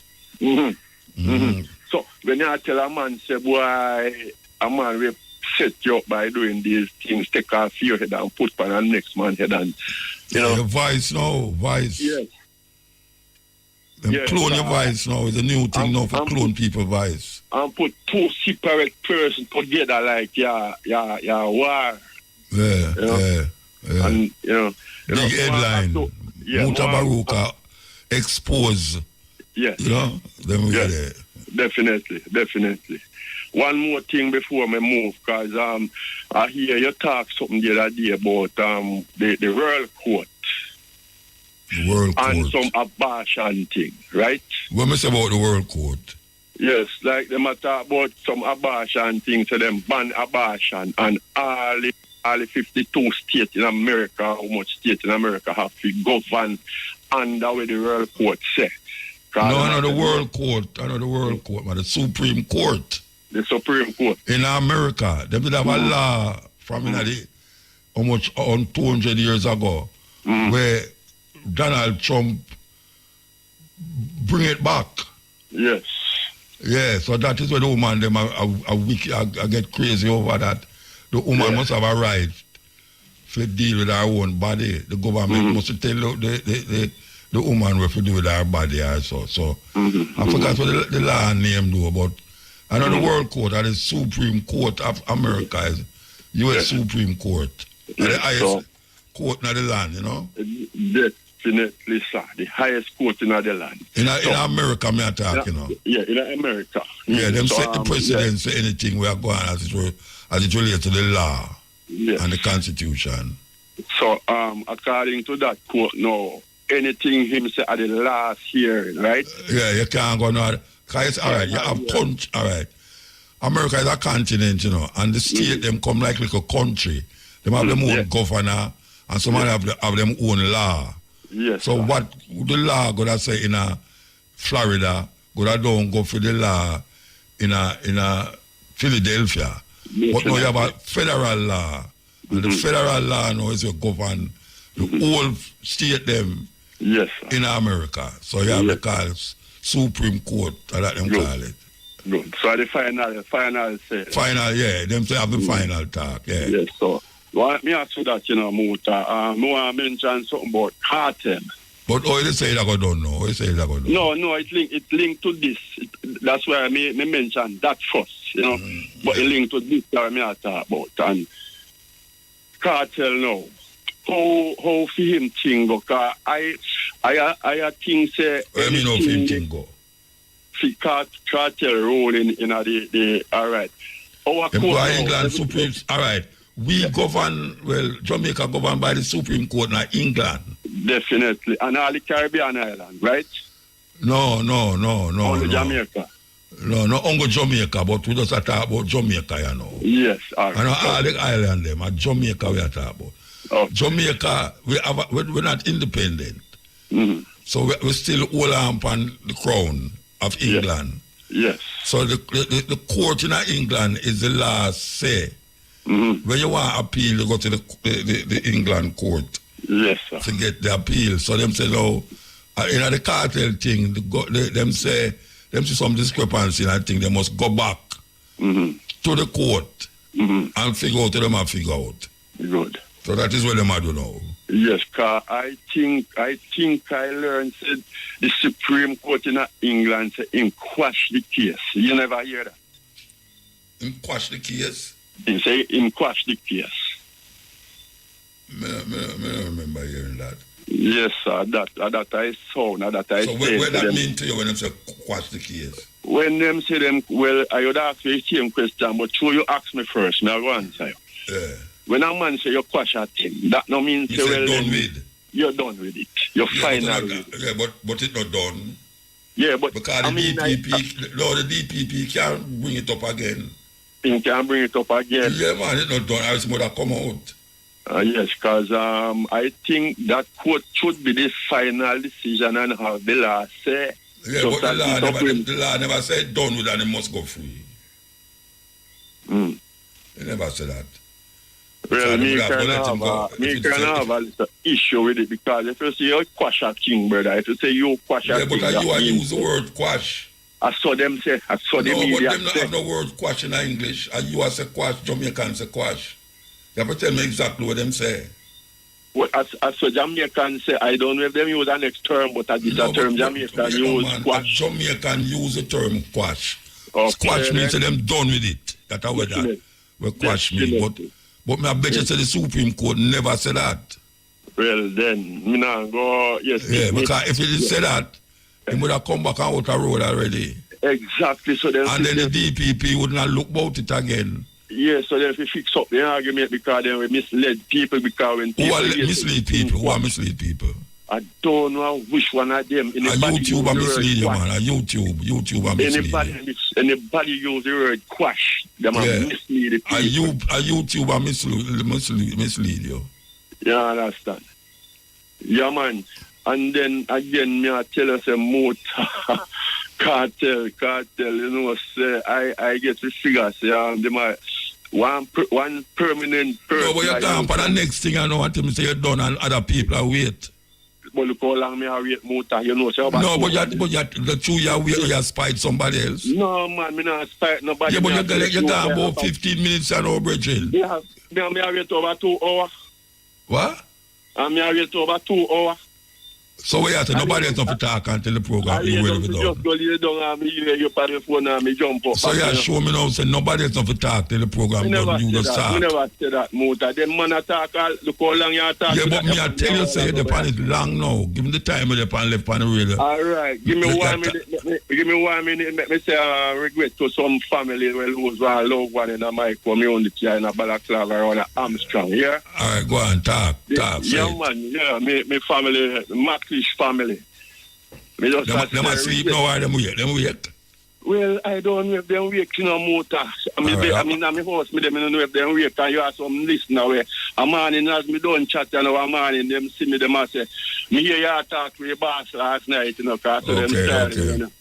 So when I tell a man, say, boy, a man will set you up by doing these things, take off your head and put on the next man's head and, you know. Your voice now, voice. Yes. Clone your voice now. It's a new thing now for clone people's voice. And put two separate persons together like your war. Yeah. And, you know. Big headline. Mutabaruka expose. Yes. You know? Then we get there. Definitely. One more thing before me move, because I hear you talk something the other day about the World Court. The World Court. And some abortion thing, right? What me say about the World Court? Yes, like them talk about some abortion thing, so them ban abortion, and all the 52 states in America, how much states in America have to govern under what the World Court say. No, the World Court. I know the World Court, but the Supreme Court. The Supreme Court. In America, they did have a law from almost 200 years ago where Donald Trump bring it back. Yes. Yeah, so that is where the woman, them I get crazy over that. The woman must have a right to deal with her own body. The government must tell the woman what to do with her body also. So I forgot what the law name do, but I know the World Court and the Supreme Court of America is U.S. Supreme Court. The highest court in the land, you know? Definitely, sir. The highest court in the land. In America, me are talking, you know? Yeah, in America. Yeah, them set the precedent for anything we are going as it relates to the law and the Constitution. So, according to that court now, anything him say at the last hearing, right? Yeah, you can't go now. Because all right, you have all right. America is a continent, you know, and the state them come like a country. They have them own governor, and some have them own law. Yes. So what the law gonna say in Florida, don't go for the law in Philadelphia. But now you have a federal law, and the federal law now is to govern the whole state them in America. So you have the calls. Supreme Court, that them call it. Good. So the final say. Final, yeah. Them say have the final talk, yeah. Yes, so. Let me ask you that, you know, Muta. I want to mention something about cartel. But how you say that I don't know? How you say that I don't know? No, it's linked to this. That's why I mentioned that first, you know. But the link to this that me I talk about. And cartel now. How for him thing go? Cause I think say. Let me know if him thing go. Cartel rolling in the all right. England Supreme. All right. We govern, well, Jamaica governed by the Supreme Court in England. Definitely. And all the Caribbean island, right? No. Only Jamaica. No, not only Jamaica, but we just talk about Jamaica, you know. Yes, all right. And all the island them, and Jamaica we are talking about. Okay. Jamaica, we're not independent. Mm-hmm. So we still hold on the crown of England. Yes. So the court in England is the last say. Mm-hmm. When you want to appeal, you go to the England court. Yes, sir. To get the appeal. So them say, no, in the cartel thing, them say some discrepancy, and I think they must go back to the court and figure out what them have figure out. Good. So that is what them do now. Yes, cause I think I learned said the Supreme Court in England say him quash the case. You never hear that? Him quash the case? He say him quash the case. I don't remember hearing that. Yes, sir. That I saw. That I so say. What that mean to you when them say quash the case? When them say them, well, I would ask you the same question, but sure you ask me first, me I go answer you. Yeah. When a man say you quash a thing, that no mean say, well, done with. You're done with it. You're final with it. Yeah, but it's not done. Yeah, but because the DPP can't bring it up again. He can bring it up again. Yeah, man, it's not done. I was more that come out. Yes, because I think that court should be the final decision and have the last say. Yeah, but the law never said done with and it must go free. They never said that. Well, me can have a little issue with it because if you say you quash a thing, brother, if you say you quash a thing. Yeah, but you use the word quash. I saw them say, I saw them media say. No, but them not have no word quash in English. And you say quash, Jamaican say quash. You have to tell me exactly what them say. Well, as for Jamaican say, I don't know if them use the next term, but at this term Jamaican use quash. Jamaican use the term quash. Okay, squash means them done with it. That's how we quash means. But I bet you say the Supreme Court never said that. Well, then, me now go, yes. Yeah, because if it did say that, he would have come back on out the road already. Exactly. So then, and then the DPP would not look about it again. Yeah, so then if we fix up the argument because then we misled people because when people... mislead people? Who are mislead people? I don't know which one of them. YouTube are mislead you, man. YouTube are mislead Anybody use the word quash, them are mislead the people. YouTube are mislead you. Yeah, I understand. Yeah, man. And then again, me I tell us a muta cartel, you know, say I get the figures, them are one permanent person. No, but you're talking for the next thing I know what you say you're done and other people are wait. But look how long me I wait muta, you know. So no, but the 2 year wait you spite somebody else. No, man, me not spite nobody. Yeah, but you're talking about 15 minutes and over, Bridget. Yeah, me I wait over 2 hours. What? And me I wait over 2 hours. So we have to nobody else to talk until the program is ready to just go lay down and me hear you on the phone and me jump up. So you show me now say nobody else to talk till the program done. You just talk. Me never say that, Muta. Them man attack, look how long you talk. Yeah, but me I tell you say the pan is long now. Give me the time of the pan left on the radio. All right. Give me 1 minute. Give me 1 minute. Let me say regret to some family who lose one loved one in a mic when me on the chair in a balaclava around a Armstrong, yeah? All right, go on, talk. Yeah, man. Yeah, me family, Maclish family. Them asleep now or them wake? Well, I don't know if them wake in a motor. I mean, I'm house, me them don't know if them wake. And you have some listener where a morning as me don't chat, you know, a morning them see me, them say, me hear you talk to the boss last night, you know, because them tired, you know.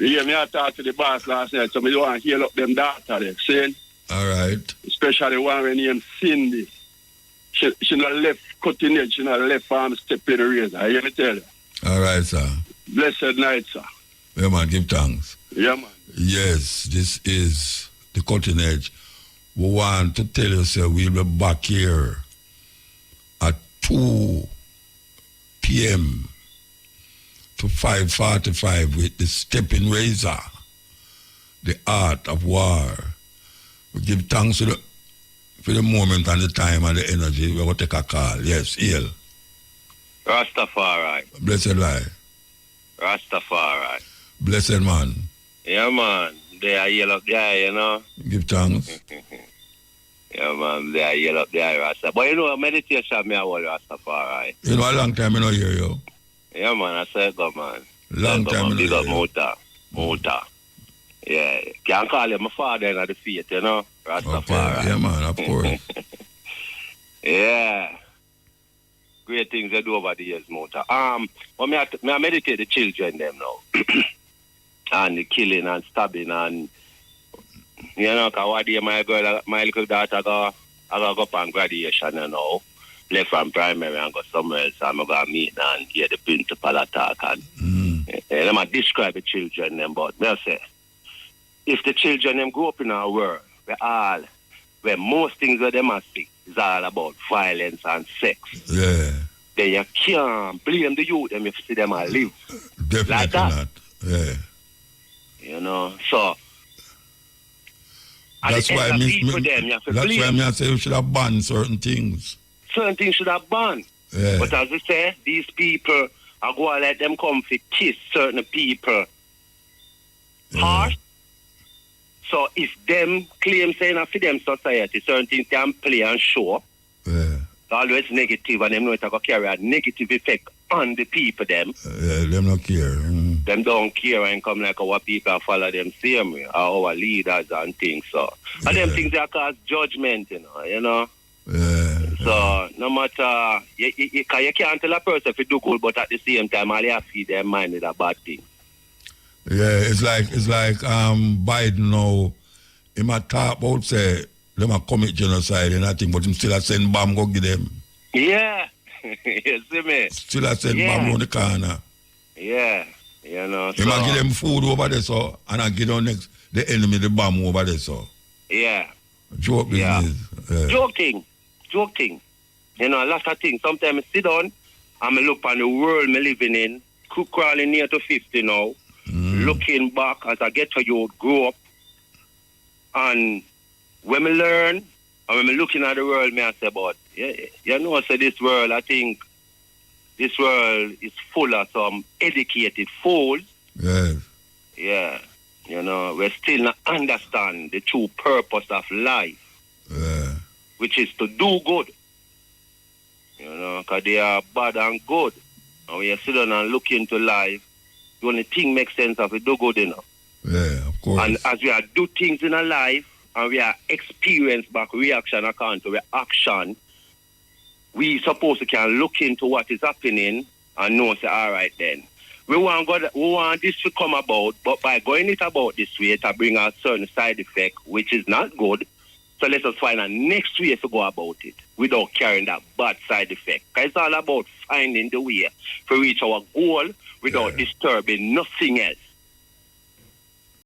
Yeah, me talk to the boss last night, so me don't want to hear up them daughter there, saying. All right. Especially one when named Cindy. She not left cutting edge, she not left arm step in the razor. I hear me tell you. All right, sir. Blessed night, sir. Yeah, man, give thanks. Yeah, man. Yes, this is the Cutting Edge. We want to tell you, sir, we'll be back here at 2 p.m. to 5:45 with the Stepping Razor, the Art of War. We give thanks for the moment and the time and the energy. We will take a call. Yes, Hail. Rastafari. Blessed lie. Rastafari. Blessed man. Yeah, man. They are yell up there, you know. Give thanks. Yeah, man. They are yell up there, Rasta. But you know, meditation, me I want Rastafari. You know, a long time I don't hear you. Yeah, man. I said, go, man. Long time I don't big hear up you. Muta. Yeah. Can't call him my father in the faith, you know. Rastafari. Okay. Yeah, man. Of course. Yeah. Great things they do over the years, Muta. But me I meditate the children them now. And the killing and stabbing and you know, cause one day my little daughter I go up on graduation you know. Left from primary and go somewhere else and I'm gonna meet and hear the principal attack and them I describe the children them, but they'll say if the children them grow up in our world where most things that them must see is all about violence and sex. Yeah. Then you can't blame the youth them if you see them and live. Definitely like that. not. Yeah. You know, so that's why I say you should have banned certain things. Certain things should have banned. Yeah. But as I say, these people are going to let them come to kiss certain people. Harsh. So if them claim saying for them society, certain things can play and show. Yeah. Always negative and them know it will carry a negative effect on the people them. Yeah, them not care. Them don't care and come like our people follow them same way, or our leaders and things. So and them things that cause judgment, you know. Yeah. So no matter you can't tell a person if you do good, but at the same time all you have to feed their mind with a bad thing. Yeah, it's like Biden now, he might talk about say them a commit genocide and nothing, but him still a send bomb go give them. Yeah. You see me? Still a send bomb on the corner. Yeah. You know. He might give them food over there so and I give them the enemy the bomb over there so. Yeah. Joke business. Yeah. Joke thing. You know, a lot of things. Sometimes I sit down and I look on the world me living in, crawling near to 50 now, looking back as I get to youth, grow up, and when I learn, and when I looking at the world, I say, but, you know, so this world, I think, this world is full of some educated fools. Yes. Yeah. You know, we still not understand the true purpose of life. Yeah. Which is to do good. You know, because they are bad and good. And when you sit down and look into life, the only thing makes sense of it, do good enough. Yeah, of course. And as we are do things in our life, and we are experience back reaction account to the action, we supposed to can look into what is happening and know, say, all right then. We want this to come about, but by going it about this way, to bring a certain side effect, which is not good. So let us find a next way to go about it without carrying that bad side effect. Because it's all about finding the way to reach our goal without disturbing nothing else.